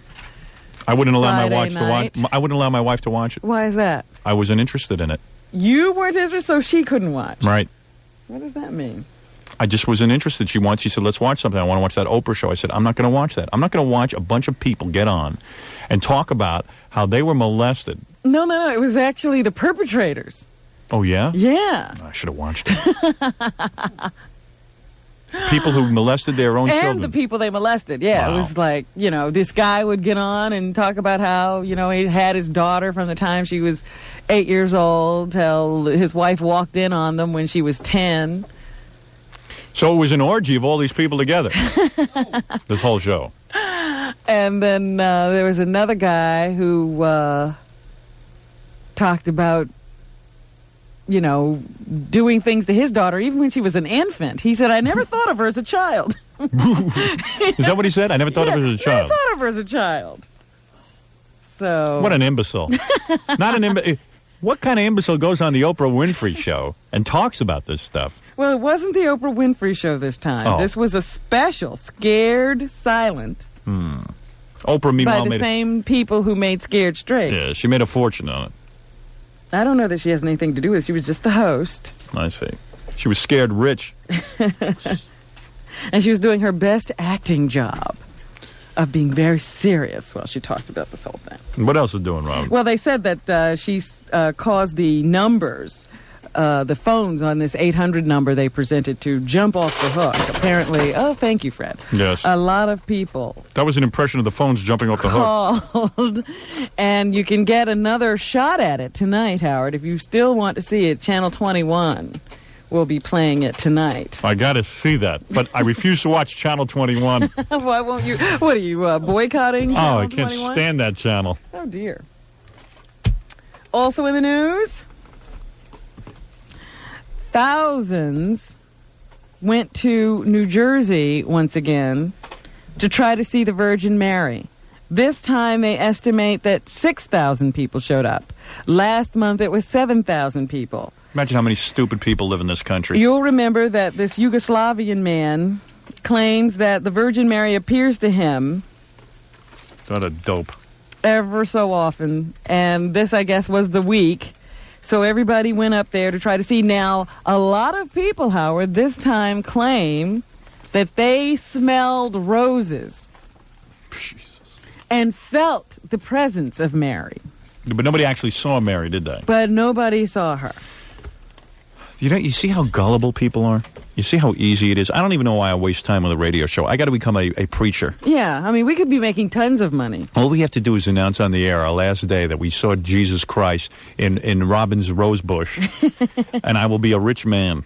I wouldn't allow Friday my wife to watch. night. I wouldn't allow my wife to watch it. Why is that? I wasn't interested in it. You weren't interested, so she couldn't watch. Right. What does that mean? I just wasn't interested. She said, let's watch something. I want to watch that Oprah show. I said, I'm not going to watch that. I'm not going to watch a bunch of people get on and talk about how they were molested. No. It was actually the perpetrators. Oh, yeah? Yeah. I should have watched it. People who molested their own And children. the people they molested. Yeah, Wow. It was like, this guy would get on and talk about how, he had his daughter from the time she was 8 years old till his wife walked in on them when she was 10. So it was an orgy of all these people together. This whole show. And then there was another guy who talked about, doing things to his daughter even when she was an infant. He said, I never thought of her as a child. Is that what he said? I never thought of her as a child. I thought of her as a child. So What an imbecile. Not an imbecile. What kind of imbecile goes on the Oprah Winfrey show and talks about this stuff? Well, it wasn't the Oprah Winfrey show this time. Oh. This was a special, Scared Silent, Oprah, by meanwhile, the made same people who made Scared Straight. yeah, she made a fortune on it. I don't know that she has anything to do with it. She was just the host. I see. She was scared rich. And she was doing her best acting job of being very serious while she talked about this whole thing. What else is doing, Rob? Well, they said that she caused the numbers, the phones on this 800 number they presented to jump off the hook. Apparently, thank you, Fred. Yes. A lot of people That was an impression of the phones jumping off the hook. called, and you can get another shot at it tonight, Howard. If you still want to see it, Channel 21 will be playing it tonight. I got to see that, but I refuse to watch Channel 21. Why won't you? What are you boycotting? Channel I can't 21? stand that channel. Oh, dear. Also in the news, thousands went to New Jersey once again to try to see the Virgin Mary. This time they estimate that 6,000 people showed up. Last month it was 7,000 people. Imagine how many stupid people live in this country. You'll remember that this Yugoslavian man claims that the Virgin Mary appears to him What a dope. ever so often, and this, I guess, was the week. So everybody went up there to try to see. Now, a lot of people, Howard, this time claim that they smelled roses and felt the presence of Mary. But nobody actually saw Mary, did they? But nobody saw her. You see how gullible people are? You see how easy it is? I don't even know why I waste time on the radio show. I got to become a preacher. Yeah, I mean, we could be making tons of money. All we have to do is announce on the air our last day that we saw Jesus Christ in Robin's rose bush, and I will be a rich man.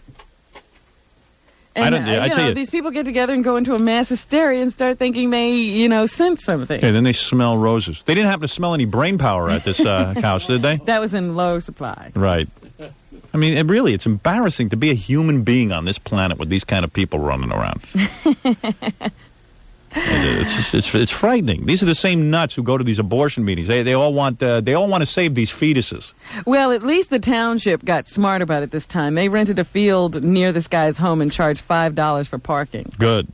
And, I tell you, these people get together and go into a mass hysteria and start thinking they, sent something. yeah, then they smell roses. They didn't happen to smell any brain power at this house, did they? That was in low supply. Right. I mean, it's embarrassing to be a human being on this planet with these kind of people running around. It's frightening. These are the same nuts who go to these abortion meetings. They all want to save these fetuses. Well, at least the township got smart about it this time. They rented a field near this guy's home and charged $5 for parking. Good.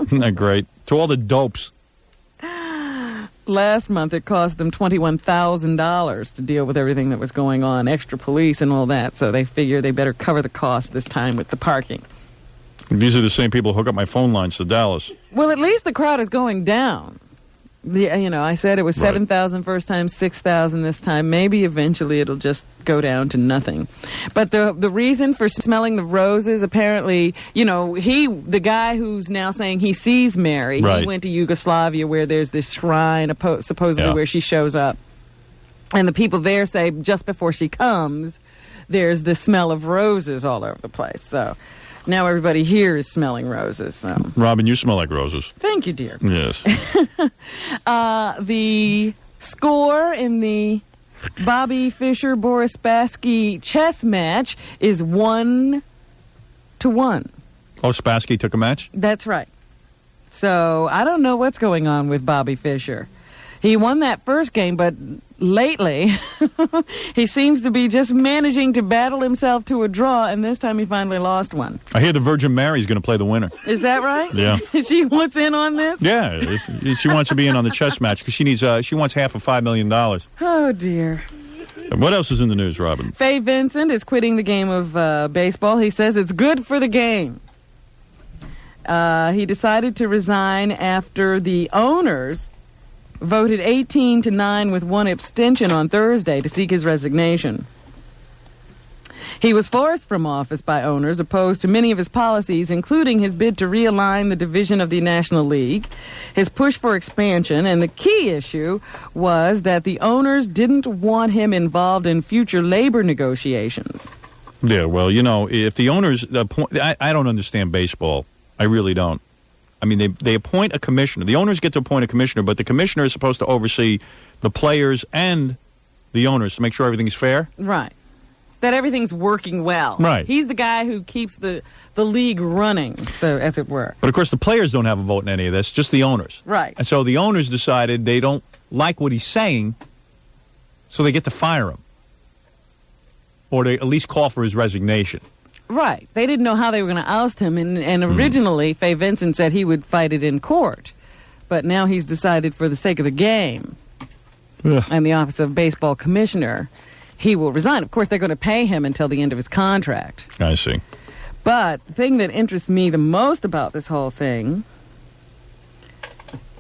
Isn't that great? To all the dopes. Last month, it cost them $21,000 to deal with everything that was going on, extra police and all that. So they figure they better cover the cost this time with the parking. These are the same people who hook up my phone lines to Dallas. Well, at least the crowd is going down. I said it was 7,000 first time, 6,000 this time. Maybe eventually it'll just go down to nothing. But the reason for smelling the roses, apparently, the guy who's now saying he sees Mary, right. He went to Yugoslavia where there's this shrine supposedly where she shows up. And the people there say just before she comes, there's the smell of roses all over the place. So now everybody here is smelling roses. So. Robin, you smell like roses. Thank you, dear. Yes. The score in the Bobby Fischer-Boris Spassky chess match is 1-1. Oh, Spassky took a match? That's right. So I don't know what's going on with Bobby Fischer. He won that first game, but lately, he seems to be just managing to battle himself to a draw, and this time he finally lost one. I hear the Virgin Mary's going to play the winner. Is that right? Yeah. She wants in on this? Yeah, she wants to be in on the chess match because she wants half of $5 million. Oh, dear. What else is in the news, Robin? Faye Vincent is quitting the game of baseball. He says it's good for the game. He decided to resign after the owners voted 18-9 with one abstention on Thursday to seek his resignation. He was forced from office by owners opposed to many of his policies, including his bid to realign the division of the National League, his push for expansion, and the key issue was that the owners didn't want him involved in future labor negotiations. Yeah, well, if the owners I don't understand baseball. I really don't. I mean, they appoint a commissioner. The owners get to appoint a commissioner, but the commissioner is supposed to oversee the players and the owners to make sure everything's fair. Right. That everything's working well. Right. He's the guy who keeps the league running, so as it were. But, of course, the players don't have a vote in any of this, just the owners. Right. And so the owners decided they don't like what he's saying, so they get to fire him. Or they at least call for his resignation. Right. They didn't know how they were going to oust him, and originally Faye Vincent said he would fight it in court. But now he's decided for the sake of the game and the Office of Baseball Commissioner, he will resign. Of course, they're going to pay him until the end of his contract. I see. But the thing that interests me the most about this whole thing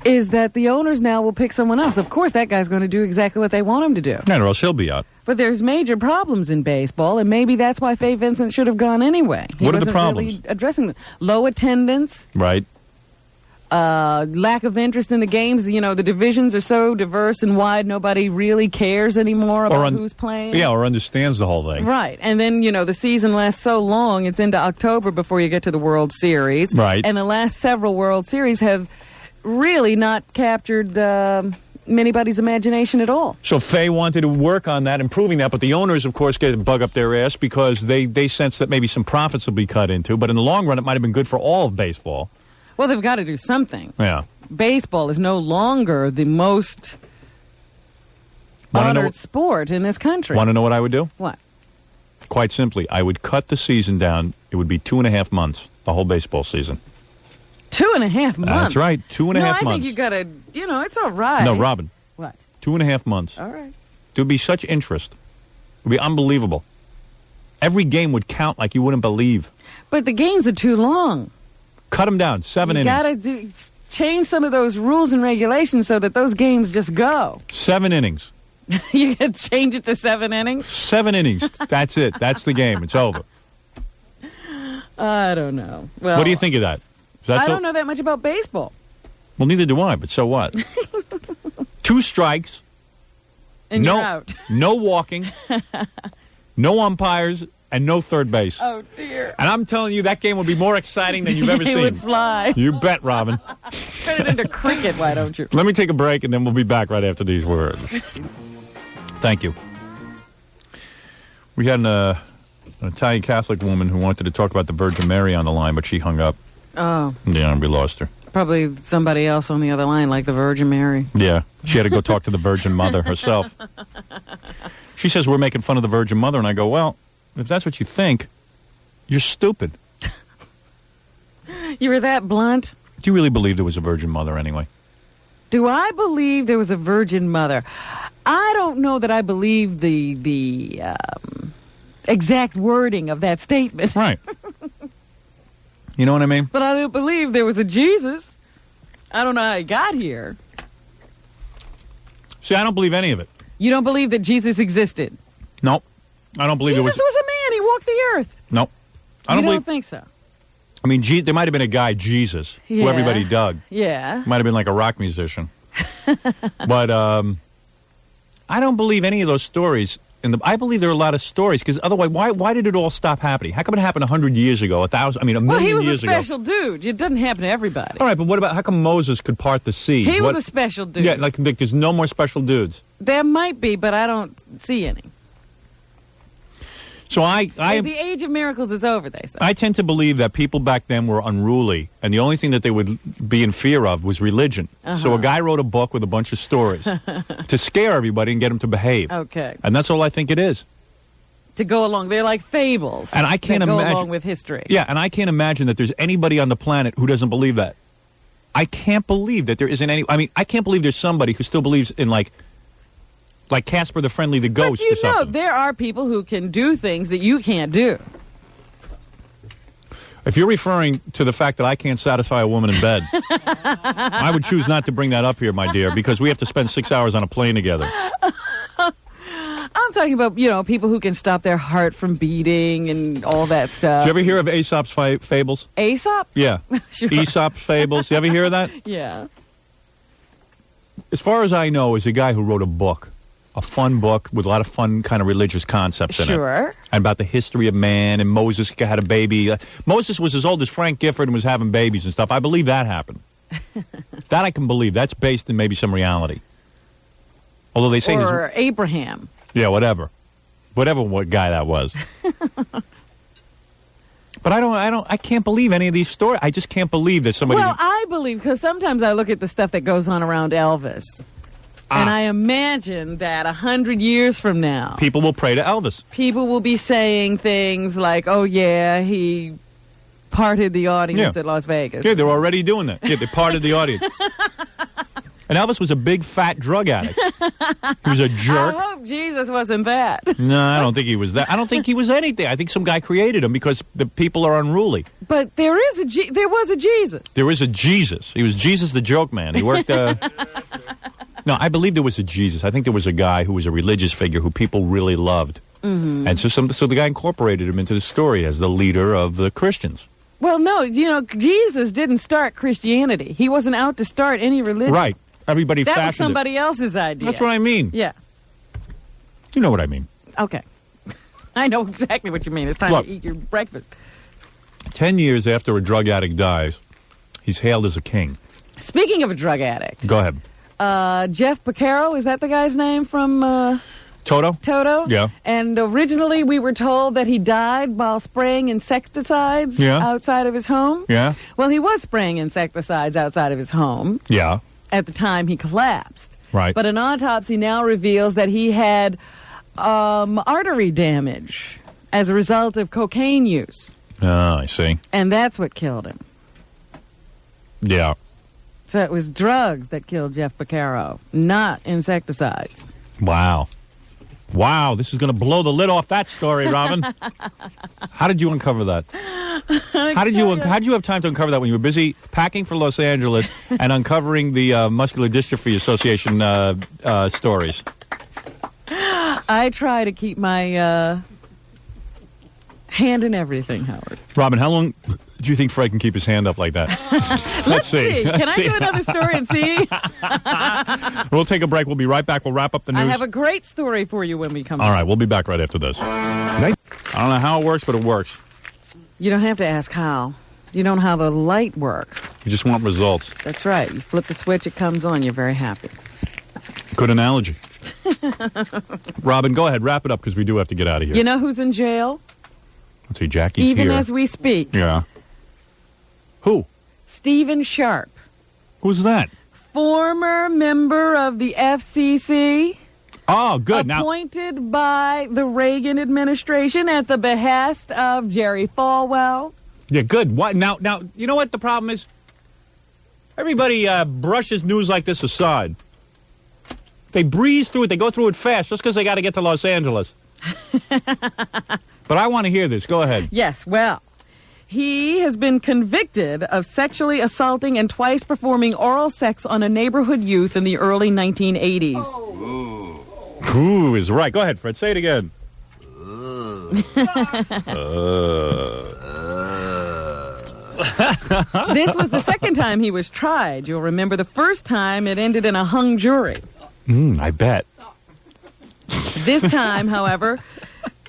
is that the owners now will pick someone else. Of course, that guy's going to do exactly what they want him to do. Yeah, or else he'll be out. But there's major problems in baseball, and maybe that's why Faye Vincent should have gone anyway. What are the problems? Really addressing them. Low attendance. Right. Lack of interest in the games. The divisions are so diverse and wide, nobody really cares anymore about who's playing. Yeah, or understands the whole thing. Right. And then, the season lasts so long, it's into October before you get to the World Series. Right. And the last several World Series have really not captured anybody's imagination at all. So Faye wanted to work on that, improving that, but the owners, of course, get a bug up their ass because they sense that maybe some profits will be cut into. But in the long run, it might have been good for all of baseball. Well, they've got to do something. Yeah. Baseball is no longer the most honored sport in this country. Want to know what I would do? What? Quite simply, I would cut the season down. It would be 2.5 months, the whole baseball season. 2.5 months? That's right, 2.5 months. I think you got to, it's all right. No, Robin. What? 2.5 months. All right. There would be such interest. It would be unbelievable. Every game would count like you wouldn't believe. But the games are too long. Cut them down, 7 innings. You got to change some of those rules and regulations so that those games just go. 7 innings. You can change it to 7 innings? 7 innings. That's it. That's the game. It's over. I don't know. Well, what do you think of that? I don't know that much about baseball. Well, neither do I, but so what? 2 strikes. And you're out. No walking. No umpires. And no third base. Oh, dear. And I'm telling you, that game would be more exciting than you've ever seen. It would fly. You bet, Robin. Turn it into cricket, why don't you? Let me take a break, and then we'll be back right after these words. Thank you. We had an Italian Catholic woman who wanted to talk about the Virgin Mary on the line, but she hung up. Oh. Yeah, we lost her. Probably somebody else on the other line, like the Virgin Mary. Yeah, she had to go talk to the Virgin Mother herself. She says we're making fun of the Virgin Mother, and I go, well, if that's what you think, you're stupid. You were that blunt? Do you really believe there was a Virgin Mother anyway? Do I believe there was a Virgin Mother? I don't know that I believe the exact wording of that statement. Right. You know what I mean? But I do believe there was a Jesus. I don't know how he got here. See, I don't believe any of it. You don't believe that Jesus existed? No. I don't believe Jesus was a man. He walked the earth. No. I don't think so. I mean, there might have been a guy, Jesus, who everybody dug. Yeah. Might have been like a rock musician. But I don't believe any of those stories. I believe there are a lot of stories, because otherwise, why did it all stop happening? How come it happened 100 years ago, 1,000, a million years ago? Well, he was a special dude. It doesn't happen to everybody. All right, but what about, how come Moses could part the sea? He was a special dude. Yeah, like there's no more special dudes. There might be, but I don't see any. So the age of miracles is over, they say. I tend to believe that people back then were unruly, and the only thing that they would be in fear of was religion. So a guy wrote a book with a bunch of stories to scare everybody and get them to behave. Okay. And that's all I think it is. To go along. They're like fables. And I can't that go imagine along with history. Yeah, and I can't imagine that there's anybody on the planet who doesn't believe that. I can't believe that there isn't any. I mean, I can't believe there's somebody who still believes in like Casper the Friendly the Ghost or something. But there are people who can do things that you can't do. If you're referring to the fact that I can't satisfy a woman in bed, I would choose not to bring that up here, my dear, because we have to spend 6 hours on a plane together. I'm talking about, people who can stop their heart from beating and all that stuff. Did you ever hear of Aesop's fables? Aesop? Yeah. Sure. Aesop's fables. You ever hear of that? Yeah. As far as I know, is a guy who wrote a book. A fun book with a lot of fun kind of religious concepts in it. Sure. And about the history of man, and Moses had a baby. Moses was as old as Frank Gifford and was having babies and stuff. I believe that happened. That I can believe. That's based in maybe some reality. Although they say... Or Abraham. Yeah, whatever. What guy that was. But I can't believe any of these stories. I just can't believe that somebody... Well, I believe, because sometimes I look at the stuff that goes on around Elvis. And I imagine that 100 years from now, people will pray to Elvis. People will be saying things like, oh, yeah, he parted the audience at Las Vegas. Yeah, they're already doing that. Yeah, they parted the audience. And Elvis was a big, fat drug addict. He was a jerk. I hope Jesus wasn't that. No, I don't think he was that. I don't think he was anything. I think some guy created him because the people are unruly. But there was a Jesus. There is a Jesus. He was Jesus the joke man. He worked... No, I believe there was a Jesus. I think there was a guy who was a religious figure who people really loved. Mm-hmm. And so the guy incorporated him into the story as the leader of the Christians. Well, no, Jesus didn't start Christianity. He wasn't out to start any religion. Right. Everybody fashioned that was somebody else's idea. That's what I mean. Yeah. You know what I mean. Okay. I know exactly what you mean. It's time to eat your breakfast. 10 years after a drug addict dies, he's hailed as a king. Speaking of a drug addict. Go ahead. Jeff Beccaro, is that the guy's name from... Toto? Toto? Yeah. And originally we were told that he died while spraying insecticides outside of his home. Yeah. Well, he was spraying insecticides outside of his home. Yeah. At the time he collapsed. Right. But an autopsy now reveals that he had artery damage as a result of cocaine use. Oh, I see. And that's what killed him. Yeah. So it was drugs that killed Jeff Beccaro, not insecticides. Wow. Wow, this is going to blow the lid off that story, Robin. How did you uncover that? How did you have time to uncover that when you were busy packing for Los Angeles and uncovering the Muscular Dystrophy Association stories? I try to keep my hand in everything, Howard. Robin, how long do you think Fred can keep his hand up like that? Let's see. Can I do another story and see? We'll take a break. We'll be right back. We'll wrap up the news. I have a great story for you when we come back. All right, we'll be back right after this. I don't know how it works, but it works. You don't have to ask how. You don't know how the light works. You just want results. That's right. You flip the switch, it comes on. You're very happy. Good analogy. Robin, go ahead. Wrap it up because we do have to get out of here. You know who's in jail? Let's see. Jackie's Even here. as we speak. Yeah. Who? Stephen Sharp. Who's that? Former member of the FCC. Oh, good. Appointed by the Reagan administration at the behest of Jerry Falwell. Yeah, good. What now? You know what the problem is? Everybody brushes news like this aside. They breeze through it. They go through it fast just because they got to get to Los Angeles. But I want to hear this. Go ahead. Yes, well, he has been convicted of sexually assaulting and twice performing oral sex on a neighborhood youth in the early 1980s. Ooh, is right. Go ahead, Fred. Say it again. This was the second time he was tried. You'll remember the first time it ended in a hung jury. I bet. This time, however,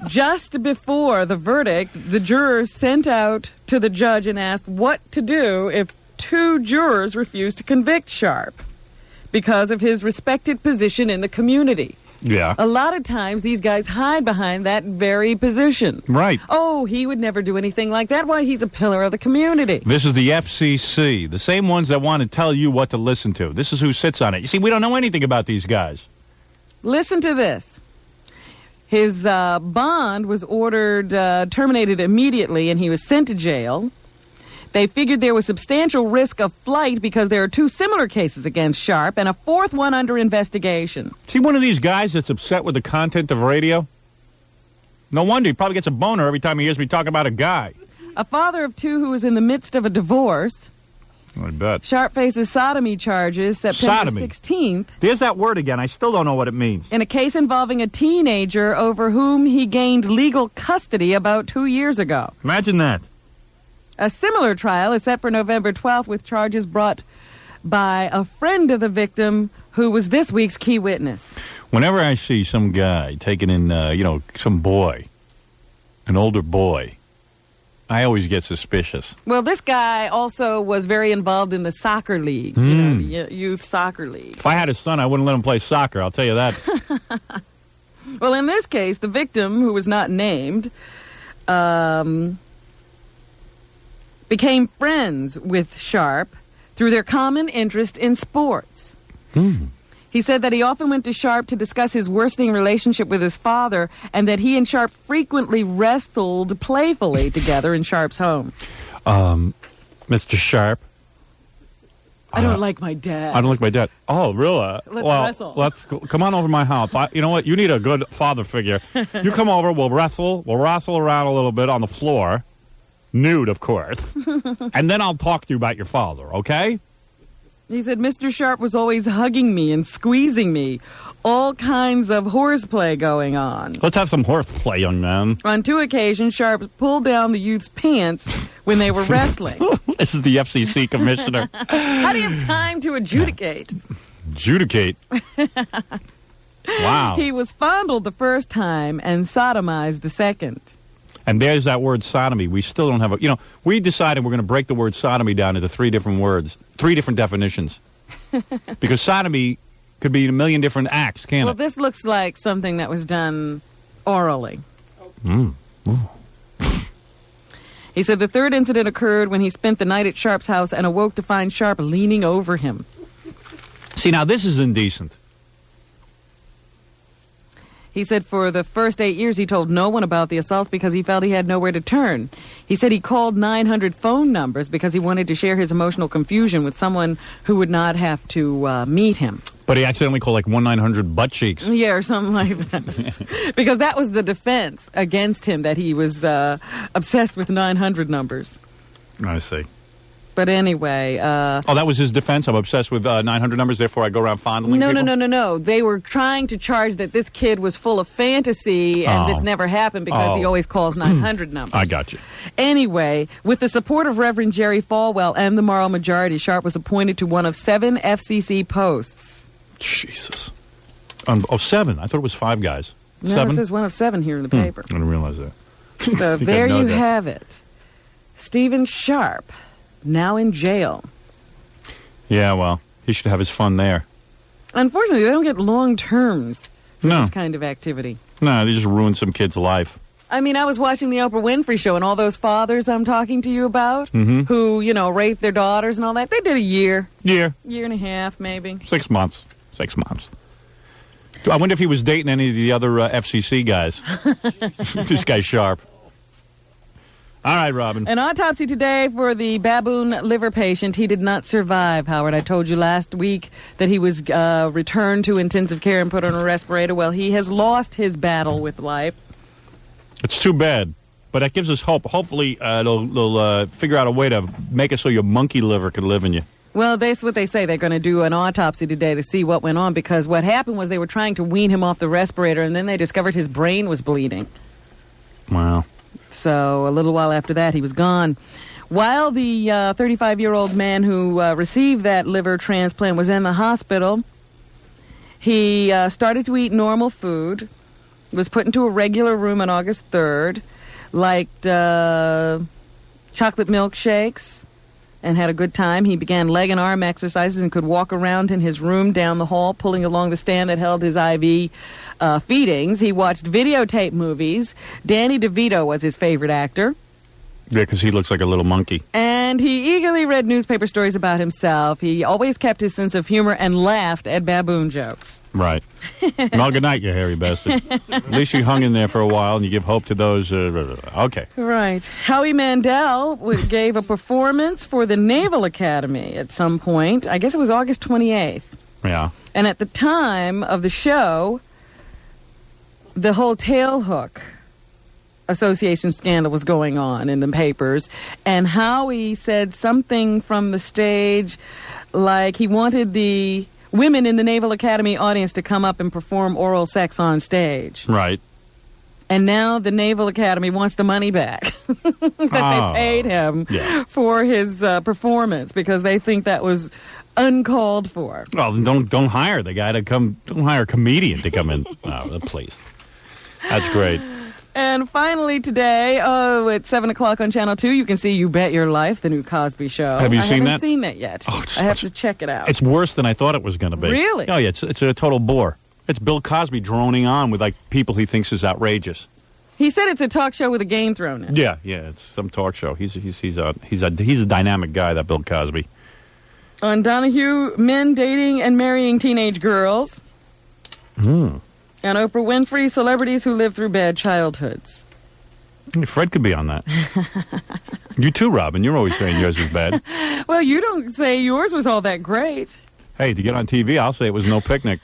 just before the verdict, the jurors sent out to the judge and asked what to do if two jurors refused to convict Sharp because of his respected position in the community. Yeah. A lot of times these guys hide behind that very position. Right. Oh, he would never do anything like that. Why, he's a pillar of the community. This is the FCC, the same ones that want to tell you what to listen to. This is who sits on it. You see, we don't know anything about these guys. Listen to this. His bond was ordered terminated immediately, and he was sent to jail. They figured there was substantial risk of flight because there are 2 similar cases against Sharp and a 4th one under investigation. See, one of these guys that's upset with the content of radio? No wonder he probably gets a boner every time he hears me talk about a guy. A father of 2 who is in the midst of a divorce. I bet. Sharp faces sodomy charges September 16th. There's that word again. I still don't know what it means. In a case involving a teenager over whom he gained legal custody about 2 years ago. Imagine that. A similar trial is set for November 12th with charges brought by a friend of the victim who was this week's key witness. Whenever I see some guy taking in, some boy, an older boy, I always get suspicious. Well, this guy also was very involved in the soccer league, the youth soccer league. If I had a son, I wouldn't let him play soccer, I'll tell you that. Well, in this case, the victim, who was not named, became friends with Sharp through their common interest in sports. He said that he often went to Sharp to discuss his worsening relationship with his father and that he and Sharp frequently wrestled playfully together in Sharp's home. Mr. Sharp. I don't like my dad. I don't like my dad. Oh, really? Let's wrestle. Come on over to my house. You know what? You need a good father figure. You come over, we'll wrestle around a little bit on the floor. Nude, of course. And then I'll talk to you about your father, okay? He said Mr. Sharp was always hugging me and squeezing me. All kinds of horseplay going on. Let's have some horseplay, young man. On 2 occasions, Sharp pulled down the youth's pants when they were wrestling. This is the FCC commissioner. How do you have time to adjudicate? Adjudicate? Wow. He was fondled the first time and sodomized the second. And there's that word sodomy. We still don't have a... we decided we're going to break the word sodomy down into 3 different words, 3 different definitions. Because sodomy could be a million different acts, can't Well, it? this looks like something that was done orally. He said the 3rd incident occurred when he spent the night at Sharp's house and awoke to find Sharp leaning over him. See, now this is indecent. He said for the first 8 years he told no one about the assaults because he felt he had nowhere to turn. He said he called 900 phone numbers because he wanted to share his emotional confusion with someone who would not have to meet him. But he accidentally called like 1-900 butt cheeks. Yeah, or something like that. Because that was the defense against him, that he was obsessed with 900 numbers. I see. But anyway... that was his defense? I'm obsessed with 900 numbers, therefore I go around fondling people? No. They were trying to charge that this kid was full of fantasy, and this never happened because he always calls 900 numbers. I got you. Anyway, with the support of Reverend Jerry Falwell and the moral majority, Sharp was appointed to one of 7 FCC posts. Jesus. 7? I thought it was 5 guys. No, 7? it says one of 7 here in the paper. I didn't realize that. So there you have it. Stephen Sharp. Now in jail. Yeah, well, he should have his fun there. Unfortunately, they don't get long terms for No. this kind of activity. No, they just ruined some kid's life. I mean, I was watching the Oprah Winfrey Show, and all those fathers I'm talking to you about who, raped their daughters and all that, they did a year. Year and a half, maybe. 6 months. 6 months. I wonder if he was dating any of the other FCC guys. This guy Sharp. All right, Robin. An autopsy today for the baboon liver patient. He did not survive, Howard. I told you last week that he was returned to intensive care and put on a respirator. Well, he has lost his battle with life. It's too bad, but that gives us hope. Hopefully, they'll figure out a way to make it so your monkey liver can live in you. Well, that's what they say. They're going to do an autopsy today to see what went on, because what happened was they were trying to wean him off the respirator, and then they discovered his brain was bleeding. Wow. So a little while after that, he was gone. While the 35-year-old man who received that liver transplant was in the hospital, he started to eat normal food, was put into a regular room on August 3rd, liked chocolate milkshakes, and had a good time. He began leg and arm exercises and could walk around in his room down the hall, pulling along the stand that held his IV feedings. He watched videotape movies. Danny DeVito was his favorite actor. Yeah, because he looks like a little monkey. And he eagerly read newspaper stories about himself. He always kept his sense of humor and laughed at baboon jokes. Right. Well, good night, you hairy bastard. At least you hung in there for a while and you give hope to those. Okay. Right. Howie Mandel gave a performance for the Naval Academy at some point. I guess it was August 28th. Yeah. And at the time of the show, the whole Tailhook Association scandal was going on in the papers, and Howie said something from the stage like he wanted the women in the Naval Academy audience to come up and perform oral sex on stage. Right. And now the Naval Academy wants the money back that they paid him for his performance because they think that was uncalled for. Well, then don't hire the guy to come. Don't hire a comedian to come in. Oh, please. That's great. And finally today, at 7 o'clock on Channel 2, you can see You Bet Your Life, the new Cosby Show. Have you seen that? I haven't seen that yet. Oh, I have to check it out. It's worse than I thought it was going to be. Really? Oh, yeah, it's a total bore. It's Bill Cosby droning on with, like, people he thinks is outrageous. He said it's a talk show with a game thrown in. Yeah, it's some talk show. He's a dynamic guy, that Bill Cosby. On Donahue, men dating and marrying teenage girls. And Oprah Winfrey, celebrities who live through bad childhoods. Fred could be on that. You too, Robin. You're always saying yours was bad. Well, you don't say yours was all that great. Hey, to get on TV, I'll say it was no picnic.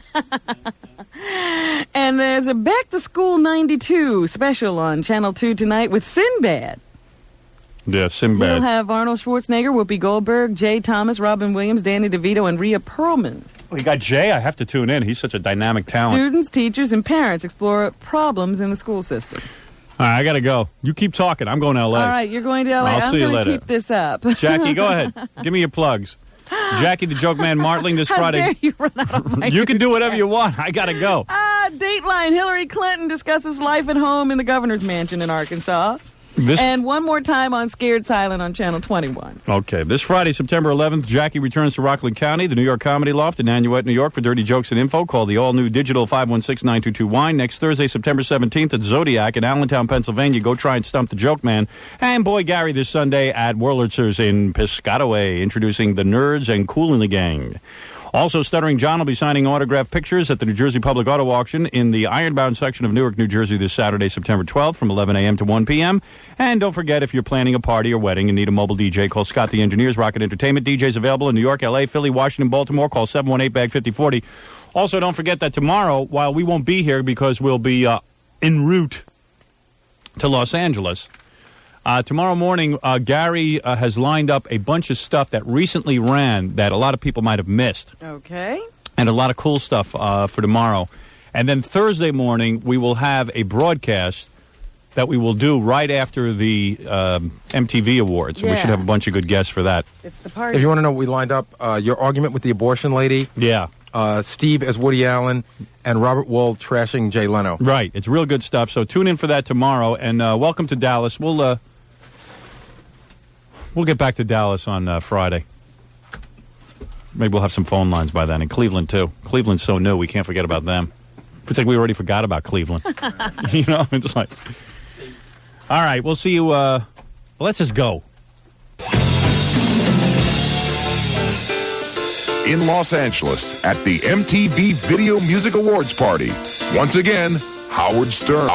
And there's a Back to School 92 special on Channel 2 tonight with Sinbad. Yeah, Sinbad. We'll have Arnold Schwarzenegger, Whoopi Goldberg, Jay Thomas, Robin Williams, Danny DeVito, and Rhea Perlman. We got Jay. I have to tune in. He's such a dynamic talent. Students, teachers, and parents explore problems in the school system. All right, I got to go. You keep talking. I'm going to L.A. All right, you're going to L.A. I'll see you later. I'm going to keep this up. Jackie, go ahead. Give me your plugs. Jackie the Joke Man Martling this Friday. How dare you run out of my You can do whatever you want. I got to go. Dateline. Hillary Clinton discusses life at home in the governor's mansion in Arkansas. And one more time on Scared Silent on Channel 21. Okay. This Friday, September 11th, Jackie returns to Rockland County, the New York Comedy Loft in Nanuet, New York, for dirty jokes and info. Call the all-new digital 516-922-WINE. Next Thursday, September 17th at Zodiac in Allentown, Pennsylvania. Go try and stump the joke man. And Boy Gary this Sunday at Wurlitzer's in Piscataway, introducing the Nerds and Kool in the Gang. Also, Stuttering John will be signing autographed pictures at the New Jersey Public Auto Auction in the Ironbound section of Newark, New Jersey this Saturday, September 12th from 11 a.m. to 1 p.m. And don't forget, if you're planning a party or wedding and need a mobile DJ, call Scott the Engineers, Rocket Entertainment. DJs available in New York, L.A., Philly, Washington, Baltimore. Call 718-BAG-5040. Also, don't forget that tomorrow, while we won't be here because we'll be en route to Los Angeles, tomorrow morning, Gary has lined up a bunch of stuff that recently ran that a lot of people might have missed. Okay. And a lot of cool stuff for tomorrow. And then Thursday morning, we will have a broadcast that we will do right after the MTV Awards. So we should have a bunch of good guests for that. It's the party. If you want to know what we lined up, your argument with the abortion lady. Yeah. Steve as Woody Allen, and Robert Wold trashing Jay Leno. Right. It's real good stuff. So tune in for that tomorrow. And welcome to Dallas. We'll get back to Dallas on Friday. Maybe we'll have some phone lines by then. And Cleveland, too. Cleveland's so new, we can't forget about them. It's like we already forgot about Cleveland. You know? It's like... All right, we'll see you... let's just go. In Los Angeles at the MTV Video Music Awards party. Once again, Howard Stern.